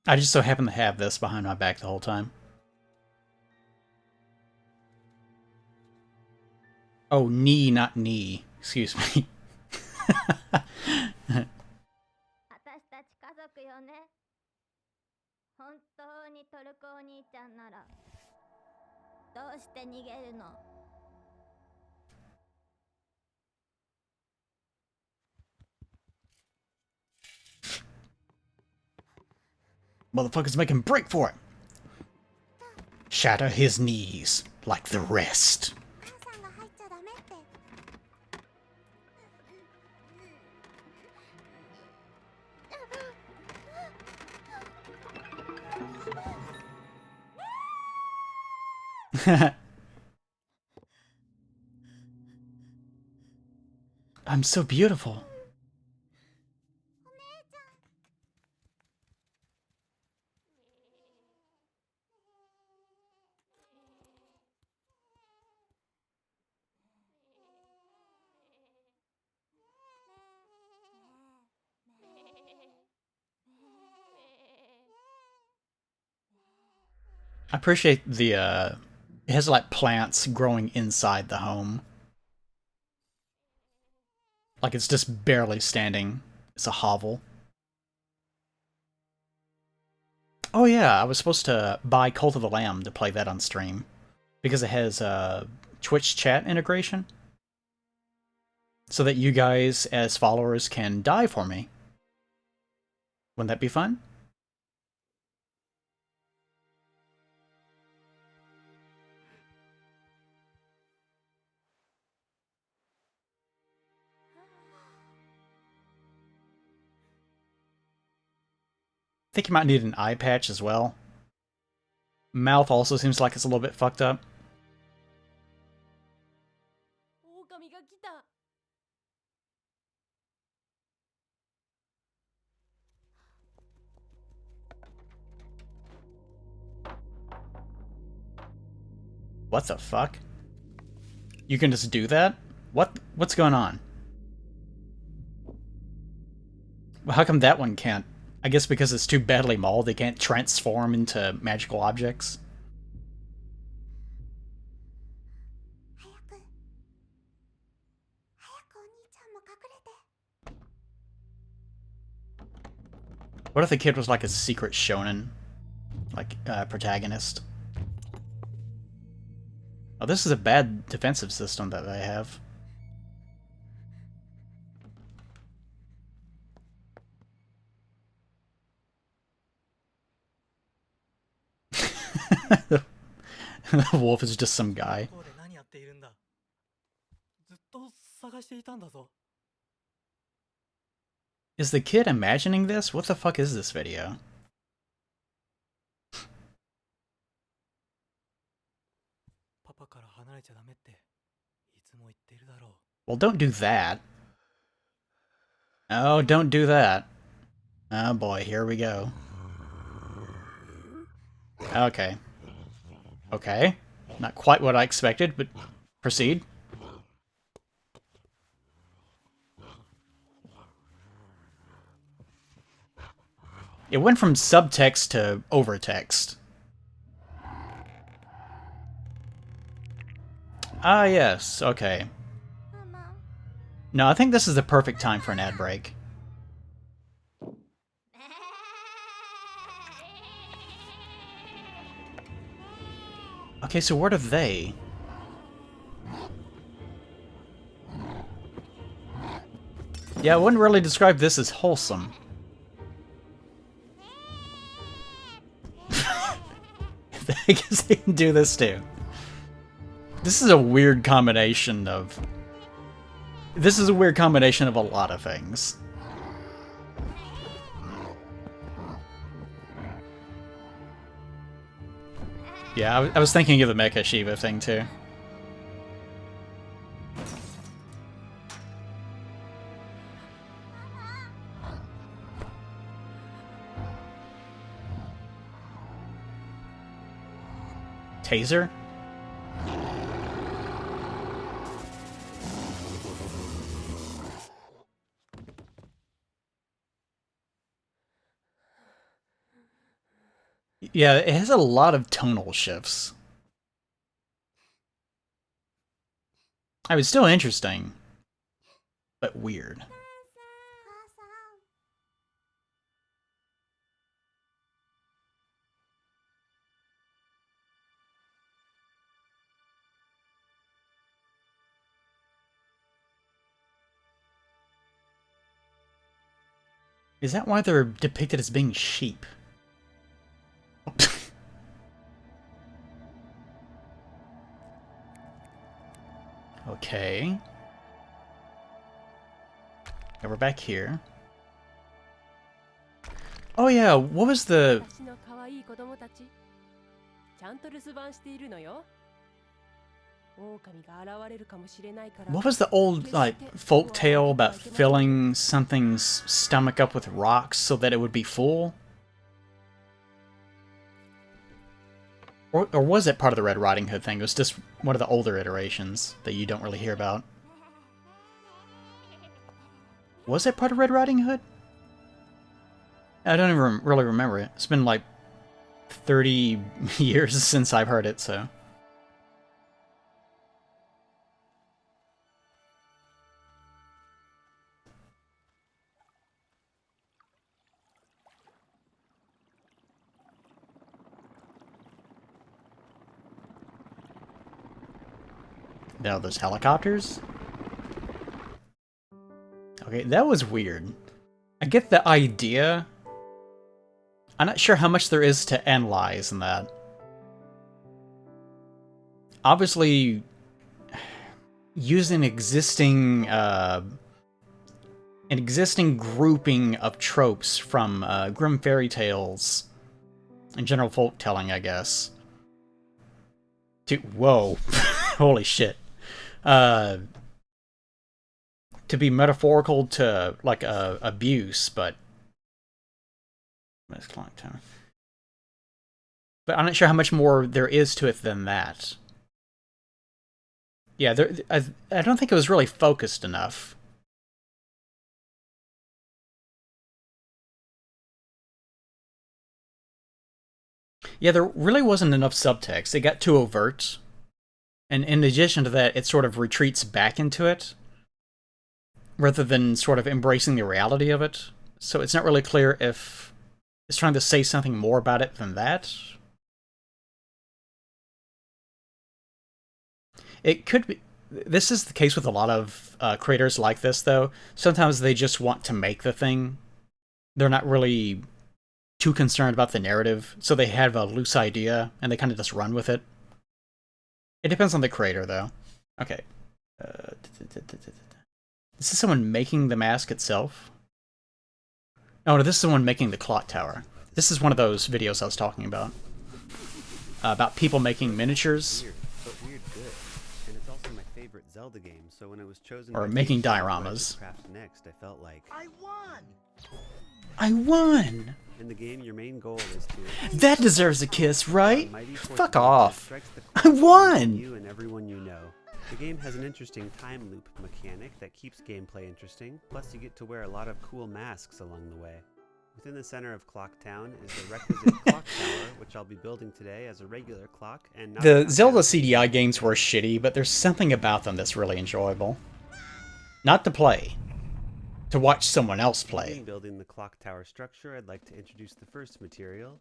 I just so happen to have this behind my back the whole time. Oh, knee, not knee. Excuse me. Motherfuckers make him break for it. Shatter his knees like the rest. I'm so beautiful. I appreciate the, it has like plants growing inside the home. Like it's just barely standing. It's a hovel. Oh yeah, I was supposed to buy Cult of the Lamb to play that on stream. Because it has Twitch chat integration. So that you guys, as followers, can die for me. Wouldn't that be fun? I think you might need an eye patch as well. Mouth also seems like it's a little bit fucked up. What the fuck? You can just do that? What's going on? Well, how come that one can't? I guess because it's too badly mauled, they can't transform into magical objects. What if the kid was like a secret shonen? Like, protagonist? Oh, this is a bad defensive system that they have. The wolf is just some guy. Is the kid imagining this? What the fuck is this video? Well, don't do that. Oh, don't do that. Oh boy, here we go. Okay. Okay. Not quite what I expected, but Proceed. It went from subtext to overtext. Ah, yes, okay. No, I think this is the perfect time for an ad break. Okay, so what are they? Yeah, I wouldn't really describe this as wholesome. I guess they can do this too. This is a weird combination of... This is a weird combination of a lot of things. Yeah, I was thinking of the Mecha Shiva thing too. Taser? Yeah, it has a lot of tonal shifts. I mean, still interesting, but weird. Is that why they're depicted as being sheep? Okay. Yeah, we're back here. Oh yeah, what was the... What was the old, like, folk tale about filling something's stomach up with rocks so that it would be full? Or was it part of the Red Riding Hood thing? It was just one of the older iterations that you don't really hear about. Was it part of Red Riding Hood? I don't even really remember it. It's been like 30 years since I've heard it, so... Now there's helicopters? Okay, that was weird. I get the idea. I'm not sure how much there is to analyze in that. Obviously, using an existing grouping of tropes from Grimm fairy tales and general folk telling, I guess. Whoa, holy shit. To be metaphorical to, like, abuse, but... But I'm not sure how much more there is to it than that. Yeah, I don't think it was really focused enough. Yeah, there really wasn't enough subtext. It got too overt. And in addition to that, it sort of retreats back into it, rather than sort of embracing the reality of it. So it's not really clear if it's trying to say something more about it than that. It could be... This is the case with a lot of creators like this, though. Sometimes they just want to make the thing. They're not really too concerned about the narrative, so they have a loose idea, and they kind of just run with it. It depends on the creator, though. Okay. This is someone making the mask itself? Oh, no, this is someone making the clock tower. This is one of those videos I was talking about. About people making miniatures. Weird, but weird good. And it's also my favorite Zelda game, so when it was chosen Or making dioramas. Craft next, I felt like I won! I won! in the game your main goal is to That deserves a kiss, right? mighty force Fuck that off. strikes the I clock won! you and everyone you know. The game has an interesting time loop mechanic that keeps gameplay interesting, plus you get to wear a lot of cool masks along the way. Within the center of Clock Town is the requisite clock tower, which I'll be building today as a regular clock and not The Zelda CDI games were shitty, but there's something about them that's really enjoyable. Not to play. To watch someone else play. In building the clock tower structure, I'd like to introduce the first material,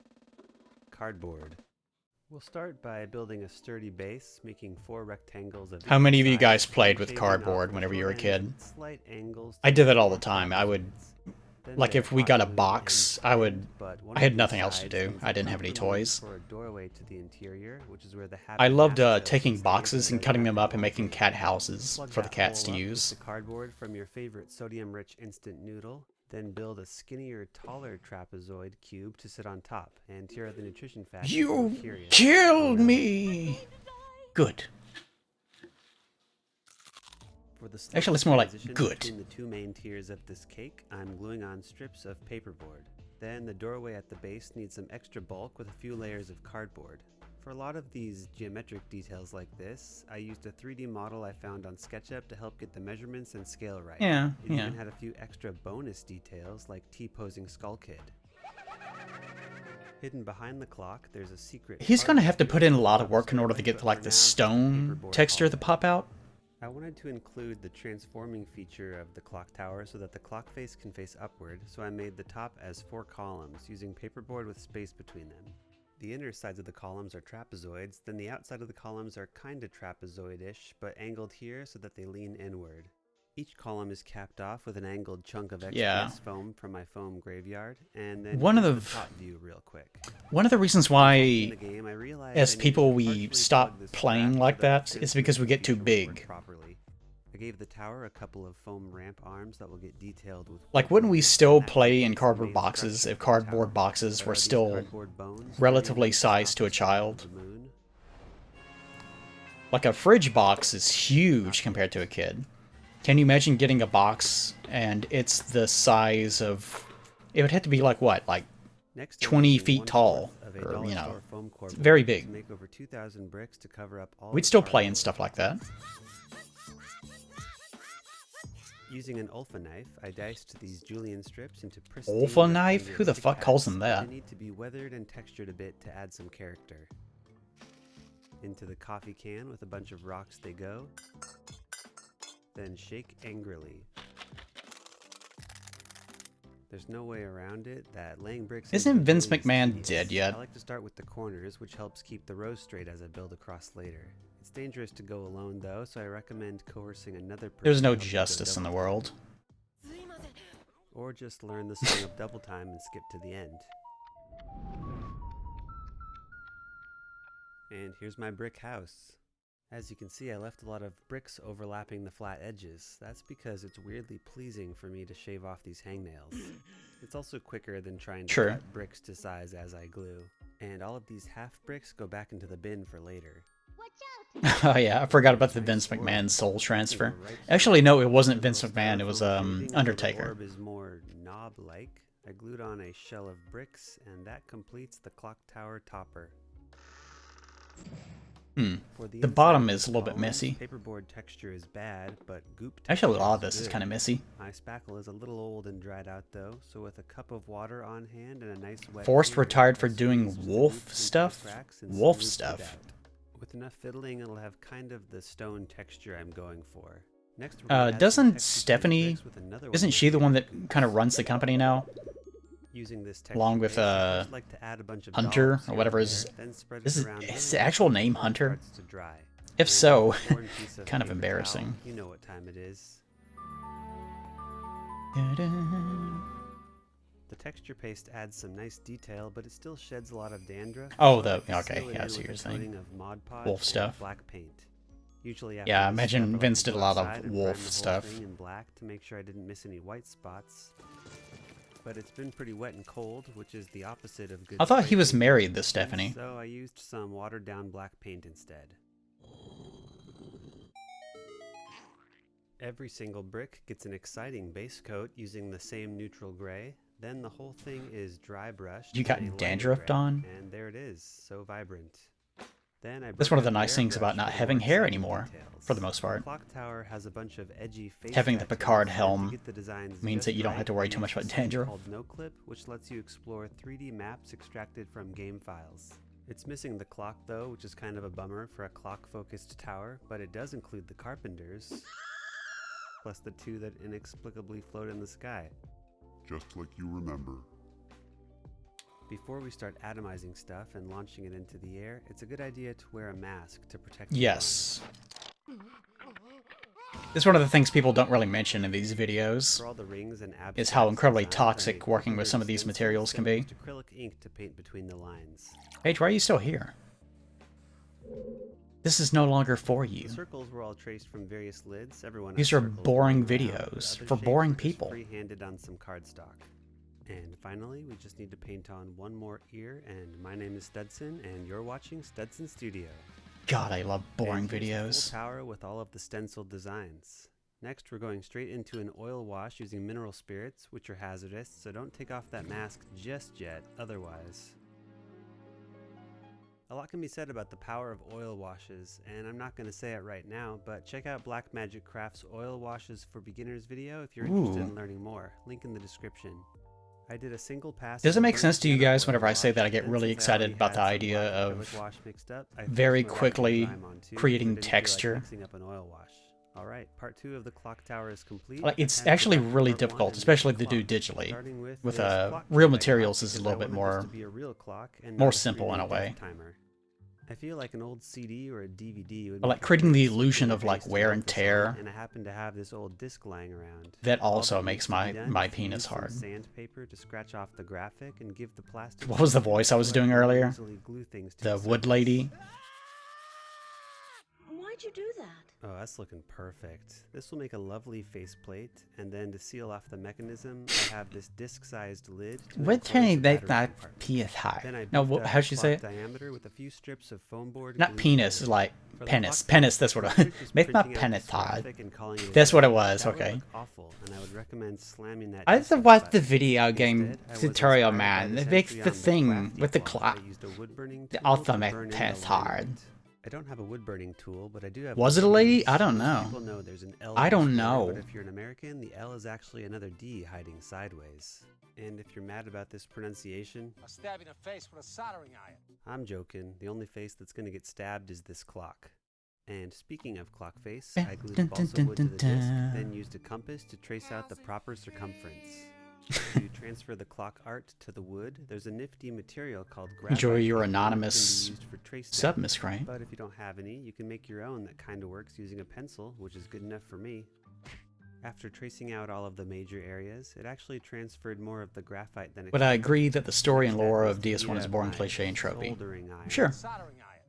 cardboard. We'll start by building a sturdy base, making 4 rectangles of... How many of you guys played with cardboard whenever you were a kid? I did that all the time. I would... Like, if we got a box, I had nothing else to do. I didn't have any toys. I loved taking boxes and cutting them up and making cat houses for the cats to use. Cardboard from your favorite sodium-rich instant noodle, then build a skinnier, taller trapezoid cube to sit on top, and here are the nutrition facts. You killed me! Good. Actually, it's more like good. Between the 2 main tiers of this cake, I'm gluing on strips of paperboard. Then the doorway at the base needs some extra bulk with a few layers of cardboard. For a lot of these geometric details like this, I used a 3D model I found on SketchUp to help get the measurements and scale right. Yeah, It even had a few extra bonus details like T-posing Skull Kid. Hidden behind the clock, there's a secret... He's gonna have to put in a lot of work in order to get like the stone texture to pop out. I wanted to include the transforming feature of the clock tower so that the clock face can face upward, so I made the top as 4 columns, using paperboard with space between them. The inner sides of the columns are trapezoids, then the outside of the columns are kinda trapezoid-ish, but angled here so that they lean inward. Each column is capped off with an angled chunk of XPS foam from my foam graveyard, and then the top view real quick. One of the reasons why, as people, we stop playing like that is because we get too big. I gave the tower a couple of foam ramp arms that will get detailed with... Like, wouldn't we still play in cardboard boxes if cardboard boxes were still relatively sized to a child? Like, a fridge box is huge compared to a kid. Can you imagine getting a box and it's the size of... It would have to be like, what, like 20 feet tall? Or, you know, it's very big. We'd still play and stuff like that. Using an Ulfa knife, I diced these julienne strips into pristine... Ulfa knife? Who the fuck calls them that? They need to be weathered and textured a bit to add some character. Into the coffee can with a bunch of rocks they go. Then shake angrily. There's no way around it that laying bricks... Isn't Vince McMahon dead yet? I like to start with the corners, which helps keep the rows straight as I build across later. It's dangerous to go alone though, so I recommend coercing another person. There's no justice in the world. Or just learn the song of double time and skip to the end. And here's my brick house. As you can see, I left a lot of bricks overlapping the flat edges. That's because it's weirdly pleasing for me to shave off these hangnails. It's also quicker than trying to cut bricks to size as I glue. And all of these half bricks go back into the bin for later. Oh yeah, I forgot about the Vince McMahon soul transfer. Actually, no, it wasn't Vince McMahon, it was Undertaker. The orb is more knob-like. I glued on a shell of bricks, and that completes the clock tower topper. The bottom is a little bit messy. Paperboard texture is bad, but goop actually, a lot of this is kind of messy. My spackle is a little old and dried out though, so with a cup of water on hand and a nice wet... Forced retired for doing wolf stuff? Wolf stuff. With enough fiddling, it'll have kind of the stone texture I'm going for. Next, doesn't Stephanie... Isn't she the one that kind of runs the company now? Using this along with like to add a bunch of Hunter or whatever is his actual name, Hunter? If so, kind of embarrassing. You know what time it is. The texture paste adds some nice detail, but it still sheds a lot of dandruff. Oh, okay, yeah, I see what you're saying. Wolf stuff. Black paint. Usually yeah, I imagine Vince did a lot of wolf stuff. In black to make sure I didn't miss any white spots. But it's been pretty wet and cold, which is the opposite of good. I thought he was married to Stephanie. So I used some watered down black paint instead. Every single brick gets an exciting base coat using the same neutral gray. Then the whole thing is dry brushed. You got dandruffed on? And there it is, so vibrant. Then I That's broke one of the out nice things airbrush about not for having more hair exciting anymore, details. for the most part. The clock tower has a bunch of edgy face Having the tattoos Picard meant to helm get the designs means just that you don't right. have to worry I too much used about a site danger. called NoClip, which lets you explore 3D maps extracted from game files. It's missing the clock though, which is kind of a bummer for a clock-focused tower, but it does include the carpenters, plus the 2 that inexplicably float in the sky. Just like you remember. Before we start atomizing stuff and launching it into the air, it's a good idea to wear a mask to protect your Yes. This is one of the things people don't really mention in these videos, For all the rings and is how incredibly abstracts designs, I toxic made working with paper some of these stencils materials can and be. used acrylic ink to paint between the lines. Paige, why are you still here? This is no longer for you. The circles were all traced from various lids. Everyone These has are circles boring going around, videos but for other boring shapes were just people. Free-handed on some cardstock. And finally, we just need to paint on one more ear. And my name is Studson, and you're watching Studson Studio. God, I love boring And here's the videos. full tower with all of the stenciled designs. Next, we're going straight into an oil wash using mineral spirits, which are hazardous, so don't take off that mask just yet, otherwise. A lot can be said about the power of oil washes, and I'm not going to say it right now, but check out Black Magic Craft's Oil Washes for Beginners video if you're interested Ooh. in learning more. Link in the description. I did a single pass. Does it of make burnt sense to you sienna guys oil whenever I say wash, that I get and really since I excited already about had the some idea black of acrylic wash mixed up, I very flipped my quickly grime on too, creating because I didn't feel like texture? mixing up an oil wash. Alright, part 2 of the clock tower is complete. Like, it's Time to actually go back to really part 1 difficult, and especially make to the do clock. digitally. Starting with With this clock real chip I got materials is a because little I bit wanted this more to be a real clock and more not a simple in a 3D way. death timer. I feel like an old CD or a DVD would But, like, make a creating great the illusion super of, like, base to wear and focus on, tear. and I happen to have this old disc lying around. That All also that makes needs to my be done my is to penis use some hard. sandpaper to scratch off the graphic and give the plastic. What was the voice I was so doing can earlier? easily glue things to The the wood surface. lady. Why'd you do that? Oh, that's looking perfect. This will make a lovely faceplate, and then to seal off the mechanism, I have this disc-sized lid. to What enclose can the that battery that compartment. penis Then high? I No, beefed up how'd the she say clock it? diameter with a few strips of foam board Not glued penis, together. like For the penis. clock Penis, tower, that's what the I trick is make my printing out penis this hard. graphic and calling it a That's day. what it was, That would okay. look awful, and I would recommend slamming that I disc just on watched the the video button. game Instead, I was tutorial, inspired by man. this It makes entry the on thing Crafty with the Clock. clock. I used a wood-burning The tool to ultimate burn in piss the hard. laminate. I don't have a wood-burning tool, but I do have. Was wood it a lady? beaters. I don't Most know. People know there's an L. I in don't this know. word, But if you're an American, the L is actually another D hiding sideways. And if you're mad about this pronunciation, I'll stab you in the face with a soldering iron. I'm joking. The only face that's gonna get stabbed is this clock. And speaking of clock face, I glued balsa wood to the disc, then used a compass to trace out the proper circumference. To transfer the clock art to the wood, there's a nifty material called graphite. Enjoy your paper that can be anonymous used for trace sub, stamps. Miss Gray. But if you don't have any, you can make your own that kind of works using a pencil, which is good enough for me. After tracing out all of the major areas, it actually transferred more of the graphite than But I expected. agree that the story and Next lore step of was to DS1 heat is up boring, my cliche, and tropey. soldering iron. Sure. Soldering iron.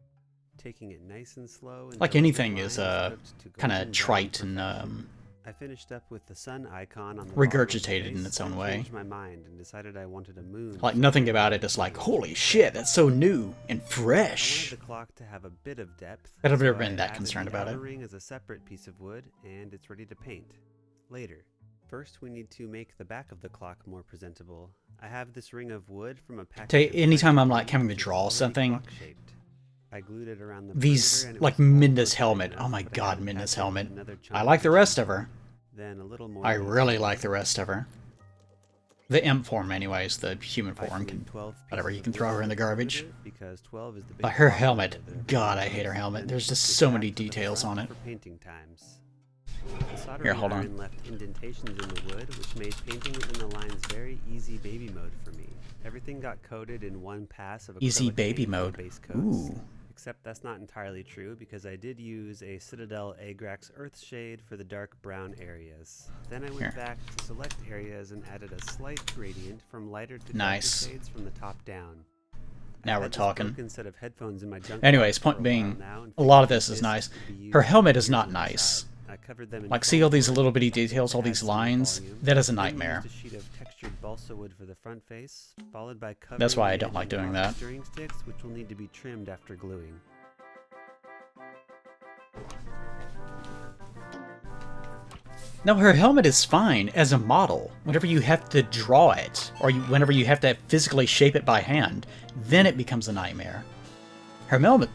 Taking it nice and slow. Like until anything the is line was cooked to kind golden of brown trite and perfection. I finished up with the sun icon on the regurgitated bottom of in the its face, own then way. changed my mind and decided I wanted a moon. like so nothing I about added it is a like, moon. holy shit, that's so new and I fresh. wanted the clock to have a bit of depth. But I've so never I been that added concerned the about it. outer ring as a separate piece of wood, and it's ready to paint. Later. First, we need to make the back of the clock more presentable. I have this ring of wood from a package. Tell you, of anytime I'm, French like, having to which is draw already something, clock-shaped. I glued it around the These, perimeter and it like, was almost Minda's tight helmet. enough, Oh my but I god, had to Minda's patch it with helmet. another I chunk like of the rest of sheet. her. Then a little more I detail. really like the rest of her. The imp form, anyways, the human I form. glued 12 Whatever, pieces you can of throw wood her in the to include garbage. it, because 12 is the big But her clock helmet, number that God, I everyone hate her knows. helmet. Then There's just stick it so back many to the details front on it. for painting times. The soldering hold on. iron left indentations in the wood, which made painting within the lines very easy baby mode for me. Everything got coated in one pass of Easy acrylic baby paint for the mode. base coats. Ooh. Except that's not entirely true, because I did use a Citadel Agrax Earth Shade for the dark brown areas. Then I went Here. back to select areas and added a slight gradient from lighter to darker Nice. shades from the top down. Now I've we're had this talking. broken set of headphones in my junk Anyways, box for point a being, while now, and a lot of figured this is this nice. could be used Her as helmet a is not gear nice. inside. I covered them in Like, foam see all these board little bitty to details, all add these some more lines? volume. That is a Then nightmare. used a sheet of textured balsa wood for the front face, followed by covering That's why I the don't like edges doing off that. Stirring sticks, which will need to be trimmed after gluing. No, her helmet is fine as a model. Whenever you have to draw it, or whenever you have to physically shape it by hand, then it becomes a nightmare. Her helmet's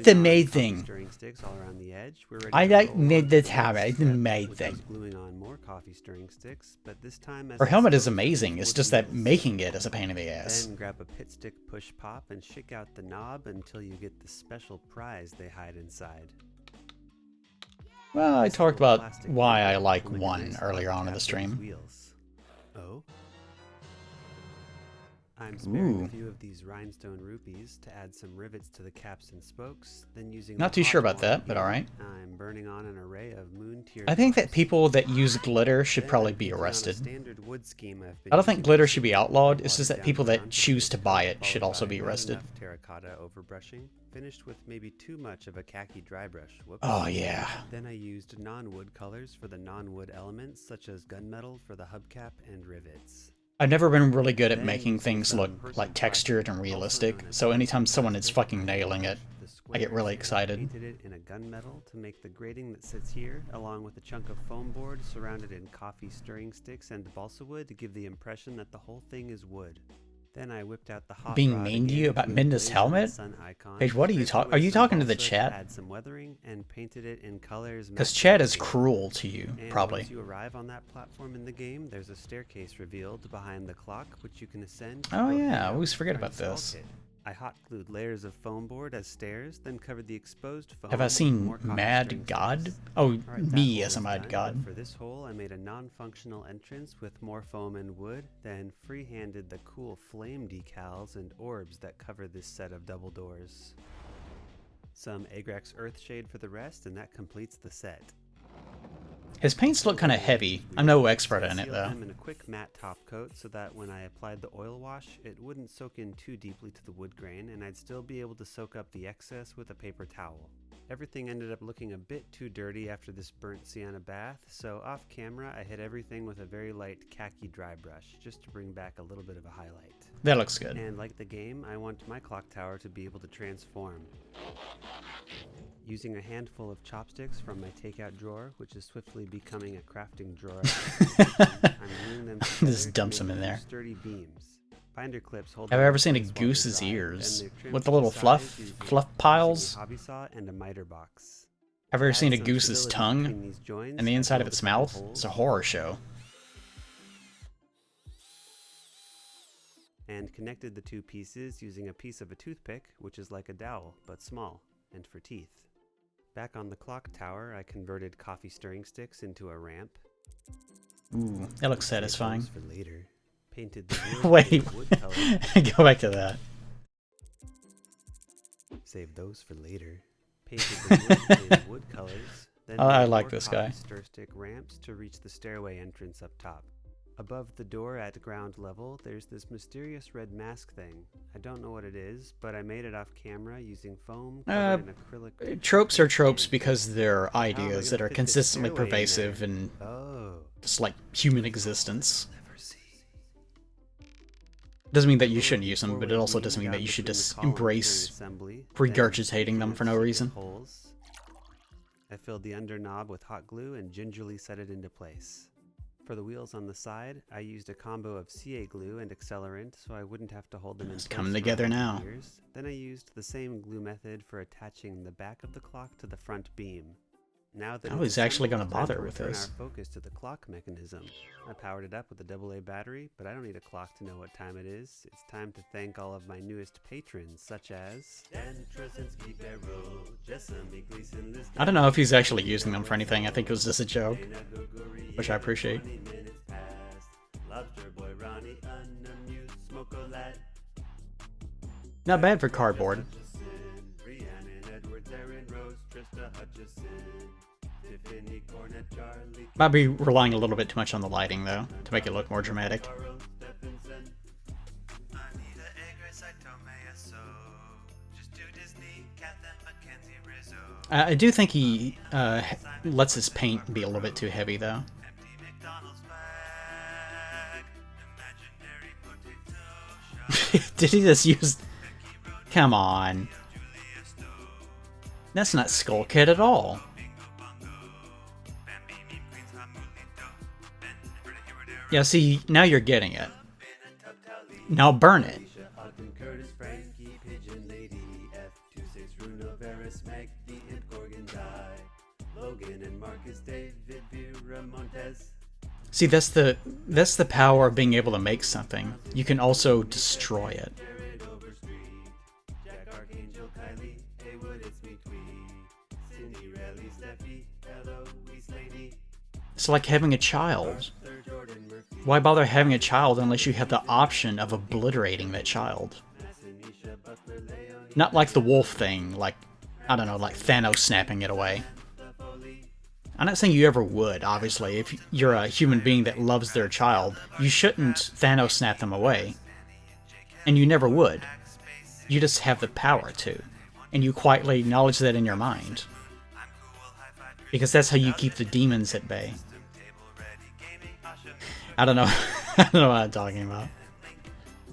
amazing. Stirring sticks all around the edge. We're ready I to like roll made on this to helmet. next It's step, which amazing. is gluing on more coffee stirring sticks, but this time as Her helmet is exposed amazing. It's just that wooden making it is a pain in the wheels. ass. Then grab a pit stick push pop and shake out the knob until you get the special prize they hide inside. Well, I This talked little about plastic why I wheel like will make a one nice earlier on in hubcap the for stream. these wheels. Oh? I'm sparing Ooh. a few of these rhinestone rupees to add some rivets to the caps and spokes, then using Not the too hot sure about wand that, but here, alright. I'm burning on an array of moon-tiered I think that bars. people that use glitter should Then probably I'm be painting on a arrested. standard wood scheme I've been I don't think using glitter should be recently, outlawed, a it's just that watered-down people that brown choose to buy it followed should also by be not arrested. enough terracotta overbrushing, finished with maybe too much of a khaki dry brush. Whoops. Oh yeah. Then I used non-wood colors for the non-wood elements, such as gunmetal for the hubcap and rivets. I've never been really good at Then making using things some look person like textured and plastic, also realistic, known as so anytime person someone is plastic, fucking I nailing it, brushed the I get really squares and excited. Painted it in a gunmetal to make the grating that sits here, along with a chunk of foam board surrounded in coffee stirring sticks and balsa wood to give the impression that the whole thing is wood. Then I whipped out the hot Being rod mean to you again about to Minda's emblazon the helmet? sun icon, Paige, what are you scraped talking? away Are you some talking to the balsa chat? add some weathering, and painted it in colors Because matching chat the is game. cruel to you, And probably. once you arrive on that platform in the game, there's a staircase revealed behind the clock, which you can ascend. to Oh go yeah, hang I out always with forget your about install this. kit. I hot glued layers of foam board as stairs, then covered the exposed foam. Have I with seen more coffee Mad stirring God? sticks. Oh, Alright, that me hole as a is Mad done, God. but for this hole, I made a non-functional entrance with more foam and wood, then free-handed the cool flame decals and orbs that cover this set of double doors. Some Agrax Earthshade for the rest, and that completes the set. His paints look kind of heavy. I'm no expert in it Sealed though. them in a quick matte top coat so that when I applied the oil wash, it wouldn't soak in too deeply to the wood grain, and I'd still be able to soak up the excess with a paper towel. Everything ended up looking a bit too dirty after this burnt sienna bath, so off camera I hit everything with a very light khaki dry brush, just to bring back a little bit of a highlight. That looks good. And like the game, I want my clock tower to be able to transform. Using a handful of chopsticks from my takeout drawer, which is swiftly becoming a crafting drawer, I'm gluing them together Just to dumps make them in two there. sturdy beams. Binder clips hold Have them I in ever seen a place while they're goose's dry, ears then they're trimmed with to the little size fluff using piles? a hobby saw and a miter box. Have you ever Add seen a some goose's stability tongue between these joints and the and inside of build its a couple mouth? holes. It's a horror show. And connected the two pieces using a piece of a toothpick, which is like a dowel, but small, and for teeth. Back on the clock tower, I converted coffee stirring sticks into a ramp. Ooh, that looks Save satisfying. those for later. Painted the wheels Wait, in wood color. go back to that. Save those for later. Painted the wood in wood colors. Then I made like more this coffee guy. stir stick ramps to reach the stairway entrance up top. Above the door at ground level, there's this mysterious red mask thing. I don't know what it is, but I made it off camera using foam covered in acrylic. Tropes are tropes because they're How am I ideas that gonna are fit this consistently stairway in pervasive there? in Oh. just like human existence. Never see. Doesn't mean that you shouldn't use them, but it also doesn't mean that you should just embrace regurgitating them for no reason. I filled the under knob with hot glue and gingerly set it into place. For the wheels on the side, I used a combo of CA glue and accelerant so I wouldn't have to hold them in It's place coming for together 100 now. years. Then I used the same glue method for attaching the back of the clock to the front beam. Now that Oh, it's he's actually assembled, gonna bother time to with return this. our focus to the clock mechanism. I powered it up with a AA battery, but I don't need a clock to know what time it is. It's time to thank all of my newest patrons, such as I don't know if he's actually using them for anything. I think it was just a joke, which I appreciate. Not bad for cardboard. Might be relying a little bit too much on the lighting, though, to make it look more dramatic. I do think he lets his paint be a little bit too heavy, though. Did he just use... Come on. That's not Skull Kid at all. Yeah, see, now you're getting it. Now burn it. it's David Viramontes. See, that's the power of being able to make something. You can also destroy it. Jared Overstreet, Jack Archangel, Kylie, Haywood, it's me, Twee, Cindy, Relly, Steffi, Eloise, Laney, It's like having a child. Arthur, Jordan, Murphy, Why bother having a child unless you have the option of obliterating that child? Massinisha, Butler, Leonie, Not like the wolf thing, like, I don't know, like Thanos snapping it away. Foley, I'm not saying you ever would, obviously. If you're a human being that loves their child, you shouldn't Thanos snap them away. And you never would. You just have the power to. And you quietly acknowledge that in your mind. Because that's how you keep the demons at bay. I don't know. I don't know what I'm talking about.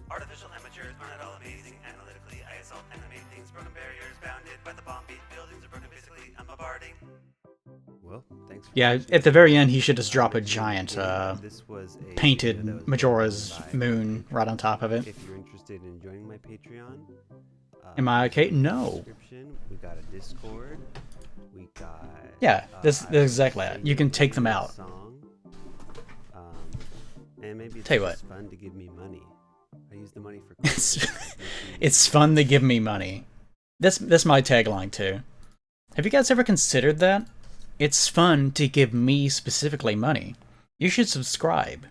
Artificial amateurs are not all amazing analytically. I assault and I make things broken barriers bounded by the bomb beat buildings are broken basically. I'm bombarding. Well, thanks for Yeah, watching. at the very end, he should just drop a giant This was a video that painted was Majora's made by- moon right on top of it. If you're interested in joining my Patreon, Am I okay? No. description, we got a Discord. We got Yeah, that's I exactly it. You can take them sing a out. Song. And maybe it's Tell you just fun to give me money. I use the money for It's, clothes, it's fun to give me money. That's my tagline too. Have you guys ever considered that? It's fun to give me specifically money. You should subscribe.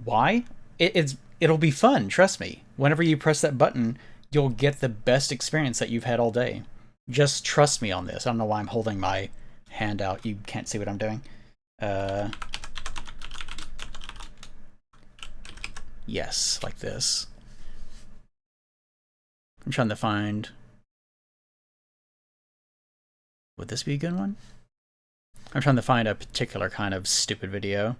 Why? It'll be fun, trust me. Whenever you press that button, you'll get the best experience that you've had all day. Just trust me on this. I don't know why I'm holding my hand out. You can't see what I'm doing. Yes, like this. I'm trying to find... Would this be a good one? I'm trying to find a particular kind of stupid video.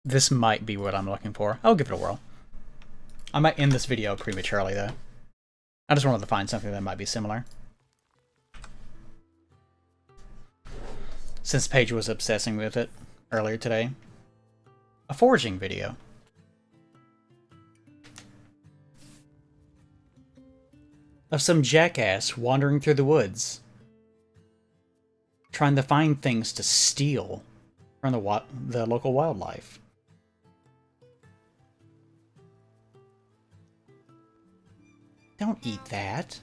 This might be what I'm looking for. I'll give it a whirl. I might end this video prematurely, though. I just wanted to find something that might be similar. Since Paige was obsessing with it earlier today. A foraging video. Of some jackass wandering through the woods, trying to find things to steal from the local wildlife. Don't eat that.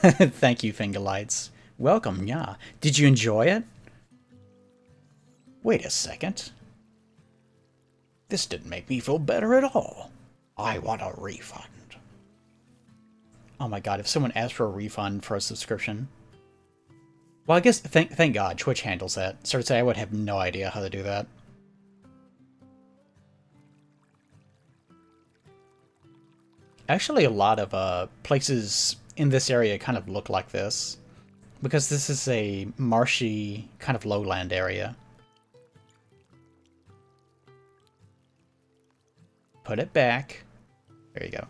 Thank you, Fingerlights. Welcome, yeah. Did you enjoy it? Wait a second. This didn't make me feel better at all. I want a refund. Oh my god, if someone asked for a refund for a subscription... Well, I guess, thank god, Twitch handles that. So to say, I would have no idea how to do that. Actually, a lot of places in this area kind of look like this. Because this is a marshy, kind of lowland area. Put it back. There you go.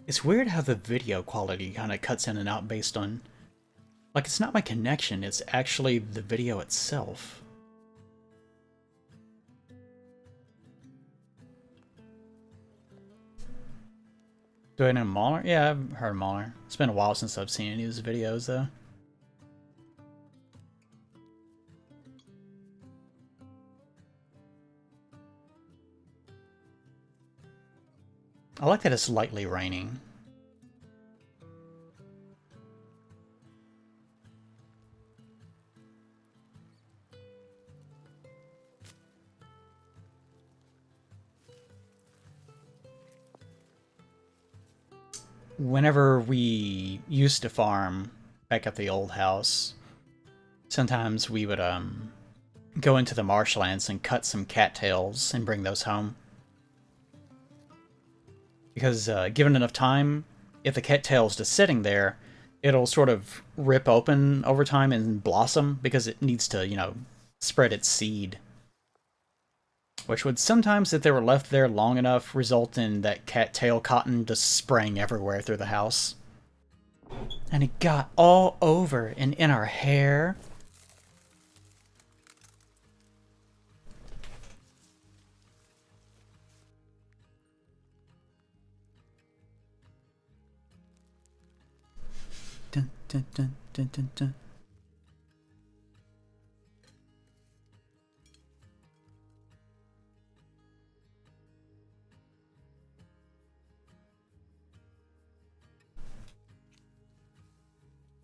It's weird how the video quality kind of cuts in and out based on... Like, it's not my connection, it's actually the video itself. Do I know Mauler? Yeah, I've heard of Mauler. It's been a while since I've seen any of his videos, though. I like that it's lightly raining. Whenever we used to farm back at the old house, sometimes we would go into the marshlands and cut some cattails and bring those home. Because given enough time, if the cattail's just sitting there, it'll sort of rip open over time and blossom because it needs to, you know, spread its seed. Which would sometimes, if they were left there long enough, result in that cattail cotton just spraying everywhere through the house. And it got all over and in our hair. Dun, dun, dun, dun, dun, dun.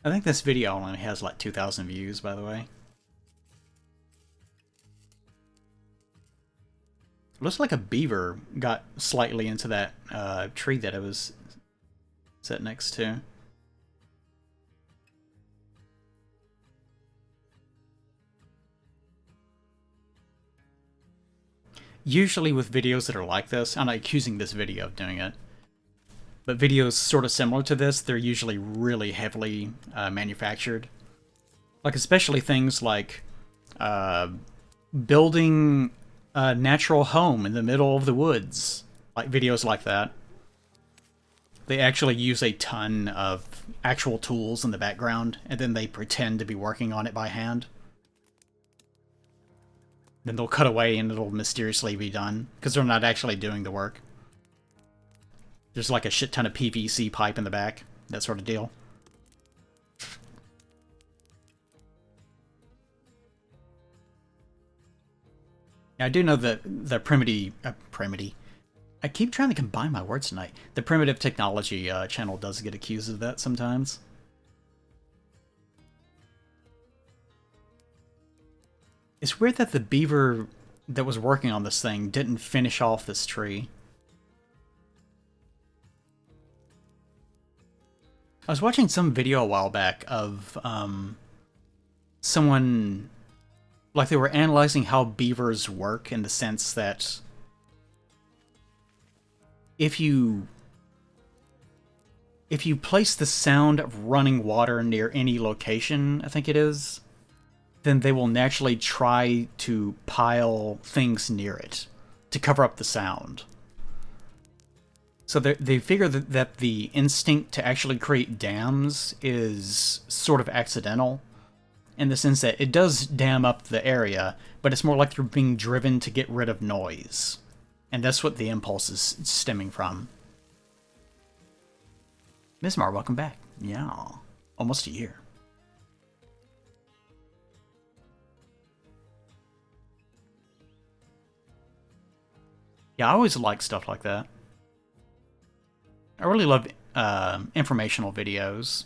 I think this video only has like 2,000 views, by the way. Looks like a beaver got slightly into that tree that it was set next to. Usually with videos that are like this, I'm not accusing this video of doing it, but videos sort of similar to this, they're usually really heavily manufactured. Like especially things like building a natural home in the middle of the woods. Like videos like that. They actually use a ton of actual tools in the background, and then they pretend to be working on it by hand. Then they'll cut away and it'll mysteriously be done, because they're not actually doing the work. There's like a shit ton of PVC pipe in the back, that sort of deal. Yeah, I do know that the primitive... I keep trying to combine my words tonight. The Primitive Technology channel does get accused of that sometimes. It's weird that the beaver that was working on this thing didn't finish off this tree. I was watching some video a while back of someone, like they were analyzing how beavers work in the sense that if you place the sound of running water near any location, I think it is, then they will naturally try to pile things near it to cover up the sound. So they figure that the instinct to actually create dams is sort of accidental, in the sense that it does dam up the area, but it's more like you're being driven to get rid of noise. And that's what the impulse is stemming from. Miss Mar, welcome back. Yeah, almost a year. Yeah, I always like stuff like that. I really love informational videos,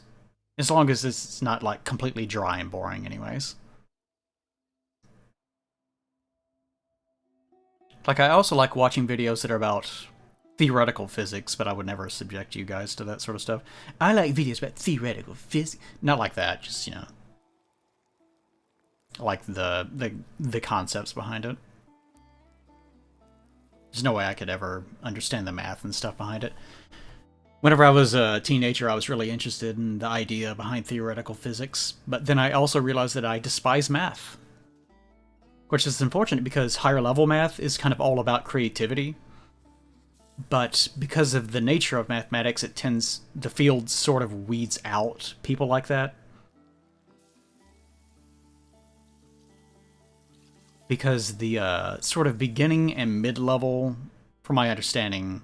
as long as it's not like completely dry and boring anyways. Like, I also like watching videos that are about theoretical physics, but I would never subject you guys to that sort of stuff. I like videos about theoretical physics. Not like that, just, you know, like the concepts behind it. There's no way I could ever understand the math and stuff behind it. Whenever I was a teenager, I was really interested in the idea behind theoretical physics, but then I also realized that I despise math. Which is unfortunate because higher level math is kind of all about creativity. But because of the nature of mathematics, the field sort of weeds out people like that. Because the sort of beginning and mid-level, from my understanding,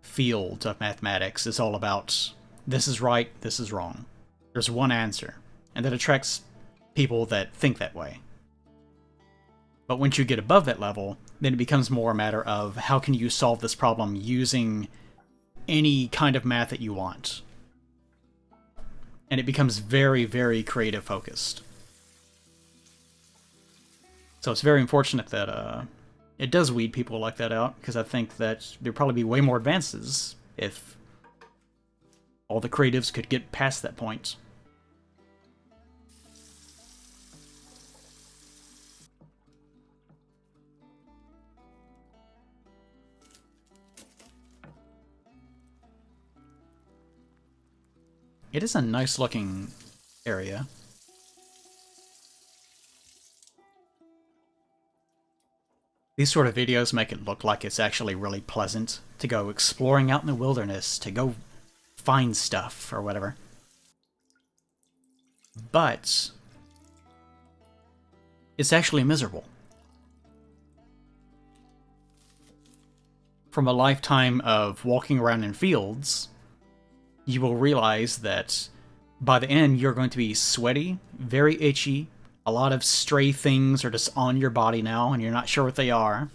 field of mathematics is all about this is right, this is wrong. There's one answer, and that attracts people that think that way. But once you get above that level, then it becomes more a matter of how can you solve this problem using any kind of math that you want. And it becomes very, very creative focused. So it's very unfortunate that it does weed people like that out, because I think that there'd probably be way more advances if all the creatives could get past that point. It is a nice looking area. These sort of videos make it look like it's actually really pleasant to go exploring out in the wilderness, to go find stuff or whatever. But it's actually miserable. From a lifetime of walking around in fields, you will realize that by the end you're going to be sweaty, very itchy, a lot of stray things are just on your body now and you're not sure what they are.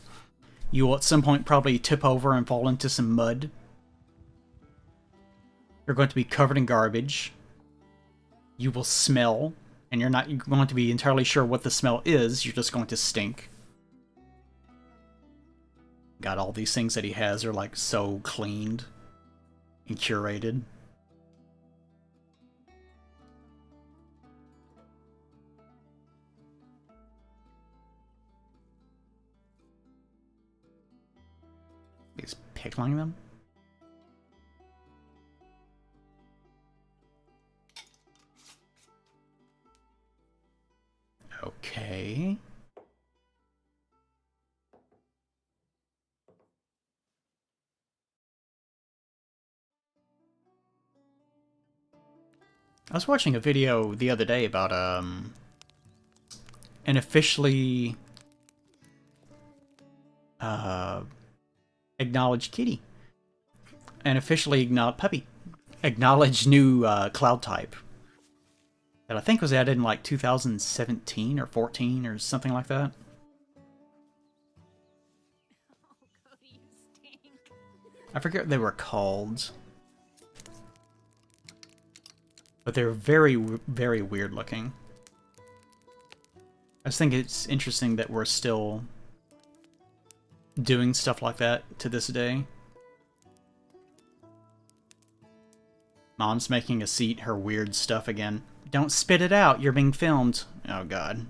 You will at some point probably tip over and fall into some mud. You're going to be covered in garbage. You will smell, and you're not going to be entirely sure what the smell is, you're just going to stink. God, all these things that he has are like so cleaned and curated. He's pickling them? Okay. I was watching a video the other day about an officially acknowledged kitty. An officially acknowledged puppy. Acknowledged new cloud type. That I think was added in like 2017 or 14 or something like that. I forget what they were called. But they're very, very weird looking. I just think it's interesting that we're still doing stuff like that to this day. Mom's making us eat her weird stuff again. Don't spit it out, you're being filmed. Oh god.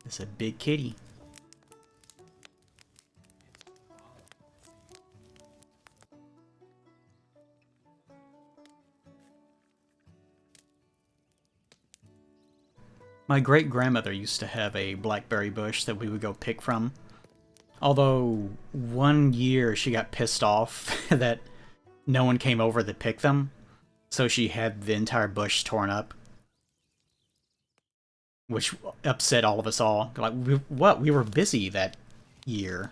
It's a big kitty. My great-grandmother used to have a blackberry bush that we would go pick from. Although, one year she got pissed off that no one came over to pick them, so she had the entire bush torn up. Which upset all of us all. Like, we were busy that year.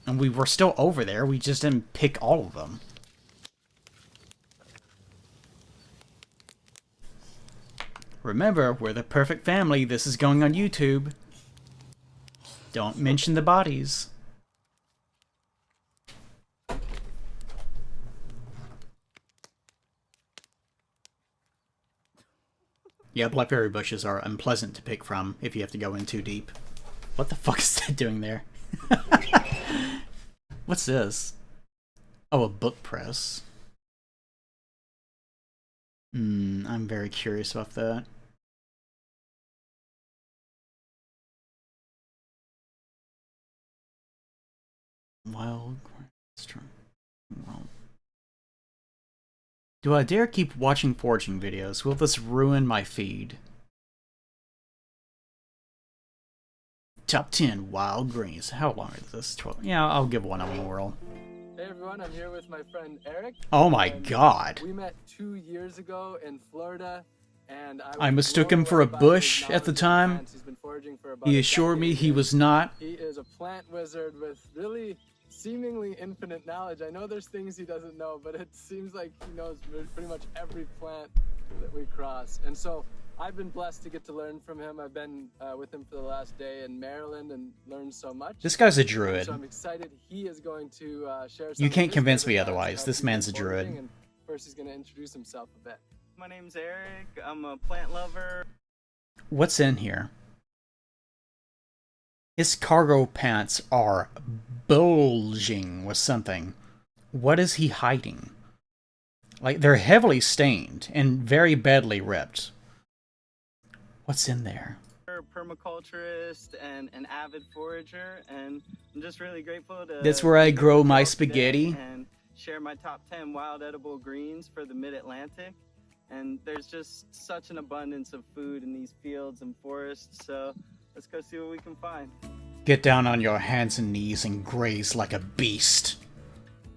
And we were still over there, we just didn't pick all of them. Remember, we're the perfect family. This is going on YouTube. Don't mention the bodies. Yeah, blackberry bushes are unpleasant to pick from if you have to go in too deep. What the fuck is that doing there? What's this? Oh, a book press. I'm very curious about that. Wild well. Do I dare keep watching foraging videos? Will this ruin my feed? Top 10 wild greens. How long is this? 12. Yeah, I'll give one a whirl. Hey everyone, I'm here with my friend Eric. Oh my god. We met 2 years ago in Florida, and I mistook him for a bush at the time. He assured me he was not. He is a plant wizard with really seemingly infinite knowledge. I know there's things he doesn't know, but it seems like he knows pretty much every plant that we cross. And so I've been blessed to get to learn from him. I've been with him for the last day in Maryland and learned so much. This guy's a druid. So I'm excited he is going to share some You can't of his convince me favorite otherwise. knowledge This about man's a people druid. foraging, and first he's going to introduce himself a bit. My name's Eric. I'm a plant lover. What's in here? His cargo pants are bulging with something. What is he hiding? Like, they're heavily stained and very badly ripped. What's in there? Permaculturist and an avid forager, and I'm just really grateful to That's where I be here grow with my y'all today spaghetti. and share my top 10 wild edible greens for the Mid-Atlantic. And there's just such an abundance of food in these fields and forests, so let's go see what we can find. Get down on your hands and knees and graze like a beast.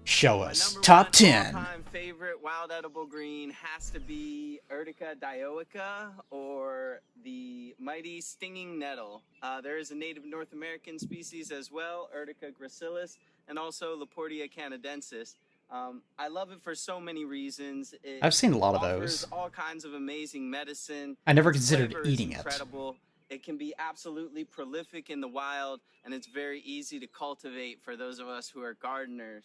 Show My us. number Top one 10. all-time favorite wild edible green has to be Urtica dioica, or the mighty stinging nettle. There is a native North American species as well, Urtica gracilis, and also Laportia canadensis. I love it for so many reasons. I've seen a lot of offers those. all kinds of amazing medicine. I never Its considered flavor is eating it. incredible. It can be absolutely prolific in the wild, and it's very easy to cultivate for those of us who are gardeners.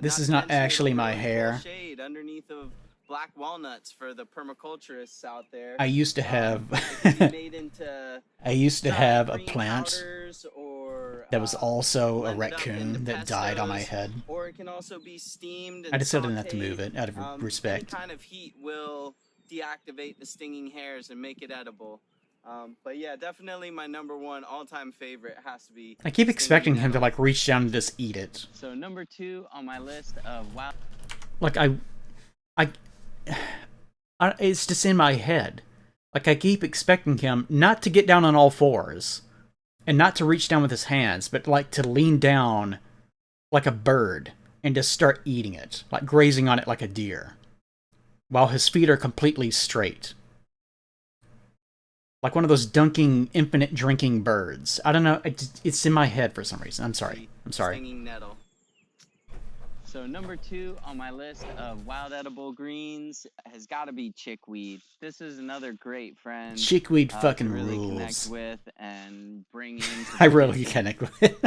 This is to not mention actually it'll my really pull hair. shade underneath of black walnuts for the permaculturists out there. I used to have It can be made into I used to dried have a green plant powders, or that was also a blended up into raccoon that died on my pestos, head. or it can also be steamed and I decided not to sautéed. move it out of Any respect. kind of heat will deactivate the stinging hairs and make it edible. But yeah, definitely my number one all-time favorite has to be. I keep stinging expecting him to nettle. like reach down and just eat it. So number 2 on my list of wild. Like it's just in my head. Like I keep expecting him not to get down on all fours and not to reach down with his hands, but like to lean down like a bird and just start eating it, like grazing on it like a deer, while his feet are completely straight. Like one of those dunking, infinite drinking birds. I don't know. It's in my head for some reason. I'm sorry. Stinging nettle. So number 2 on my list of wild edible greens has got to be chickweed. This is another great friend. Chickweed fucking to really rules. connect with and bring into I the really kitchen. connect with it.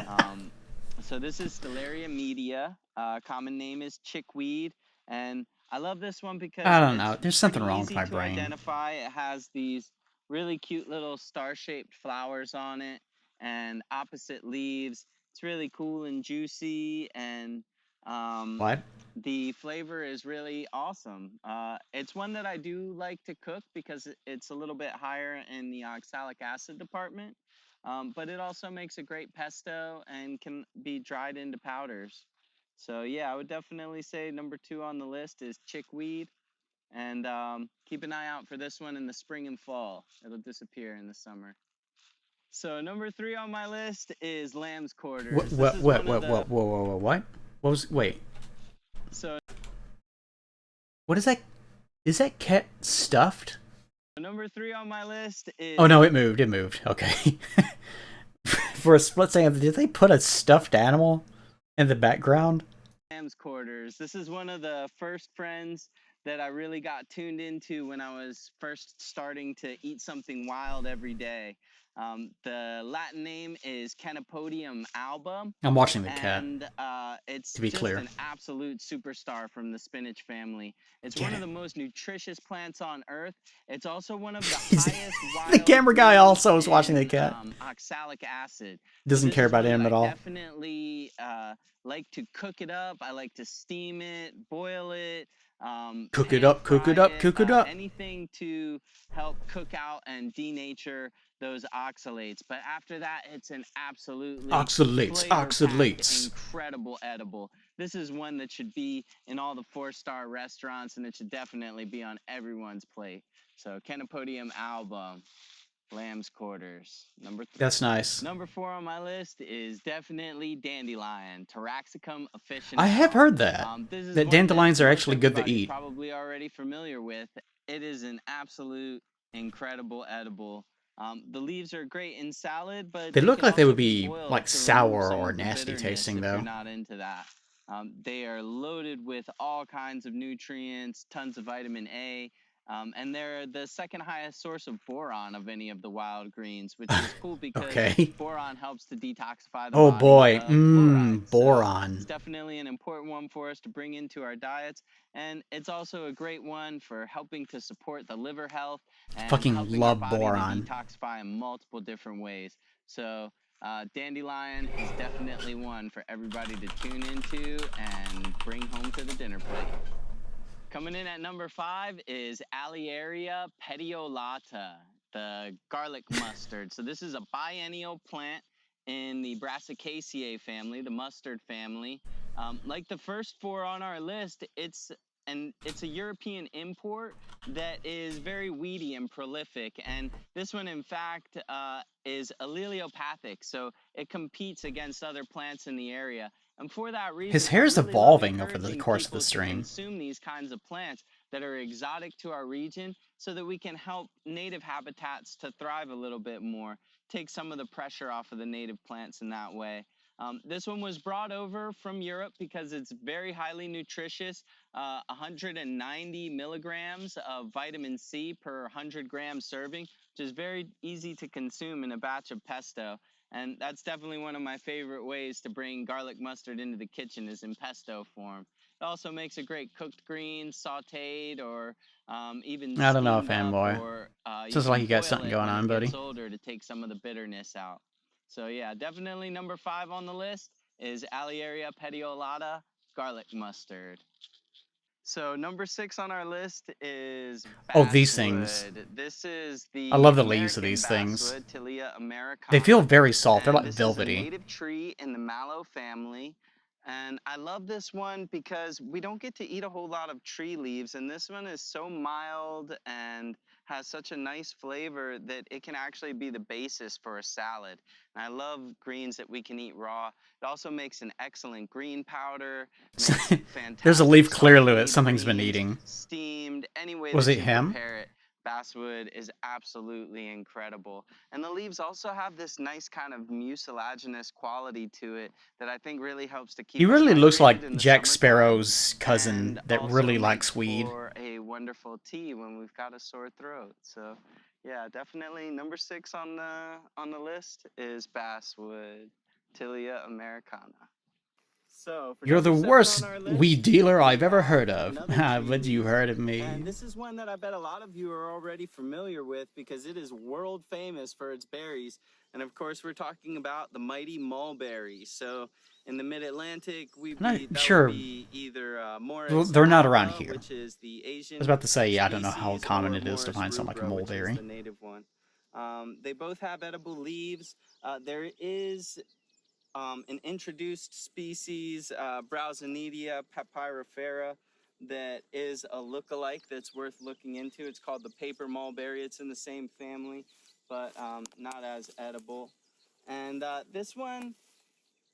So this is Stellaria media. Common name is chickweed, and I love this one because I don't know. it's There's something pretty wrong with easy my to brain. identify. It has these really cute little star-shaped flowers on it and opposite leaves. It's really cool and juicy, and What? the flavor is really awesome. It's one that I do like to cook because it's a little bit higher in the oxalic acid department, but it also makes a great pesto and can be dried into powders. So yeah, I would definitely say number 2 on the list is chickweed, and keep an eye out for this one in the spring and fall. It'll disappear in the summer. So number 3 on my list is lamb's quarters. What? This is What? one of the- Whoa! What? What was? Wait. So What is that? Is that cat stuffed? number 3 on my list is. Oh no! It moved. It moved. Okay. For a split second, did they put a stuffed animal in the background? Lamb's quarters. This is one of the first friends that I really got tuned into when I was first starting to eat something wild every day. The Latin name is Canopodium alba. I'm watching the cat. And it's To be just clear. an absolute superstar from the spinach family. It's Get one of it. the most nutritious plants on earth. It's also one of the He's- highest wild the camera guy foods also is watching the in, cat. Oxalic acid. Doesn't This care is about one him that at I all. definitely like to cook it up. I like to steam it, boil it, Cook it pan up, cook it fry up, cook it up. Anything to help cook out and denature those oxalates. But after that, it's an absolutely Oxalates, flavor-packed, oxalates. incredible edible. This is one that should be in all the 4-star restaurants, and it should definitely be on everyone's plate. So Canopodium alba, lamb's quarters, number 3. That's nice. Number 4 on my list is definitely dandelion, Taraxacum officinale. I have heard that. This is That one dandelions are most actually good to everybody's eat. Probably already familiar with. It is an absolute incredible edible. The leaves are great in salad, but They look can like they also would be, boiled like, to remove sour some or of the nasty bitterness tasting, if though. you're not into that. They are loaded with all kinds of nutrients, tons of vitamin A. And they're the second highest source of boron of any of the wild greens, which is cool because Okay. boron helps to detoxify the Oh body boy. of fluoride. So Boron. it's definitely an important one for us to bring into our diets, and it's also a great one for helping to support the liver health and Fucking helping love our body boron. to detoxify in multiple different ways. So dandelion is definitely one for everybody to tune into and bring home to the dinner plate. Coming in at number 5 is Alliaria petiolata, the garlic mustard. So this is a biennial plant in the Brassicaceae family, the mustard family. Like the first 4 on our list, it's a European import that is very weedy and prolific. And this one, in fact, is alleliopathic, so it competes against other plants in the area. And for that reason, His hair's I really love evolving over the encouraging course of people the to stream. consume these kinds of plants that are exotic to our region so that we can help native habitats to thrive a little bit more, take some of the pressure off of the native plants in that way. This one was brought over from Europe because it's very highly nutritious, 190 milligrams of vitamin C per 100-gram serving, which is very easy to consume in a batch of pesto. And that's definitely one of my favorite ways to bring garlic mustard into the kitchen is in pesto form. It also makes a great cooked green, sautéed, or even I don't know, steamed up, fanboy. or you Sounds like can you got boil something it going when on, it buddy. gets older to take some of the bitterness out. So yeah, definitely number 5 on the list is Alliaria petiolata garlic mustard. So number 6 on our list is Oh, these things. basswood. This is the I love the leaves of American these things. basswood, Tilia americana. They feel very soft. They're And like this is a velvety. native tree in the mallow family. And I love this one because we don't get to eat a whole lot of tree leaves, and this one is so mild and has such a nice flavor that it can actually be the basis for a salad. And I love greens that we can eat raw. It also makes an excellent green powder. Makes fantastic There's a leaf clearly that sautéed something's been greens, eating. steamed, any way Was that it you him? prepare it. Basswood is absolutely incredible. And the leaves also have this nice kind of mucilaginous quality to it that I think really helps to keep He us really looks hydrated like in the Jack summertime, Sparrow's cousin and that also really makes likes weed. for a wonderful tea when we've got a sore throat. So yeah, definitely number 6 on the list is basswood, Tilia americana. So for You're the number 7 worst on our list, weed dealer we I've ever have heard of. another Ha, tree but you leaf. heard of me. And this is one that I bet a lot of you are already familiar with because it is world famous for its berries. And of course, we're talking about the mighty mulberry. So in the mid-Atlantic, I'm not that sure. would be either Well, Morus they're not around alba, here. which is the Asian I was about to say, I don't know how species, common or it is to Morus find something like a rubra, which is mulberry. the native one. They both have edible leaves. There is an introduced species, Browsinidia papyrifera, that is a look-alike that's worth looking into. It's called the paper mulberry. It's in the same family, but not as edible. And this one,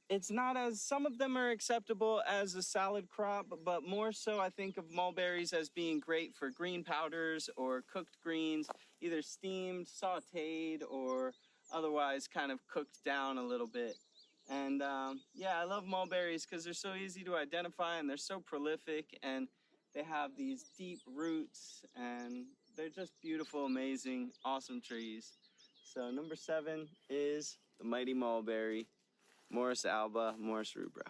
it's not as, some of them are acceptable as a salad crop, but more so I think of mulberries as being great for green powders or cooked greens, either steamed, sauteed, or otherwise kind of cooked down a little bit. And yeah, I love mulberries because they're so easy to identify and they're so prolific and they have these deep roots and they're just beautiful, amazing, awesome trees. So number 7 is the mighty mulberry. Morus alba, Morus rubra.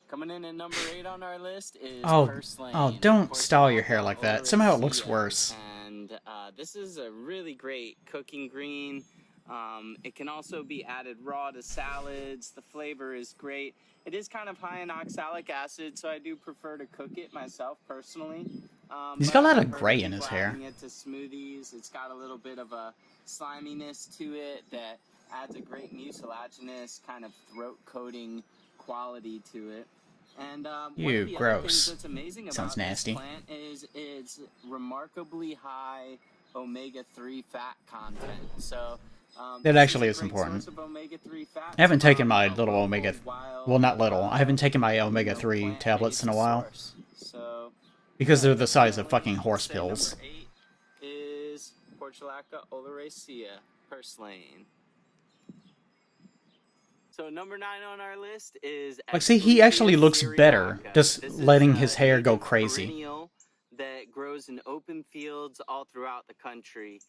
Coming in at number 8 on our list is purslane. Oh, don't style your hair like that. Somehow it looks worse. And this is a really great cooking green. It can also be added raw to salads. The flavor is great. It is kind of high in oxalic acid, so I do prefer to cook it myself personally. He's got a lot I've of heard gray in people his hair. adding it to smoothies. It's got a little bit of a sliminess to it that adds a great mucilaginous kind of throat coating quality to it. And one of the other things that's amazing Sounds about nasty. this plant is its remarkably high omega-3 fat content. So That actually is important. I haven't taken my little omega, well, not little. I haven't taken my omega-3 tablets in a while because they're the size of fucking horse pills. Number 8 is Portulaca oleracea, purslane. So number 9 on our list is Like, see, he actually looks better just letting his hair go crazy. Perennial that grows in open fields all throughout the country.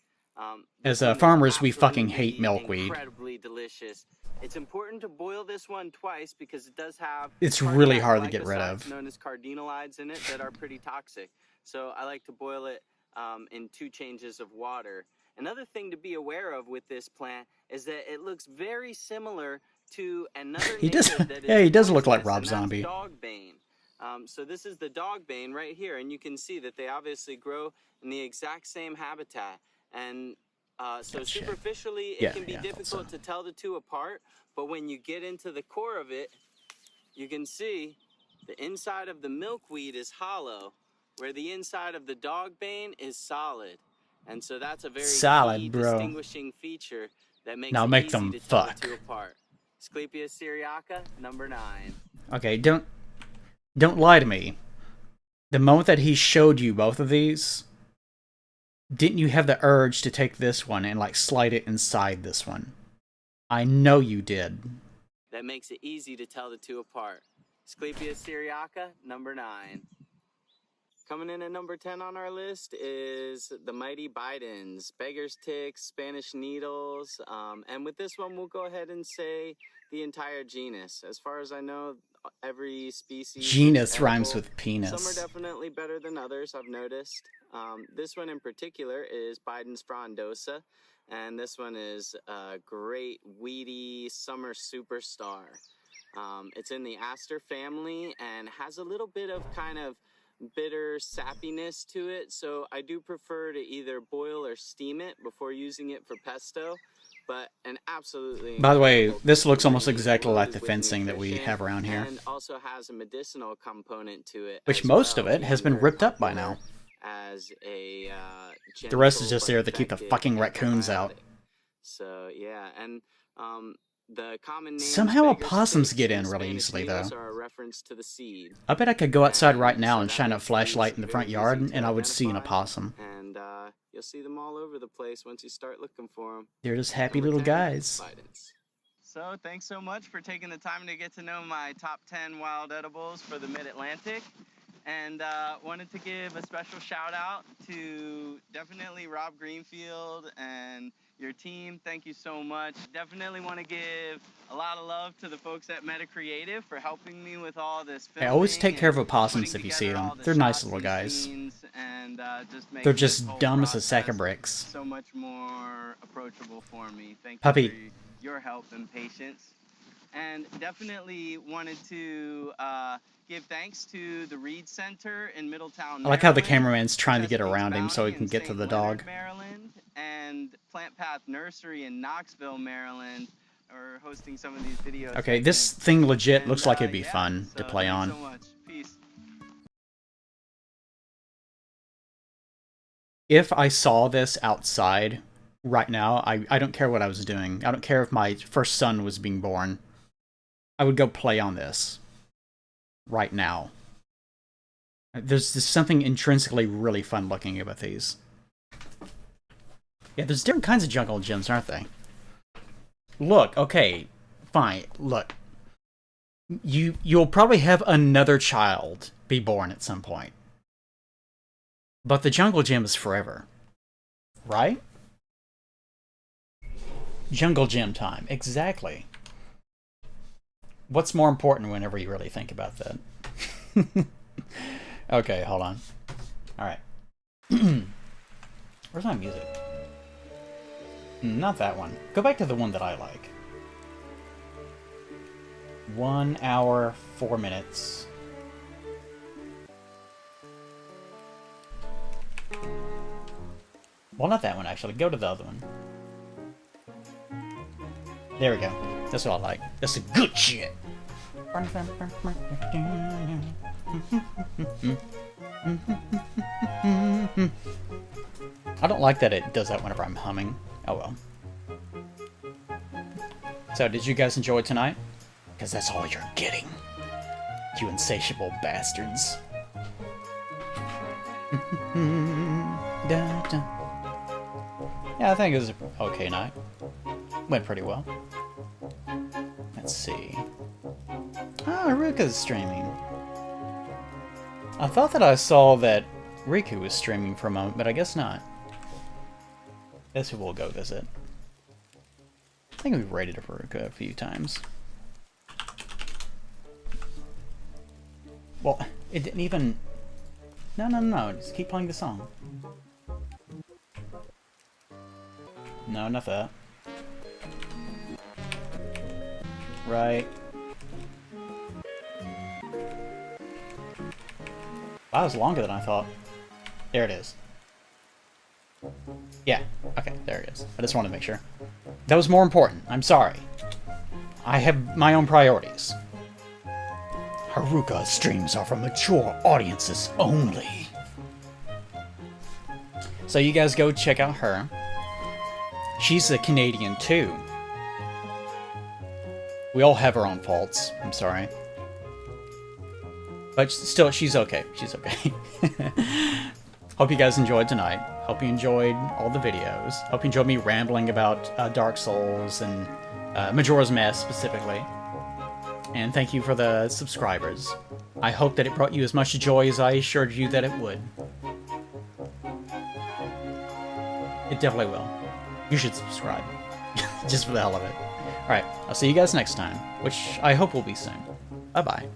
As farmers, we fucking hate milkweed. Incredibly delicious. It's important to boil this one twice because it does have. It's really hard to get rid of. Known as cardinalides in it that are pretty toxic. So I like to boil it in 2 changes of water. Another thing to be aware of with this plant is that it looks very similar to another He does. native that Yeah, he does is look like poisonous, Rob and that's Zombie. dogbane. So this is the dogbane right here, and you can see that they obviously grow in the exact same habitat. And so Shit. superficially, it Yeah, can be yeah, I thought difficult so. to tell the two apart, but when you get into the core of it, you can see the inside of the milkweed is hollow, where the inside of the dogbane is solid. And so that's a very Solid, key bro. distinguishing feature that makes Now it make easy them to tell fuck. the two apart. Asclepius syriaca, number 9. Okay, don't lie to me. The moment that he showed you both of these, didn't you have the urge to take this one and like slide it inside this one? I know you did. That makes it easy to tell the two apart. Asclepius syriaca, number 9. Coming in at number 10 on our list is the mighty Bidens, beggar's ticks, Spanish needles, and with this one we'll go ahead and say the entire genus. As far as I know, every species Genus is rhymes edible. with penis. Some are definitely better than others, I've noticed. This one in particular is Bidens frondosa, and this one is a great weedy summer superstar. It's in the aster family and has a little bit of kind of bitter sappiness to it, so I do prefer to either boil or steam it before using it for pesto. But an absolutely By the way, incredible this looks cooking almost ingredient, exactly like loaded the with fencing that we nutrition, have around here. and also has a medicinal component to it, Which as most well, of it has being been very ripped up by now. popular as a The rest is gentle just but there to keep the effective fucking raccoons out. antibiotic. So yeah, and the common names, Somehow beggar's opossums ticks get and in really Spanish easily, needles though. are a reference to the seed. I bet I could go outside right And now so and that shine a makes flashlight these in the very front easy yard, to and I would see an identify, opossum. and you'll see them all over the place once you start looking for them. They're just happy Number little 10, guys. Bidens. So thanks so much for taking the time to get to know my top 10 wild edibles for the Mid-Atlantic. And wanted to give a special shout out to definitely Rob Greenfield and your team. Thank you so much. Definitely want to give a lot of love to the folks at Meta Creative for helping me with all this Hey, filming. always take care of and opossums putting if you see together them. all the They're nice shots little and guys. scenes and just They're making this just whole dumb as a sack of process bricks. so much more approachable for me. Thank Puppy. you for your help and patience. And definitely wanted to give thanks to the Reed Center in Middletown, I like how the Maryland, cameraman's trying to get Chesapeake's around him so he Bounty can in get to St. the Leonard, dog. Maryland, and Plant Path Nursery in Knoxville, Maryland, are hosting some of these videos. Okay, this thing legit looks like it'd be yeah, fun to play thanks on. so much. Peace. If I saw this outside right now, I don't care what I was doing. I don't care if my first son was being born. I would go play on this right now. There's just something intrinsically really fun looking about these. Yeah, there's different kinds of jungle gyms, aren't they? Look, okay, fine. Look, you'll probably have another child be born at some point. But the jungle gym is forever. Right? Jungle gym time. Exactly. What's more important whenever you really think about that? Okay, hold on. Alright. Where's my music? Not that one. Go back to the one that I like. 1 hour, 4 minutes. Well, not that one, actually. Go to the other one. There we go. That's what I like. That's the good shit. I don't like that it does that whenever I'm humming. Oh well. So, did you guys enjoy tonight? Because that's all you're getting. You insatiable bastards. Yeah, I think it was an okay night. Went pretty well. Let's see. Ah, Ruka's streaming. I thought that I saw that Riku was streaming for a moment, but I guess not. Guess who we'll go visit. I think we've raided Ruka a few times. Well, it didn't even... No. Just keep playing the song. No, not that. Right. Wow, that was longer than I thought. There it is. Yeah, okay, there it is. I just wanted to make sure. That was more important. I'm sorry. I have my own priorities. Haruka streams are for mature audiences only. So you guys go check out her. She's a Canadian too. We all have our own faults. I'm sorry. But still, she's okay. She's okay. Hope you guys enjoyed tonight. Hope you enjoyed all the videos. Hope you enjoyed me rambling about Dark Souls and Majora's Mask specifically. And thank you for the subscribers. I hope that it brought you as much joy as I assured you that it would. It definitely will. You should subscribe. Just for the hell of it. Alright, I'll see you guys next time, which I hope will be soon. Bye-bye.